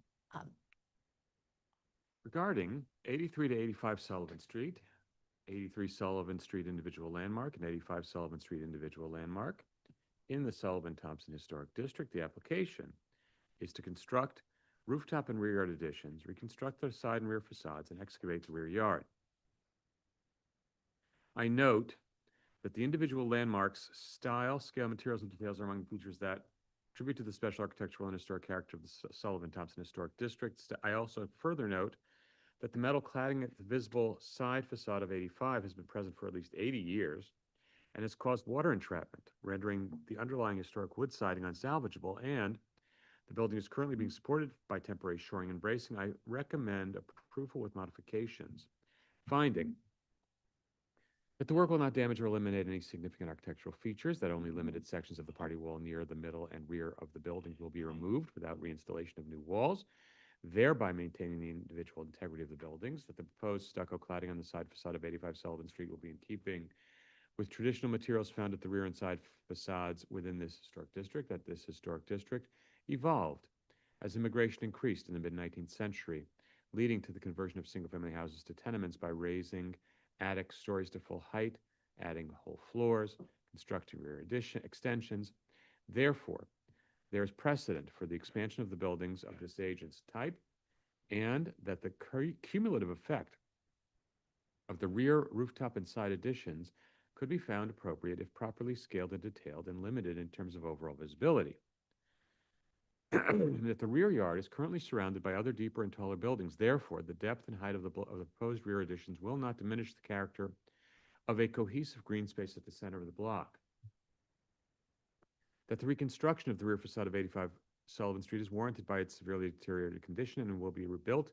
Regarding 83 to 85 Sullivan Street, 83 Sullivan Street individual landmark, and 85 Sullivan Street individual landmark, in the Sullivan-Thompson Historic District, the application is to construct rooftop and rear yard additions, reconstruct the side and rear facades, and excavate the rear yard. I note that the individual landmarks' style, scale, materials, and details are among features that contribute to the special architectural and historic character of the Sullivan-Thompson Historic District. I also further note that the metal cladding at the visible side facade of 85 has been present for at least 80 years and has caused water entrapment, rendering the underlying historic wood siding unsalvageable, and the building is currently being supported by temporary shoring and bracing. I recommend approval with modifications, finding that the work will not damage or eliminate any significant architectural features, that only limited sections of the party wall near the middle and rear of the building will be removed without reinstallation of new walls, thereby maintaining the individual integrity of the buildings, that the proposed stucco cladding on the side facade of 85 Sullivan Street will be in keeping with traditional materials found at the rear and side facades within this historic district, that this historic district evolved as immigration increased in the mid-19th century, leading to the conversion of single-family houses to tenements by raising attic stories to full height, adding whole floors, constructing rear extensions. Therefore, there is precedent for the expansion of the buildings of this age and type, and that the cumulative effect of the rear rooftop and side additions could be found appropriate if properly scaled and detailed and limited in terms of overall visibility. That the rear yard is currently surrounded by other deeper and taller buildings. Therefore, the depth and height of the proposed rear additions will not diminish the character of a cohesive green space at the center of the block. That the reconstruction of the rear facade of 85 Sullivan Street is warranted by its severely deteriorated condition and will be rebuilt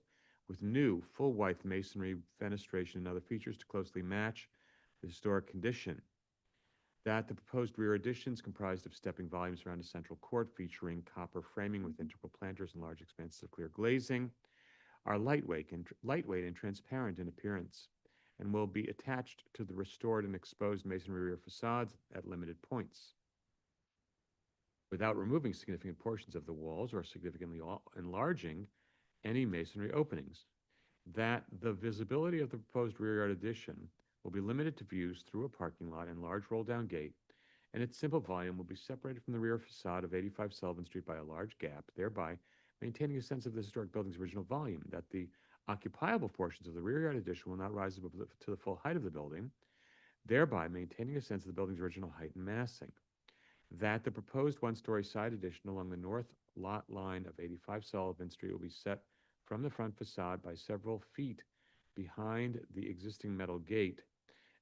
with new full-width masonry, fenestration, and other features to closely match the historic condition. That the proposed rear additions, comprised of stepping volumes around a central court featuring copper framing with integral planters and large expanses of clear glazing, are lightweight and transparent in appearance, and will be attached to the restored and exposed masonry rear facades at limited points, without removing significant portions of the walls or significantly enlarging any masonry openings. That the visibility of the proposed rear yard addition will be limited to views through a parking lot and large roll-down gate, and its simple volume will be separated from the rear facade of 85 Sullivan Street by a large gap, thereby maintaining a sense of the historic building's original volume. That the occupiable portions of the rear yard addition will not rise above to the full height of the building, thereby maintaining a sense of the building's original height and massing. That the proposed one-story side addition along the north lot line of 85 Sullivan Street will be set from the front facade by several feet behind the existing metal gate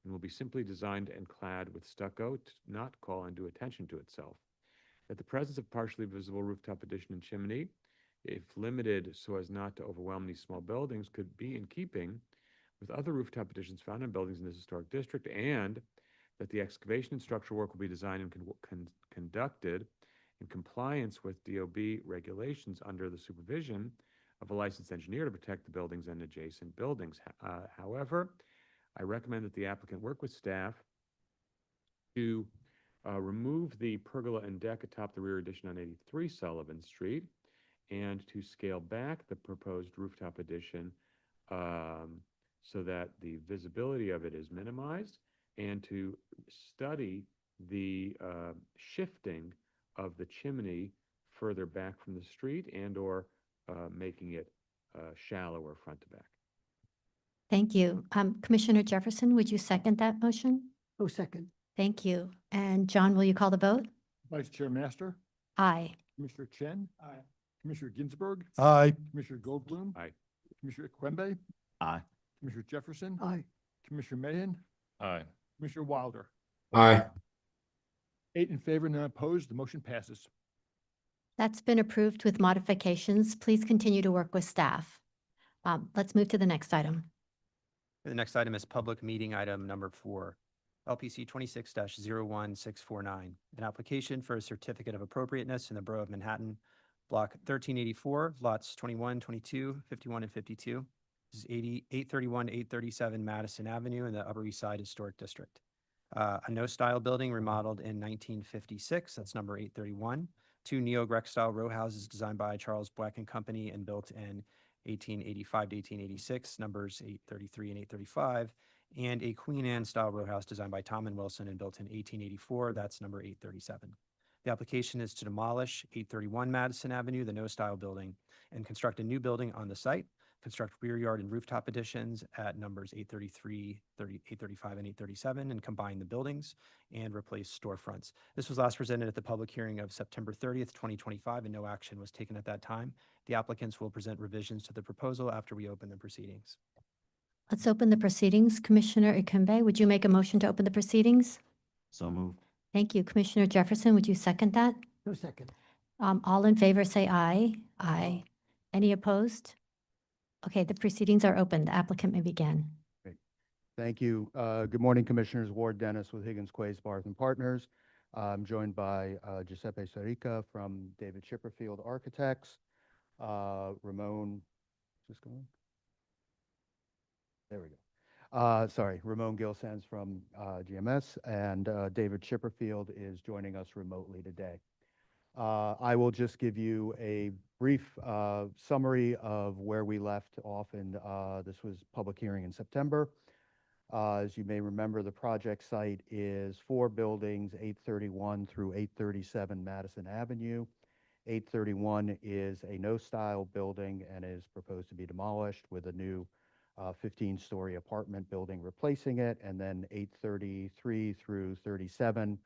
and will be simply designed and clad with stucco to not call undue attention to itself. That the presence of partially visible rooftop addition and chimney, if limited so as not to overwhelm these small buildings, could be in keeping with other rooftop additions found in buildings in this historic district, and that the excavation and structural work will be designed and conducted in compliance with DOB regulations under the supervision of a licensed engineer to protect the buildings and adjacent buildings. However, I recommend that the applicant work with staff to remove the pergola and deck atop the rear addition on 83 Sullivan Street and to scale back the proposed rooftop addition so that the visibility of it is minimized, and to study the shifting of the chimney further back from the street and or making it shallower front to back. Thank you. Commissioner Jefferson, would you second that motion? Oh, second. Thank you. And John, will you call the vote? Vice Chair Master, Aye. Commissioner Chen. Aye. Commissioner Ginsburg. Aye. Commissioner Goldblum. Aye. Commissioner Quembe. Aye. Commissioner Jefferson. Aye. Commissioner Mahan. Aye. Commissioner Wilder. Aye. 8 in favor, none opposed. The motion passes. That's been approved with modifications. Please continue to work with staff. Let's move to the next item. The next item is public meeting item number 4, LPC 26-01649, an application for a certificate of appropriateness in the Borough of Manhattan, Block 1384, lots 21, 22, 51, and 52. This is 831, 837 Madison Avenue in the Upper East Side Historic District. A no-style building remodeled in 1956, that's number 831. 2 neo-Grec style row houses designed by Charles Black and Company and built in 1885 to 1886, numbers 833 and 835, and a Queen Anne style row house designed by Tom and Wilson and built in 1884, that's number 837. The application is to demolish 831 Madison Avenue, the no-style building, and construct a new building on the site, construct rear yard and rooftop additions at numbers 833, 835, and 837, and combine the buildings and replace storefronts. This was last presented at the public hearing of September 30th, 2025, and no action was taken at that time. The applicants will present revisions to the proposal after we open the proceedings. Let's open the proceedings. Commissioner Ikembe, would you make a motion to open the proceedings? So moved. Thank you. Commissioner Jefferson, would you second that? No, second. All in favor, say aye. Aye. Any opposed? Okay, the proceedings are open. The applicant may begin. Thank you. Good morning, Commissioners. Ward Dennis with Higgins, Quays, Barth and Partners. I'm joined by Giuseppe Sarica from David Chipperfield Architects. Ramon, is this going? There we go. Sorry, Ramon Gilsans from GMS, and David Chipperfield is joining us remotely today. I will just give you a brief summary of where we left off in this was public hearing in September. As you may remember, the project site is 4 buildings, 831 through 837 Madison Avenue. 831 is a no-style building and is proposed to be demolished with a new 15-story apartment building replacing it, and then 833 through 37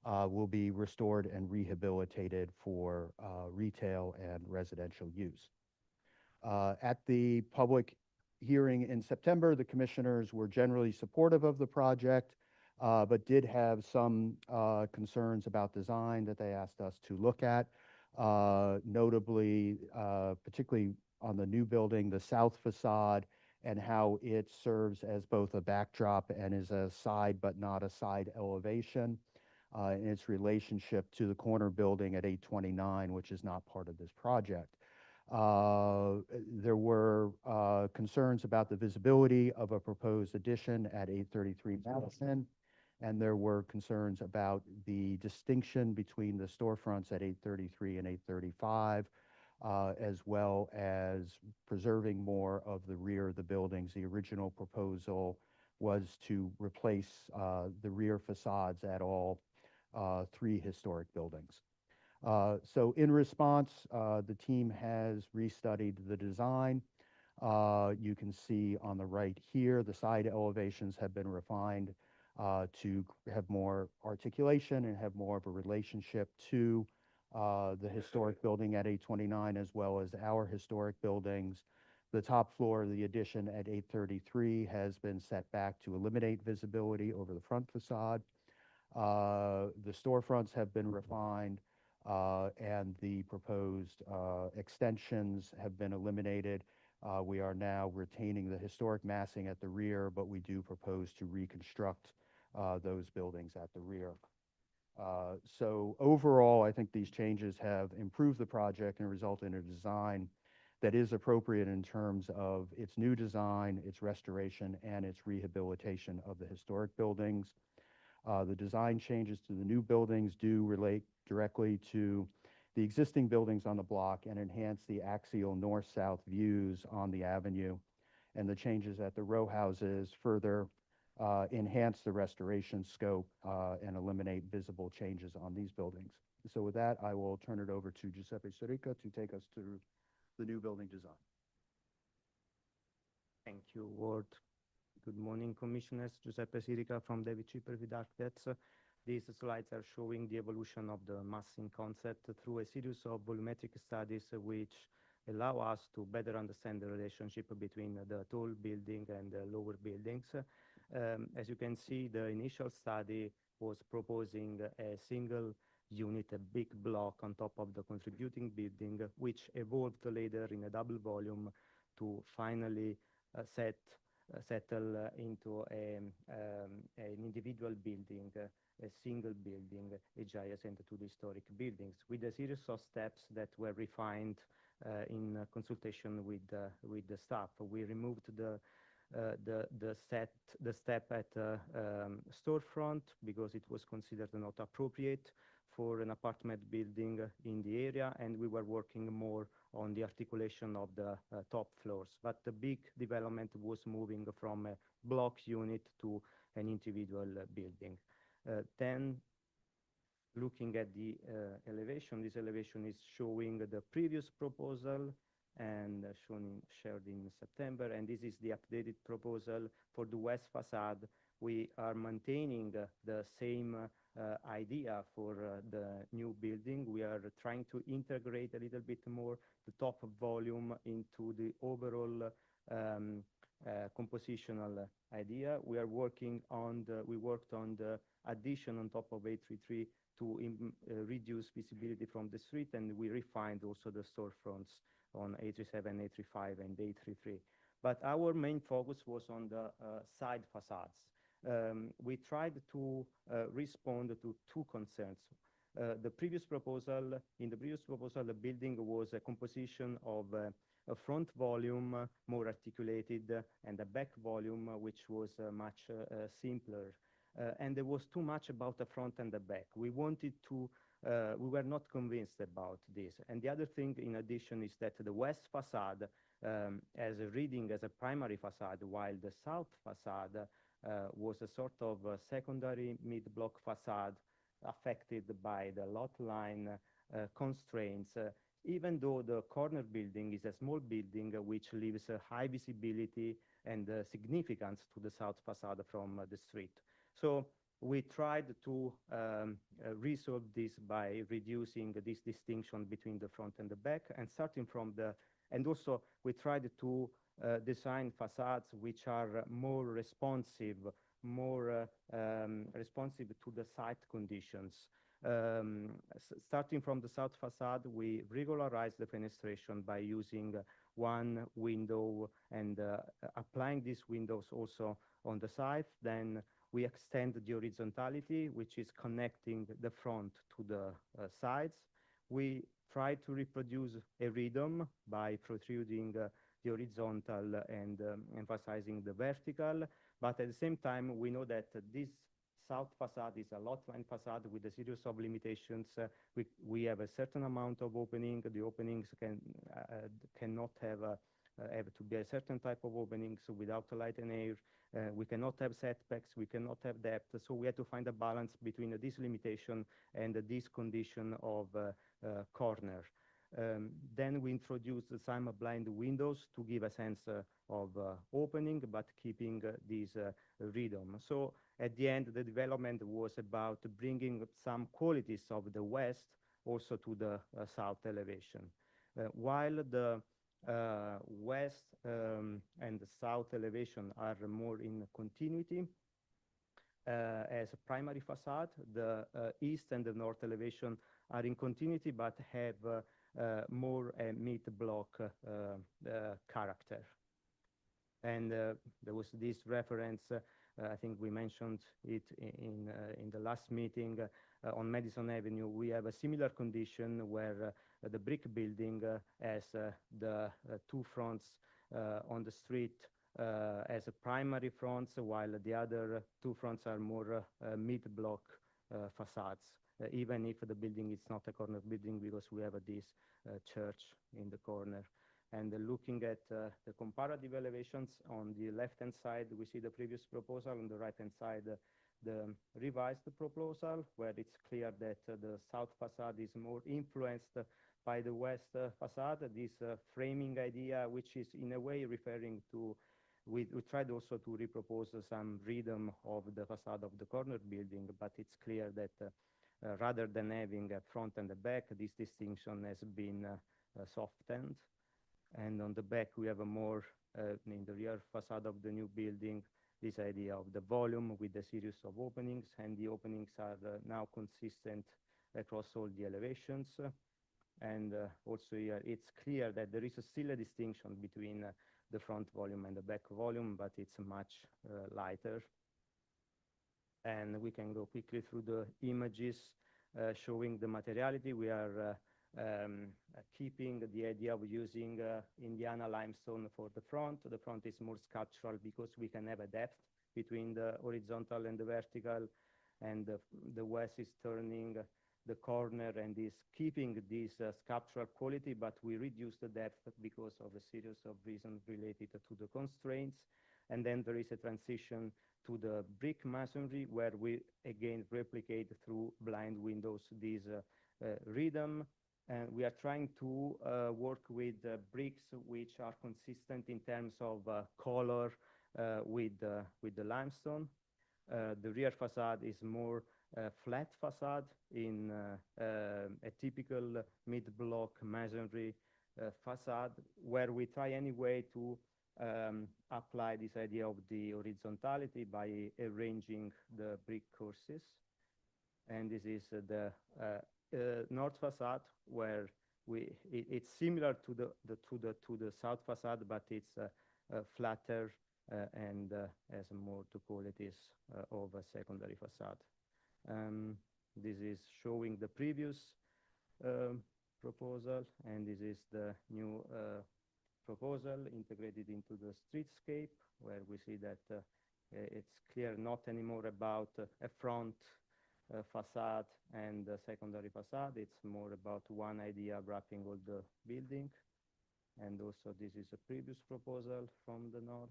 will be restored and rehabilitated for retail and residential use. At the public hearing in September, the commissioners were generally supportive of the project, but did have some concerns about design that they asked us to look at. Notably, particularly on the new building, the south facade, and how it serves as both a backdrop and is a side but not a side elevation, and its relationship to the corner building at 829, which is not part of this project. There were concerns about the visibility of a proposed addition at 833 Madison, and there were concerns about the distinction between the storefronts at 833 and 835, as well as preserving more of the rear of the buildings. The original proposal was to replace the rear facades at all three historic buildings. So in response, the team has restudied the design. You can see on the right here, the side elevations have been refined to have more articulation and have more of a relationship to the historic building at 829, as well as our historic buildings. The top floor of the addition at 833 has been set back to eliminate visibility over the front facade. The storefronts have been refined, and the proposed extensions have been eliminated. We are now retaining the historic massing at the rear, but we do propose to reconstruct those buildings at the rear. So overall, I think these changes have improved the project and resulted in a design that is appropriate in terms of its new design, its restoration, and its rehabilitation of the historic buildings. The design changes to the new buildings do relate directly to the existing buildings on the block and enhance the axial north-south views on the avenue. And the changes at the row houses further enhance the restoration scope and eliminate visible changes on these buildings. So with that, I will turn it over to Giuseppe Sirica to take us through the new building design. Thank you, Ward. Good morning, Commissioners. Giuseppe Sirica from David Chipperfield Architects. These slides are showing the evolution of the massing concept through a series of volumetric studies which allow us to better understand the relationship between the tall building and the lower buildings. As you can see, the initial study was proposing a single unit, a big block on top of the contributing building, which evolved later in a double volume to finally settle into an individual building, a single building adjacent to the historic buildings, with a series of steps that were refined in consultation with the staff. We removed the step at storefront because it was considered not appropriate for an apartment building in the area, and we were working more on the articulation of the top floors. But the big development was moving from a block unit to an individual building. Then, looking at the elevation, this elevation is showing the previous proposal and shared in September, and this is the updated proposal for the west facade. We are maintaining the same idea for the new building. We are trying to integrate a little bit more the top volume into the overall compositional idea. We worked on the addition on top of 833 to reduce visibility from the street, and we refined also the storefronts on 837, 835, and 833. But our main focus was on the side facades. We tried to respond to two concerns. In the previous proposal, the building was a composition of a front volume more articulated and a back volume which was much simpler. And there was too much about the front and the back. We were not convinced about this. And the other thing, in addition, is that the west facade as a reading as a primary facade, while the south facade was a sort of secondary mid-block facade affected by the lot line constraints, even though the corner building is a small building which leaves a high visibility and the significance to the south facade from the street. So we tried to resolve this by reducing this distinction between the front and the back, and starting from and also we tried to design facades which are more responsive to the site conditions. Starting from the south facade, we regularized the fenestration by using one window and applying these windows also on the side. Then we extend the horizontality, which is connecting the front to the sides. We try to reproduce a rhythm by protruding the horizontal and emphasizing the vertical. But at the same time, we know that this south facade is a lot line facade with a series of limitations. We have a certain amount of opening. The openings cannot have to be a certain type of openings without light and air. We cannot have setbacks. We cannot have depth. So we have to find a balance between this limitation and this condition of corner. Then we introduced some blind windows to give a sense of opening, but keeping this rhythm. So at the end, the development was about bringing some qualities of the west also to the south elevation. While the west and the south elevation are more in continuity as a primary facade, the east and the north elevation are in continuity but have more a mid-block character. And there was this reference, I think we mentioned it in the last meeting, on Madison Avenue. We have a similar condition where the brick building has the two fronts on the street as a primary fronts, while the other two fronts are more mid-block facades, even if the building is not a corner building, because we have this church in the corner. And looking at the comparative elevations, on the left-hand side, we see the previous proposal. On the right-hand side, the revised proposal, where it's clear that the south facade is more influenced by the west facade. This framing idea, which is in a way referring to, we tried also to repropose some rhythm of the facade of the corner building, but it's clear that rather than having a front and a back, this distinction has been softened. And on the back, we have a more, in the rear facade of the new building, this idea of the volume with a series of openings, and the openings are now consistent across all the elevations. And also here, it's clear that there is still a distinction between the front volume and the back volume, but it's much lighter. And we can go quickly through the images showing the materiality. We are keeping the idea of using Indiana limestone for the front. The front is more sculptural because we can have a depth between the horizontal and the vertical, and the west is turning the corner and is keeping this sculptural quality, but we reduce the depth because of a series of reasons related to the constraints. And then there is a transition to the brick masonry, where we again replicate through blind windows this rhythm. And we are trying to work with bricks which are consistent in terms of color with the limestone. The rear facade is more flat facade in a typical mid-block masonry facade, where we try anyway to apply this idea of the horizontality by arranging the brick courses. And this is the north facade, where it's similar to the south facade, but it's flatter and has more two qualities of a secondary facade. This is showing the previous proposal, and this is the new proposal integrated into the streetscape, where we see that it's clear not anymore about a front facade and a secondary facade. It's more about one idea wrapping all the building. And also this is a previous proposal from the north.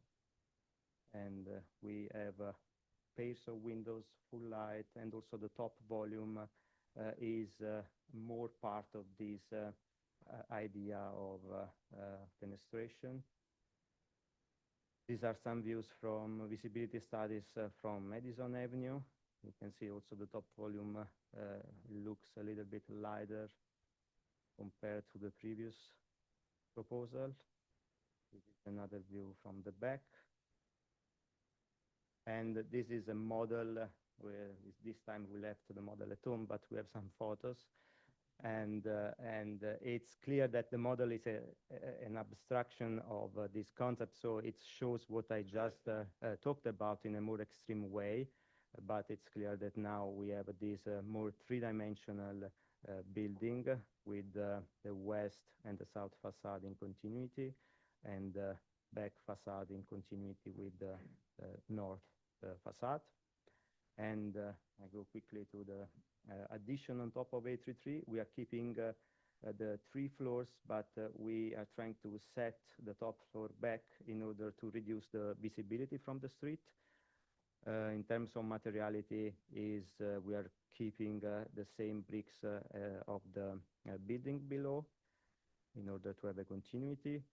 And we have pairs of windows, full light, and also the top volume is more part of this idea of fenestration. These are some views from visibility studies from Madison Avenue. You can see also the top volume looks a little bit lighter compared to the previous proposal. This is another view from the back. And this is a model where this time we left the model at home, but we have some photos. And it's clear that the model is an abstraction of this concept, so it shows what I just talked about in a more extreme way, but it's clear that now we have this more three-dimensional building with the west and the south facade in continuity, and the back facade in continuity with the north facade. And I go quickly to the addition on top of 833. We are keeping the 3 floors, but we are trying to set the top floor back in order to reduce the visibility from the street. In terms of materiality, we are keeping the same bricks of the building below in order to have a continuity.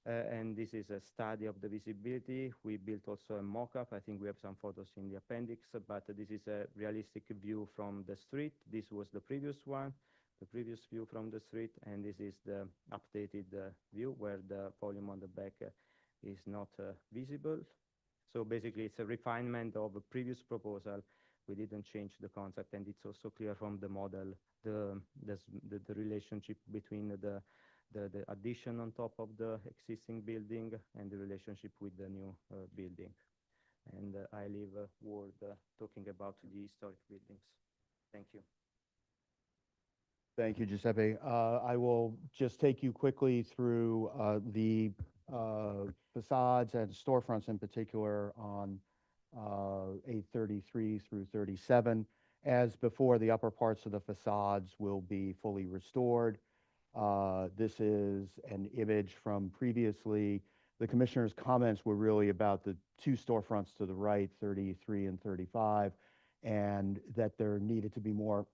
And this is a study of the visibility. We built also a mock-up. I think we have some photos in the appendix, but this is a realistic view from the street. This was the previous one, the previous view from the street, and this is the updated view where the volume on the back is not visible. So basically, it's a refinement of a previous proposal. We didn't change the concept, and it's also clear from the model the relationship between the addition on top of the existing building and the relationship with the new building. And I leave Ward talking about the historic buildings. Thank you. Thank you, Giuseppe. I will just take you quickly through the facades and storefronts in particular on 833 through 37. As before, the upper parts of the facades will be fully restored. This is an image from previously. The commissioner's comments were really about the 2 storefronts to the right, 33 and 35, and that there needed to be more,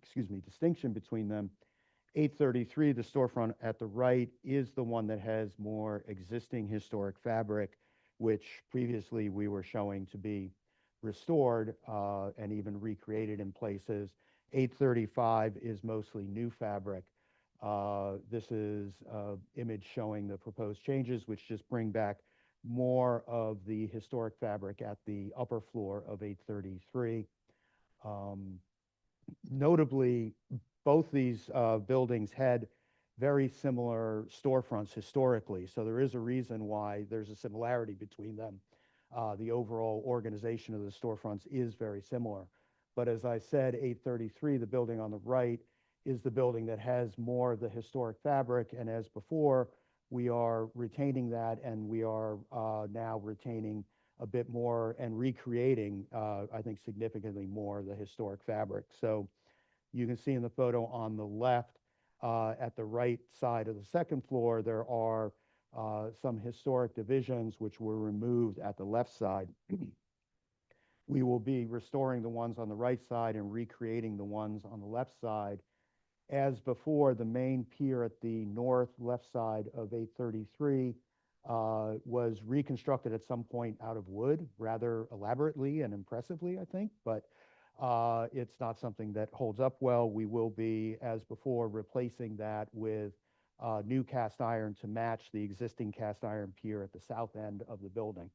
excuse me, distinction between them. 833, the storefront at the right, is the one that has more existing historic fabric, which previously we were showing to be restored and even recreated in places. 835 is mostly new fabric. This is an image showing the proposed changes, which just bring back more of the historic fabric at the upper floor of 833. Notably, both these buildings had very similar storefronts historically, so there is a reason why there's a similarity between them. The overall organization of the storefronts is very similar. But as I said, 833, the building on the right, is the building that has more of the historic fabric, and as before, we are retaining that, and we are now retaining a bit more and recreating, I think, significantly more of the historic fabric. So you can see in the photo on the left, at the right side of the second floor, there are some historic divisions which were removed at the left side. We will be restoring the ones on the right side and recreating the ones on the left side. As before, the main pier at the north left side of 833 was reconstructed at some point out of wood, rather elaborately and impressively, I think, but it's not something that holds up well. We will be, as before, replacing that with new cast iron to match the existing cast iron pier at the south end of the building.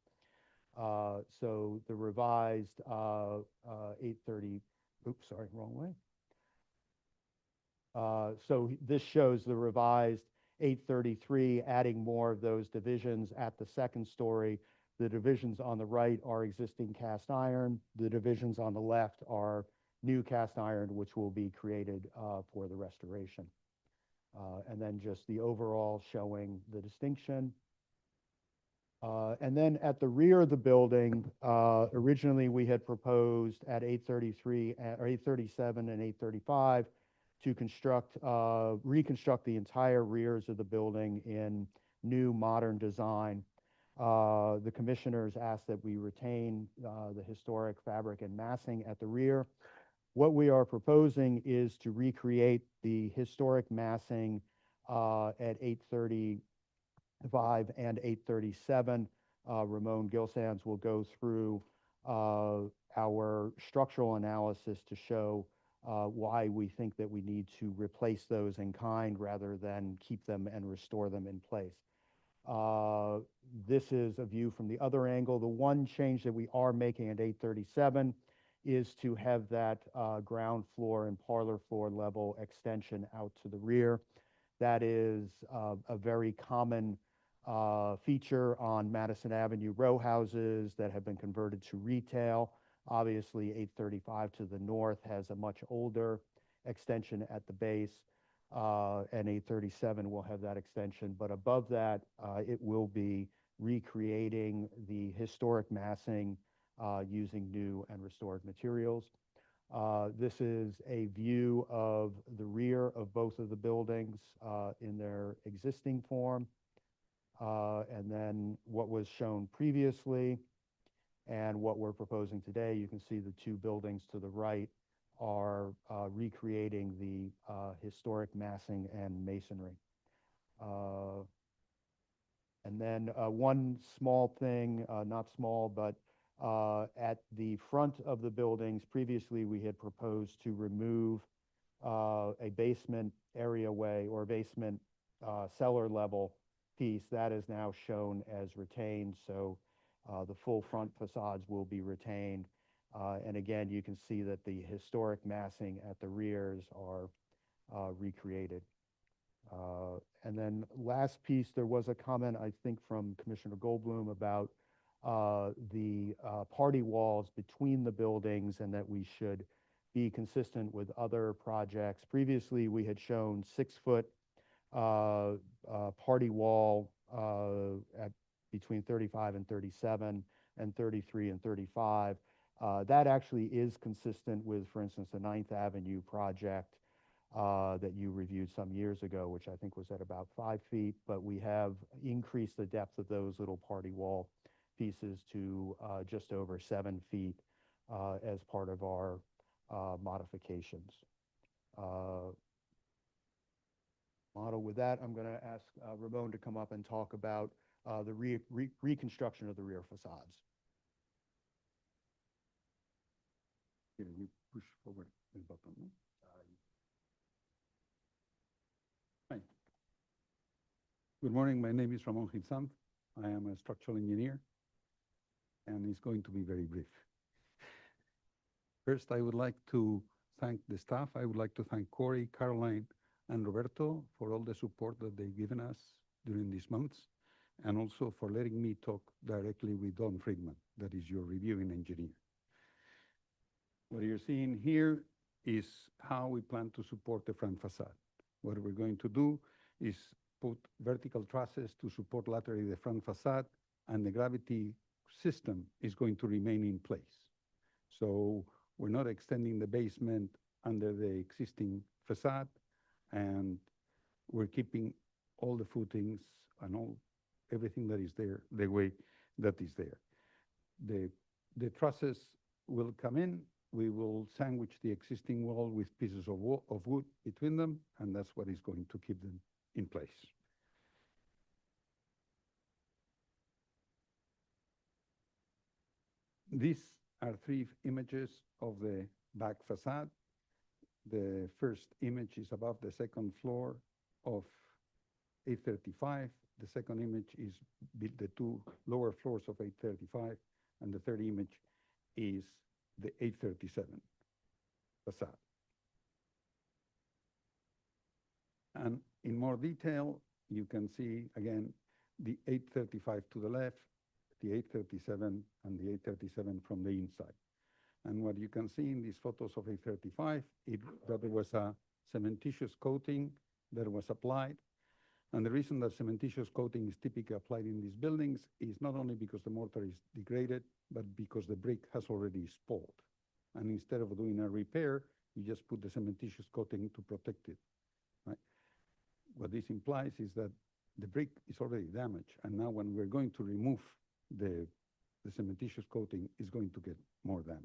So the revised 830, oops, sorry, wrong way. So this shows the revised 833, adding more of those divisions at the second story. The divisions on the right are existing cast iron. The divisions on the left are new cast iron, which will be created for the restoration. And then just the overall showing the distinction. And then at the rear of the building, originally we had proposed at 833 or 837 and 835 to reconstruct the entire rears of the building in new modern design. The commissioners asked that we retain the historic fabric and massing at the rear. What we are proposing is to recreate the historic massing at 835 and 837, Ramon Gilsands will go through our structural analysis to show why we think that we need to replace those in kind rather than keep them and restore them in place. This is a view from the other angle. The one change that we are making at 837 is to have that ground floor and parlor floor level extension out to the rear. That is a very common feature on Madison Avenue row houses that have been converted to retail. Obviously, 835 to the north has a much older extension at the base, and 837 will have that extension. But above that, it will be recreating the historic massing using new and restored materials. This is a view of the rear of both of the buildings in their existing form. And then what was shown previously and what we're proposing today, you can see the two buildings to the right are recreating the historic massing and masonry. And then one small thing, not small, but at the front of the buildings, previously we had proposed to remove a basement areaway or basement cellar level piece. That is now shown as retained, so the full front facades will be retained. And again, you can see that the historic massing at the rears are recreated. And then last piece, there was a comment, I think, from Commissioner Goldblum about the party walls between the buildings and that we should be consistent with other projects. Previously, we had shown 6-foot party wall at between 35 and 37 and 33 and 35. That actually is consistent with, for instance, the 9th Avenue project that you reviewed some years ago, which I think was at about 5 feet, but we have increased the depth of those little party wall pieces to just over 7 feet as part of our modifications. Model with that, I'm going to ask Ramon to come up and talk about the reconstruction of the rear facades. Here, you push forward the button. No? Hi. Good morning. My name is Ramon Gilsant. I am a structural engineer, and it's going to be very brief. First, I would like to thank the staff. I would like to thank Corey, Caroline, and Roberto for all the support that they've given us during these months, and also for letting me talk directly with Don Friedman, that is your reviewing engineer. What you're seeing here is how we plan to support the front facade. What we're going to do is put vertical trusses to support laterally the front facade, and the gravity system is going to remain in place. So we're not extending the basement under the existing facade, and we're keeping all the footings and everything that is there the way that is there. The trusses will come in. We will sandwich the existing wall with pieces of wood between them, and that's what is going to keep them in place. These are 3 images of the back facade. The first image is above the second floor of 835. The second image is the 2 lower floors of 835, and the third image is the 837 facade. And in more detail, you can see again the 835 to the left, the 837, and the 837 from the inside. And what you can see in these photos of 835 is that there was a cementitious coating that was applied. And the reason that cementitious coating is typically applied in these buildings is not only because the mortar is degraded, but because the brick has already spoiled. And instead of doing a repair, you just put the cementitious coating to protect it, right? What this implies is that the brick is already damaged, and now when we're going to remove the cementitious coating, is going to get more damage.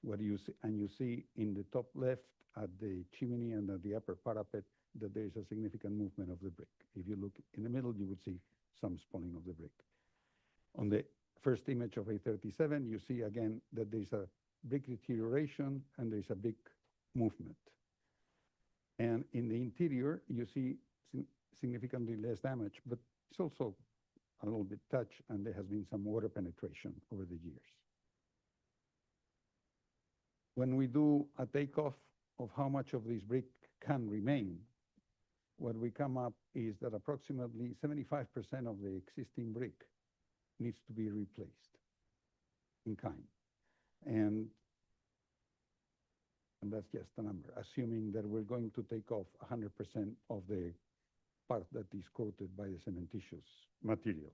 What you see, and you see in the top left at the chimney and at the upper parapet that there is a significant movement of the brick. If you look in the middle, you would see some spalling of the brick. On the first image of A37, you see again that there's a big deterioration and there's a big movement. And in the interior, you see significantly less damage, but it's also a little bit touched, and there has been some water penetration over the years. When we do a takeoff of how much of this brick can remain, what we come up is that approximately 75% of the existing brick needs to be replaced in kind. And that's just a number, assuming that we're going to take off 100% of the part that is coated by the cementitious material.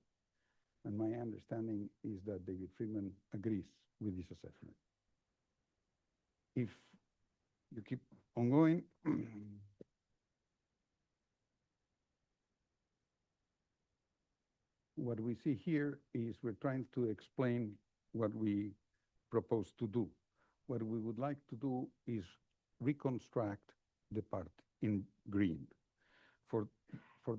And my understanding is that David Friedman agrees with this assessment. If you keep on going, what we see here is we're trying to explain what we propose to do. What we would like to do is reconstruct the part in green. For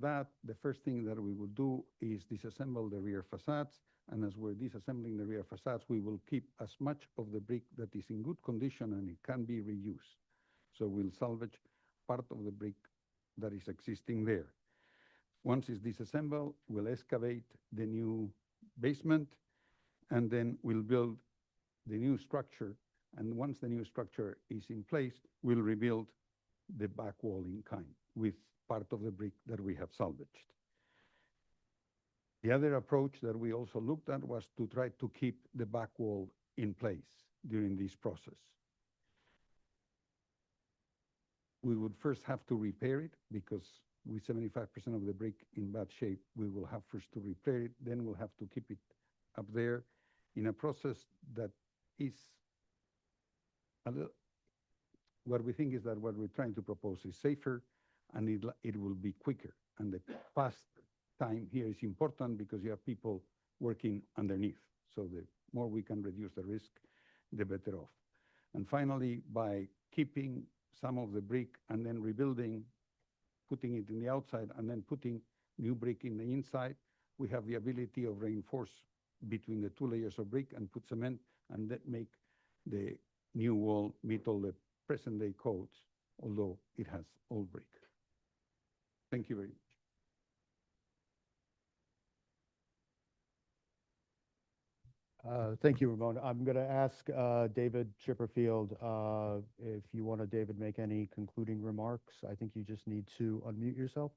that, the first thing that we will do is disassemble the rear facades, and as we're disassembling the rear facades, we will keep as much of the brick that is in good condition and it can be reused. So we'll salvage part of the brick that is existing there. Once it's disassembled, we'll excavate the new basement, and then we'll build the new structure. And once the new structure is in place, we'll rebuild the back wall in kind with part of the brick that we have salvaged. The other approach that we also looked at was to try to keep the back wall in place during this process. We would first have to repair it, because with 75% of the brick in bad shape, we will have first to repair it, then we'll have to keep it up there in a process that is a little, what we think is that what we're trying to propose is safer, and it will be quicker. And the fast time here is important because you have people working underneath. So the more we can reduce the risk, the better off. And finally, by keeping some of the brick and then rebuilding, putting it in the outside and then putting new brick in the inside, we have the ability of reinforce between the two layers of brick and put cement, and that make the new wall meet all the present day codes, although it has old brick. Thank you very much. Thank you, Ramon. I'm going to ask David Chipperfield if you want to, David, make any concluding remarks. I think you just need to unmute yourself.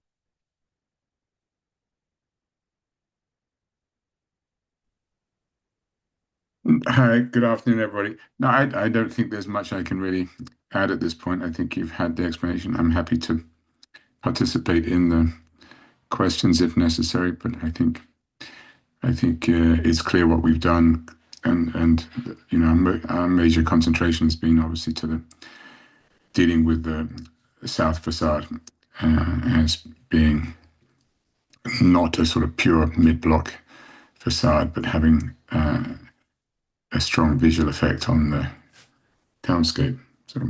Hi, good afternoon, everybody. No, I don't think there's much I can really add at this point. I think you've had the explanation. I'm happy to participate in the questions if necessary, but I think it's clear what we've done, and you know, our major concentration has been obviously to the dealing with the south facade as being not a sort of pure mid-block facade, but having a strong visual effect on the townscape. So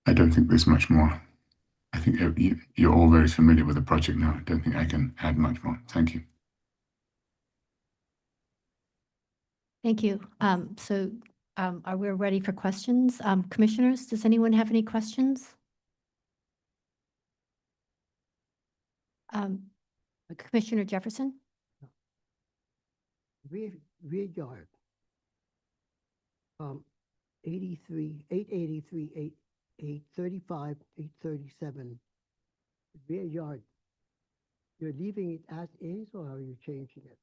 I don't think there's much more. I think you're all very familiar with the project now. I don't think I can add much more. Thank you. Thank you. Are we ready for questions? Commissioners, does anyone have any questions? Commissioner Jefferson? Rear yard. 835, 837. Rear yard. You're leaving it as is, or are you changing it?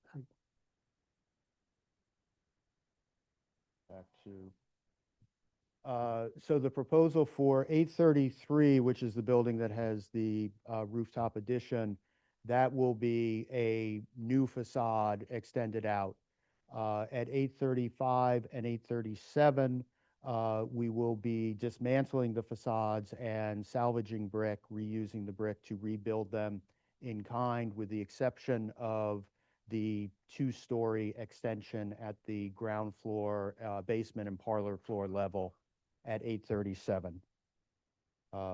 Back to, so the proposal for 833, which is the building that has the rooftop addition, that will be a new facade extended out. At 835 and 837, we will be dismantling the facades and salvaging brick, reusing the brick to rebuild them in kind, with the exception of the two-story extension at the ground floor, basement and parlor floor level at 837,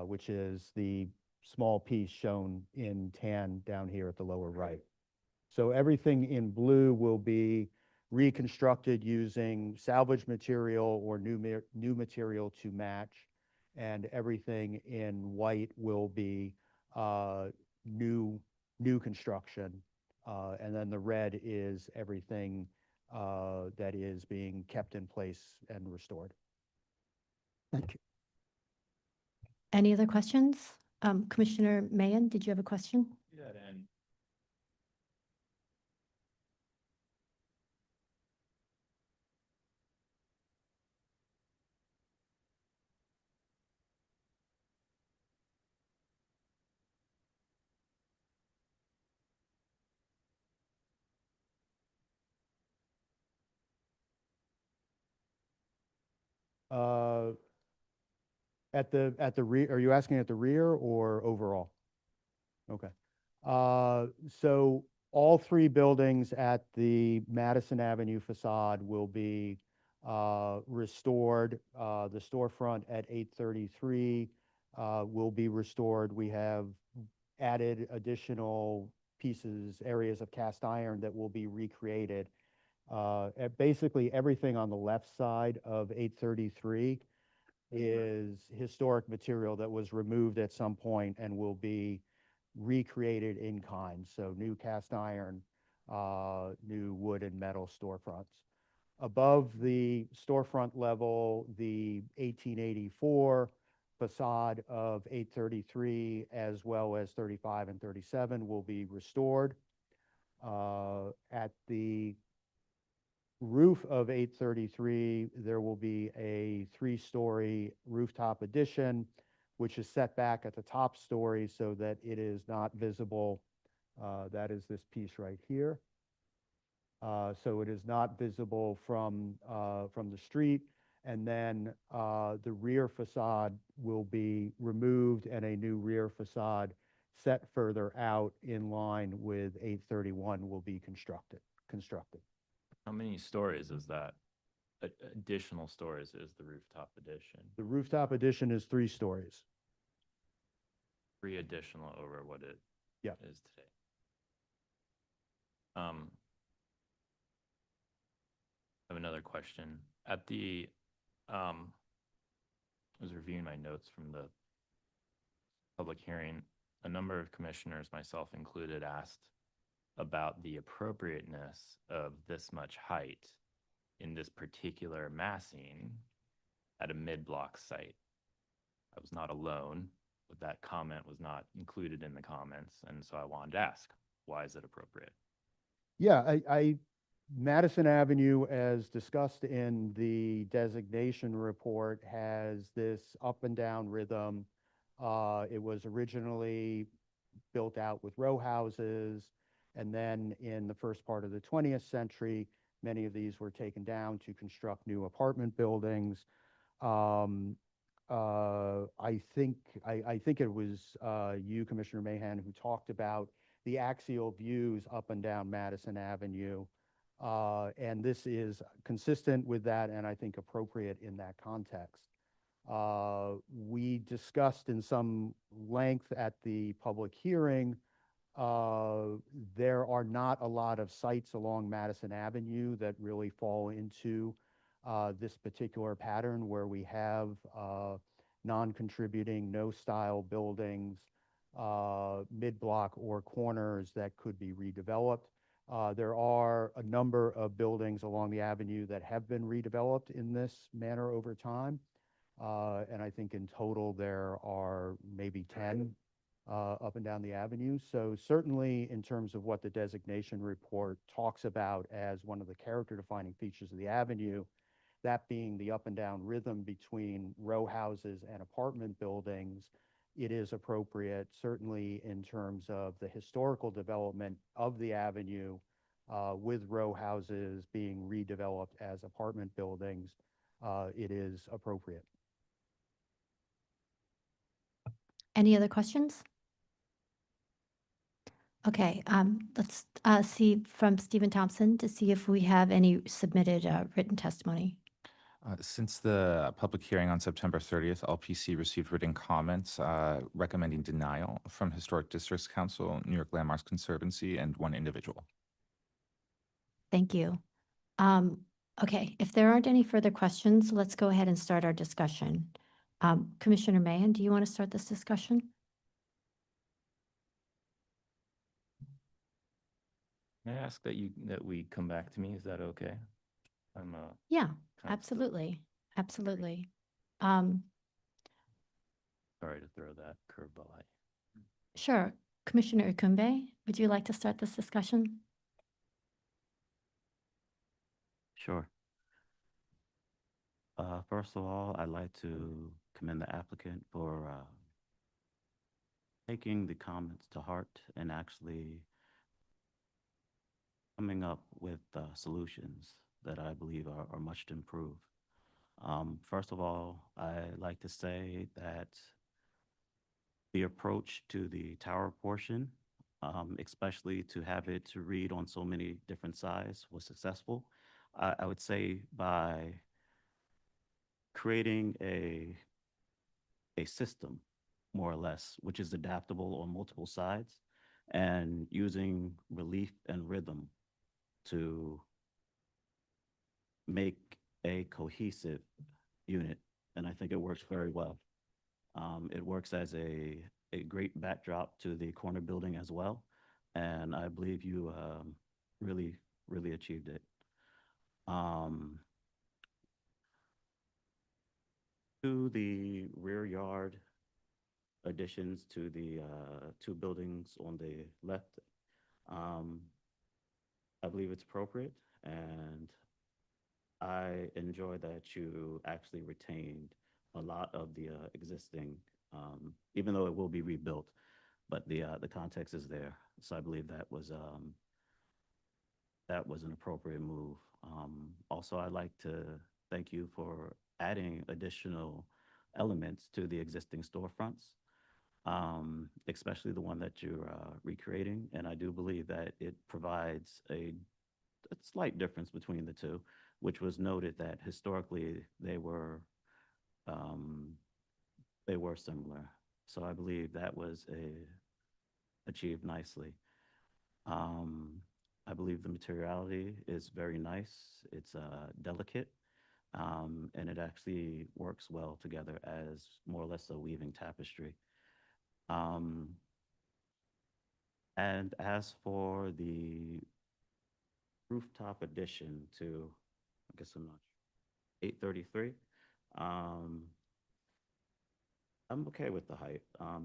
which is the small piece shown in tan down here at the lower right. So everything in blue will be reconstructed using salvage material or new material to match. And everything in white will be new construction. And then the red is everything that is being kept in place and restored. Thank you. Any other questions? Commissioner Mayen, did you have a question? Yeah, and At the rear, are you asking at the rear or overall? Okay. So all three buildings at the Madison Avenue facade will be restored. The storefront at 833 will be restored. We have added additional pieces, areas of cast iron that will be recreated. Basically, everything on the left side of 833 is historic material that was removed at some point and will be recreated in kind. So new cast iron, new wood and metal storefronts. Above the storefront level, the 1884 facade of 833 as well as 35 and 37 will be restored. At the roof of 833, there will be a 3-story rooftop addition, which is set back at the top story so that it is not visible. That is this piece right here. So it is not visible from the street. And then the rear facade will be removed and a new rear facade set further out in line with 831 will be constructed. how many stories is that? Additional stories is the rooftop addition? The rooftop addition is 3 stories. 3 additional over what it is today. I have another question. At the, I was reviewing my notes from the public hearing. A number of commissioners, myself included, asked about the appropriateness of this much height in this particular massing at a mid-block site. I was not alone, but that comment was not included in the comments, and so I wanted to ask, why is it appropriate? Yeah, Madison Avenue, as discussed in the designation report, has this up and down rhythm. It was originally built out with row houses, and then in the first part of the 20th century, many of these were taken down to construct new apartment buildings. I think it was you, Commissioner Mahan, who talked about the axial views up and down Madison Avenue. And this is consistent with that and I think appropriate in that context. We discussed in some length at the public hearing, there are not a lot of sites along Madison Avenue that really fall into this particular pattern where we have non-contributing, no-style buildings, mid-block or corners that could be redeveloped. There are a number of buildings along the avenue that have been redeveloped in this manner over time. And I think in total there are maybe 10 up and down the avenue. So certainly in terms of what the designation report talks about as one of the character defining features of the avenue, that being the up and down rhythm between row houses and apartment buildings, it is appropriate, certainly in terms of the historical development of the avenue with row houses being redeveloped as apartment buildings, it is appropriate. Any other questions? Okay, let's see from Stephen Thompson to see if we have any submitted written testimony. Since the public hearing on September 30th, LPC received written comments recommending denial from Historic Districts Council, New York Landmarks Conservancy, and one individual. Thank you. Okay, if there aren't any further questions, let's go ahead and start our discussion. Commissioner Mahan, do you want to start this discussion? May I ask that we come back to me? Is that okay? I'm Yeah, kind of absolutely. Absolutely. sorry to throw that curveball at you. Sure. Commissioner Ikumbe, would you like to start this discussion? Sure. First of all, I'd like to commend the applicant for taking the comments to heart and actually coming up with solutions that I believe are much to improve. First of all, I'd like to say that the approach to the tower portion, especially to have it to read on so many different sides, was successful. I would say by creating a system, more or less, which is adaptable on multiple sides, and using relief and rhythm to make a cohesive unit. And I think it works very well. It works as a great backdrop to the corner building as well. And I believe you really, really achieved it. To the rear yard additions to the two buildings on the left, I believe it's appropriate, and I enjoy that you actually retained a lot of the existing, even though it will be rebuilt, but the context is there. So I believe that was an appropriate move. Also, I'd like to thank you for adding additional elements to the existing storefronts, especially the one that you're recreating. And I do believe that it provides a slight difference between the two, which was noted that historically they were similar. So I believe that was achieved nicely. I believe the materiality is very nice. It's delicate, and it actually works well together as more or less a weaving tapestry. And as for the rooftop addition to, I guess I'm not, 833, I'm okay with the height,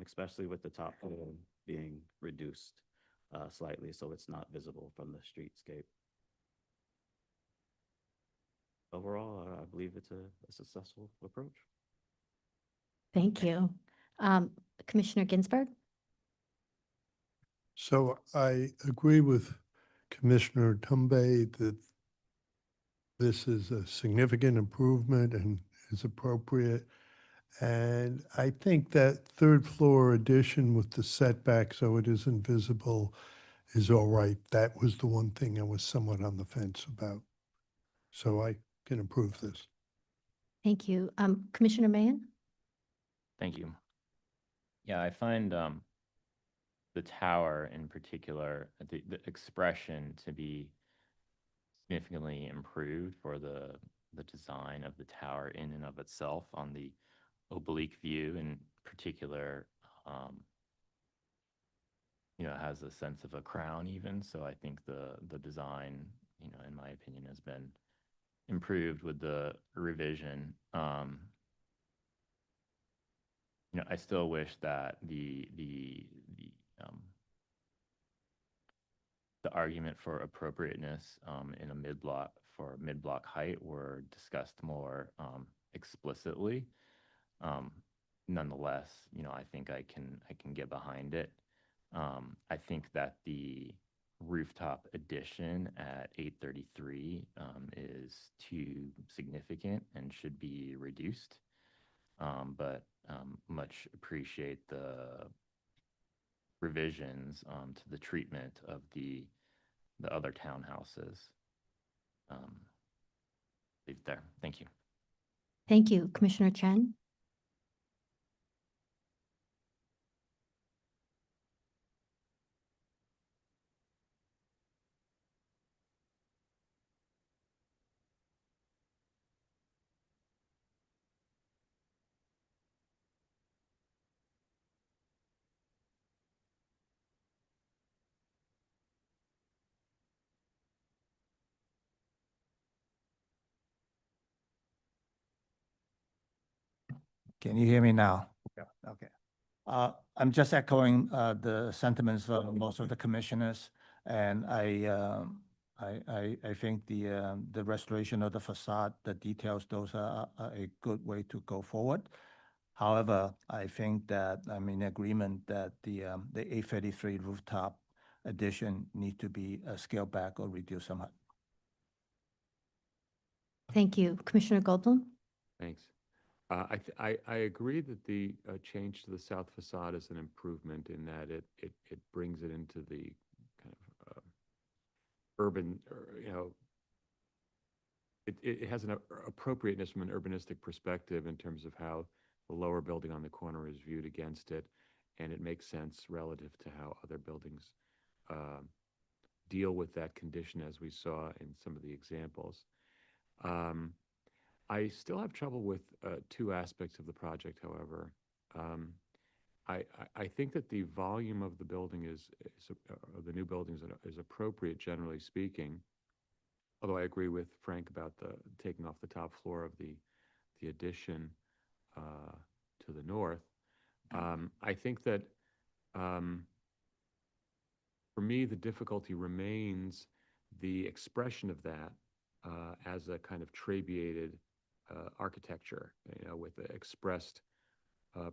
especially with the top floor being reduced slightly so it's not visible from the streetscape. Overall, I believe it's a successful approach. Thank you. Commissioner Ginsburg? So I agree with Commissioner Tumbe that this is a significant improvement and is appropriate. And I think that third floor addition with the setback so it isn't visible is all right. That was the one thing I was somewhat on the fence about. So I can approve this. Thank you. Commissioner Mahan? Thank you. Yeah, I find the tower in particular, the expression to be significantly improved for the design of the tower in and of itself on the oblique view in particular. It has a sense of a crown even. So I think the design, in my opinion, has been improved with the revision. I still wish that the argument for appropriateness in a mid-block height were discussed more explicitly. Nonetheless, I think I can get behind it. I think that the rooftop addition at 833 is too significant and should be reduced. But much appreciate the revisions to the treatment of the other townhouses. Leave it there. Thank you. Thank you. Commissioner Chen? Can you hear me now? Yeah. Okay. I'm just echoing the sentiments of most of the commissioners, and I think the restoration of the facade, the details, those are a good way to go forward. However, I think that I'm in agreement that the 833 rooftop addition need to be scaled back or reduced somehow. Thank you. Commissioner Goldblum? Thanks. I agree that the change to the south facade is an improvement in that it brings it into the kind of urban, it has an appropriateness from an urbanistic perspective in terms of how the lower building on the corner is viewed against it, and it makes sense relative to how other buildings deal with that condition, as we saw in some of the examples. I still have trouble with two aspects of the project, however. I think that the volume of the building of the new buildings is appropriate, generally speaking. Although I agree with Frank about the taking off the top floor of the addition to the north. I think that for me, the difficulty remains the expression of that as a kind of trabeated architecture, with the expressed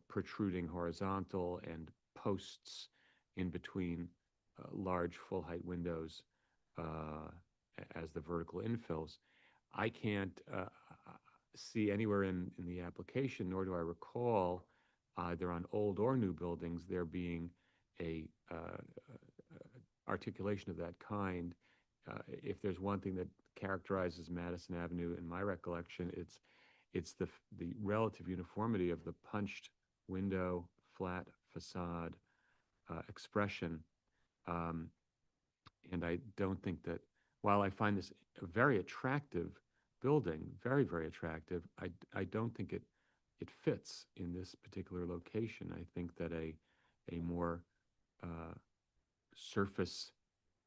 protruding horizontal and posts in between large full-height windows as the vertical infills. I can't see anywhere in the application, nor do I recall either on old or new buildings there being a articulation of that kind. If there's one thing that characterizes Madison Avenue in my recollection, it's the relative uniformity of the punched window, flat facade expression. And I don't think that, while I find this a very attractive building, very, very attractive, I don't think it fits in this particular location. I think that a more surface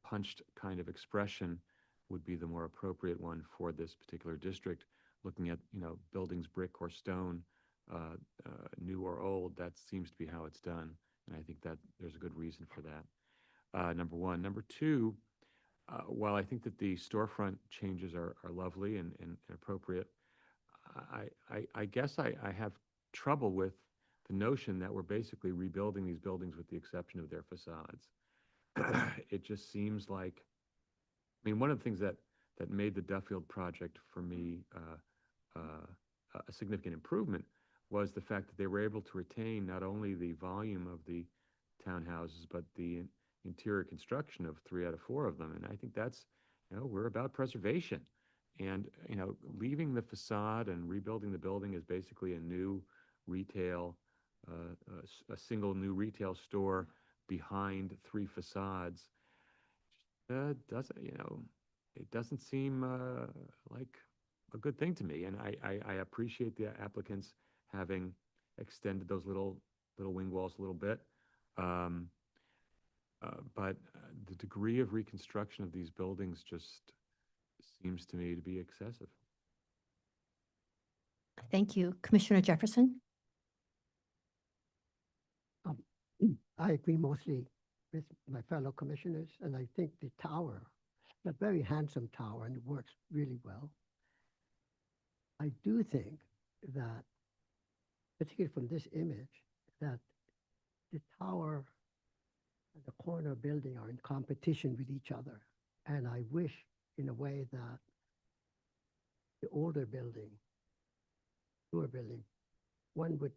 punched kind of expression would be the more appropriate one for this particular district. Looking at, buildings brick or stone, new or old, that seems to be how it's done. And I think that there's a good reason for that, number one. Number two, while I think that the storefront changes are lovely and appropriate, I guess I have trouble with the notion that we're basically rebuilding these buildings with the exception of their facades. It just seems like, one of the things that made the Duffield project for me a significant improvement was the fact that they were able to retain not only the volume of the townhouses, but the interior construction of 3 out of 4 of them. And I think that's, we're about preservation. And, leaving the facade and rebuilding the building as basically a new retail, a single new retail store behind 3 facades, doesn't, it doesn't seem like a good thing to me. And I appreciate the applicants having extended those little wing walls a little bit. But the degree of reconstruction of these buildings just seems to me to be excessive. Thank you. Commissioner Jefferson? I agree mostly with my fellow commissioners, and I think the tower, a very handsome tower, and it works really well. I do think that, particularly from this image, that the tower and the corner building are in competition with each other. And I wish, in a way, that the older building, newer building, one would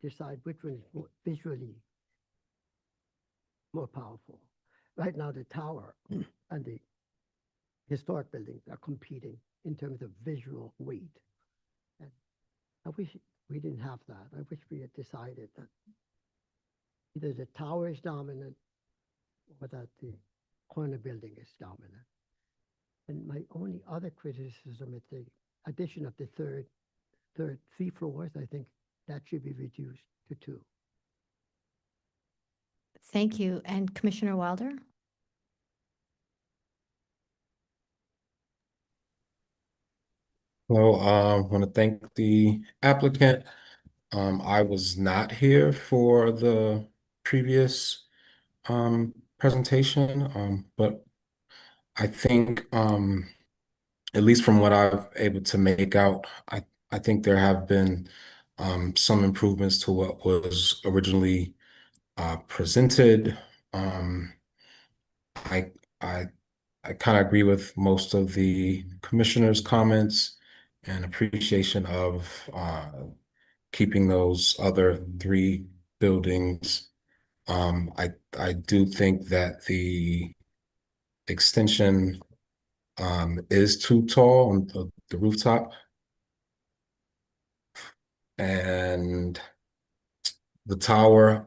decide which one is more visually more powerful. Right now, the tower and the historic buildings are competing in terms of visual weight. And I wish we didn't have that. I wish we had decided that either the tower is dominant or that the corner building is dominant. And my only other criticism is the addition of the third 3 floors. I think that should be reduced to 2. Thank you. And Commissioner Wilder? Well, I want to thank the applicant I was not here for the previous presentation, but I think at least from what I've able to make out, I think there have been some improvements to what was originally presented. Um, I I I kind of agree with most of the commissioner's comments and appreciation of keeping those other three buildings. I do think that the extension is too tall on the rooftop. And the tower,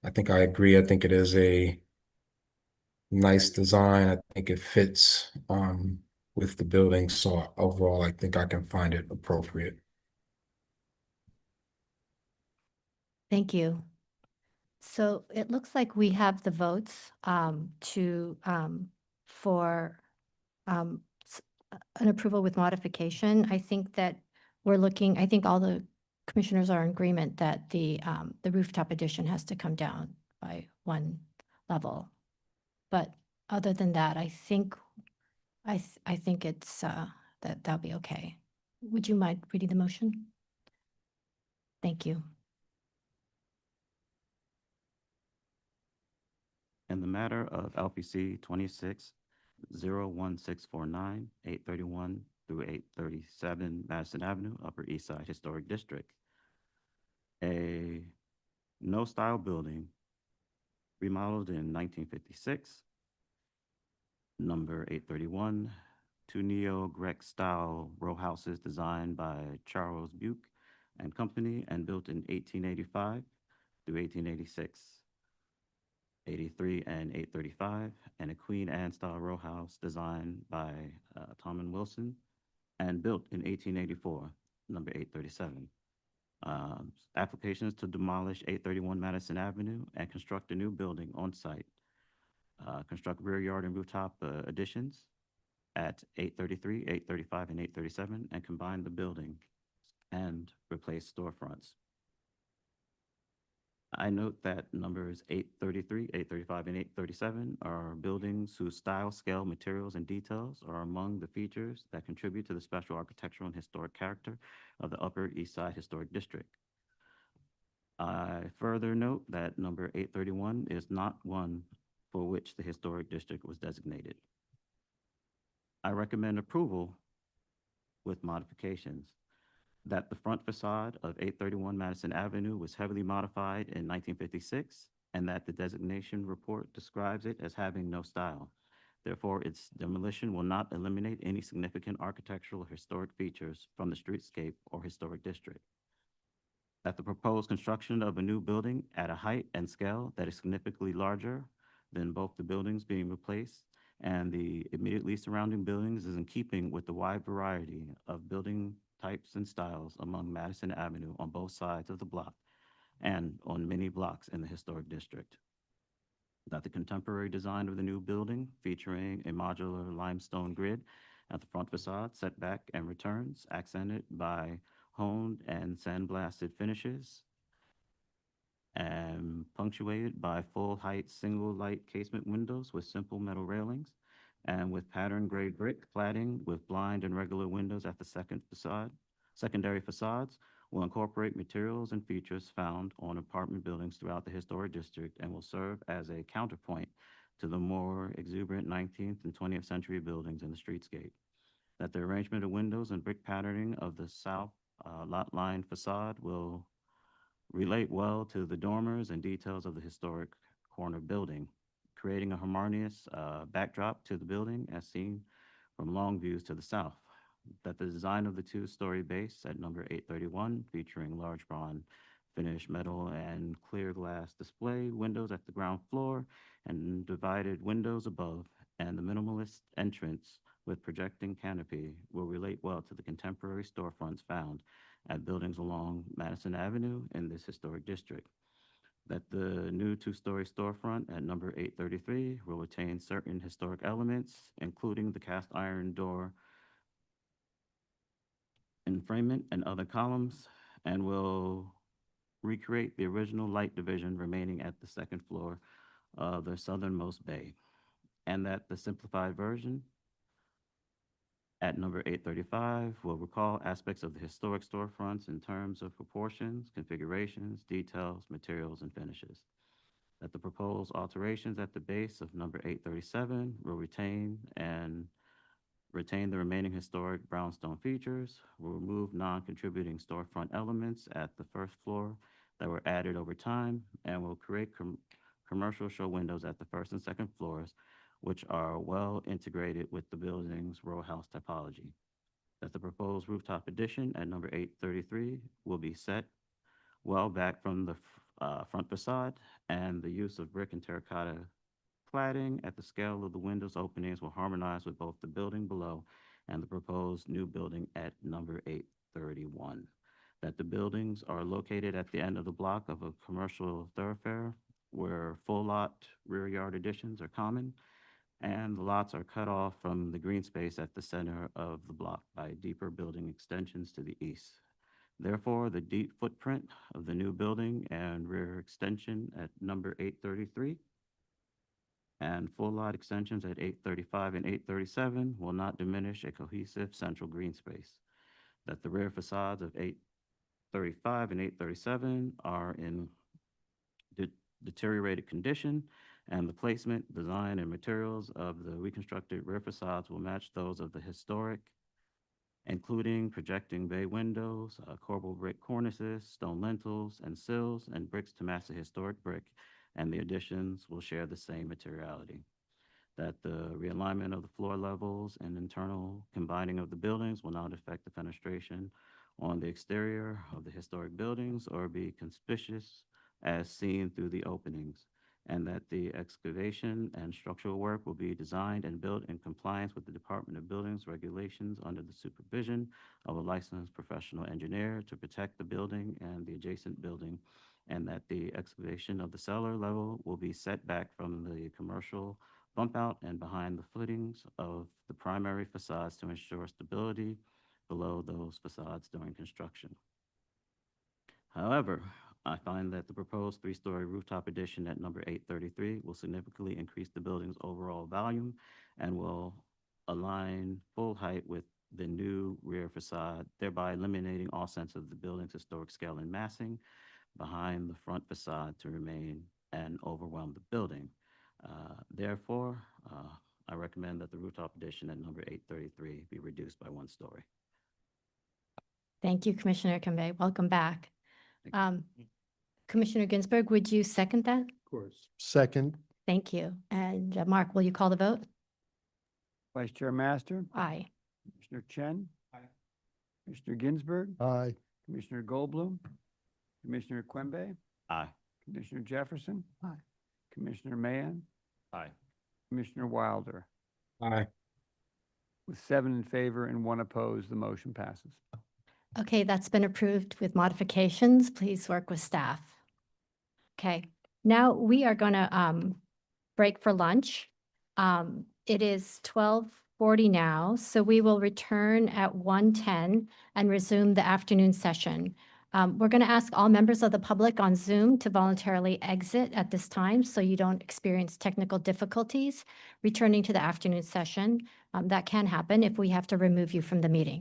I think I agree. I think it is a nice design. I think it fits with the building. So overall, I think I can find it appropriate. Thank you. So it looks like we have the votes for an approval with modification. I think that I think all the commissioners are in agreement that the rooftop addition has to come down by one level. But other than that, I think it's that'll be okay. Would you mind reading the motion? Thank you. In the matter of LPC 26-01649, 831 through 837 Madison Avenue, Upper East Side Historic District, a no-style building remodeled in 1956, number 831, two neo-Greek style row houses designed by Charles Buke and Company and built in 1885 through 1886. 83 and 835, and a Queen Anne style row house designed by Tom and Wilson and built in 1884, number 837. Applications to demolish 831 Madison Avenue and construct a new building on site. Construct rear yard and rooftop additions at 833, 835, and 837, and combine the building and replace storefronts. I note that numbers 833, 835, and 837 are buildings whose style, scale, materials, and details are among the features that contribute to the special architectural and historic character of the Upper East Side Historic District. I further note that number 831 is not one for which the Historic District was designated. I recommend approval with modifications. That the front facade of 831 Madison Avenue was heavily modified in 1956, and that the designation report describes it as having no style. Therefore, its demolition will not eliminate any significant architectural or historic features from the streetscape or historic district. That the proposed construction of a new building at a height and scale that is significantly larger than both the buildings being replaced and the immediately surrounding buildings is in keeping with the wide variety of building types and styles among Madison Avenue on both sides of the block and on many blocks in the historic district. That the contemporary design of the new building, featuring a modular limestone grid at the front facade, setback and returns, accented by honed and sandblasted finishes, and punctuated by full height single light casement windows with simple metal railings, and with pattern gray brick cladding with blind and regular windows at the secondary facades, will incorporate materials and features found on apartment buildings throughout the historic district and will serve as a counterpoint to the more exuberant 19th and 20th century buildings in the streetscape. That the arrangement of windows and brick patterning of the south lot line facade will relate well to the dormers and details of the historic corner building, creating a harmonious backdrop to the building as seen from long views to the south. That the design of the two-story base at number 831, featuring large bronze finished metal and clear glass display windows at the ground floor and divided windows above, and the minimalist entrance with projecting canopy will relate well to the contemporary storefronts found at buildings along Madison Avenue in this historic district. That the new two-story storefront at number 833 will retain certain historic elements, including the cast iron door enframement and other columns, and will recreate the original light division remaining at the second floor of the southernmost bay, and that the simplified version at number 835 will recall aspects of the historic storefronts in terms of proportions, configurations, details, materials, and finishes. That the proposed alterations at the base of number 837 will retain the remaining historic brownstone features, will remove non-contributing storefront elements at the first floor that were added over time, and will create commercial show windows at the first and second floors, which are well integrated with the building's row house typology. That the proposed rooftop addition at number 833 will be set well back from the front facade, and the use of brick and terracotta cladding at the scale of the windows openings will harmonize with both the building below and the proposed new building at number 831. That the buildings are located at the end of the block of a commercial thoroughfare where full lot rear yard additions are common, and the lots are cut off from the green space at the center of the block by deeper building extensions to the east. Therefore, the deep footprint of the new building and rear extension at number 833 and full lot extensions at 835 and 837 will not diminish a cohesive central green space. That the rear facades of 835 and 837 are in deteriorated condition, and the placement, design, and materials of the reconstructed rear facades will match those of the historic, including projecting bay windows, corbel brick cornices, stone lintels and sills, and bricks to match the historic brick, and the additions will share the same materiality. That the realignment of the floor levels and internal combining of the buildings will not affect the fenestration on the exterior of the historic buildings or be conspicuous as seen through the openings, and that the excavation and structural work will be designed and built in compliance with the Department of Buildings regulations under the supervision of a licensed professional engineer to protect the building and the adjacent building, and that the excavation of the cellar level will be set back from the commercial bump out and behind the footings of the primary facades to ensure stability below those facades during construction. However, I find that the proposed three-story rooftop addition at number 833 will significantly increase the building's overall volume and will align full height with the new rear facade, thereby eliminating all sense of the building's historic scale and massing behind the front facade to remain and overwhelm the building. Therefore, I recommend that the rooftop addition at number 833 be reduced by 1 story. Thank you, Commissioner Convey. Welcome back. Commissioner Ginsburg, would you second that? Of course. Second. Thank you. And Mark, will you call the vote? Vice Chair Master, Aye. Commissioner Chen. Aye. Commissioner Ginsburg, Aye. Commissioner Goldblum, Commissioner Quimby, Aye. Commissioner Jefferson. Aye. Commissioner Mahan, Aye. Commissioner Wilder. Aye. With 7 in favor and 1 opposed, the motion passes. Okay, that's been approved with modifications. Please work with staff. Okay, now we are going to break for lunch. It is 12:40 now, so we will return at 1:10 and resume the afternoon session. We're going to ask all members of the public on Zoom to voluntarily exit at this time so you don't experience technical difficulties returning to the afternoon session. That can happen if we have to remove you from the meeting.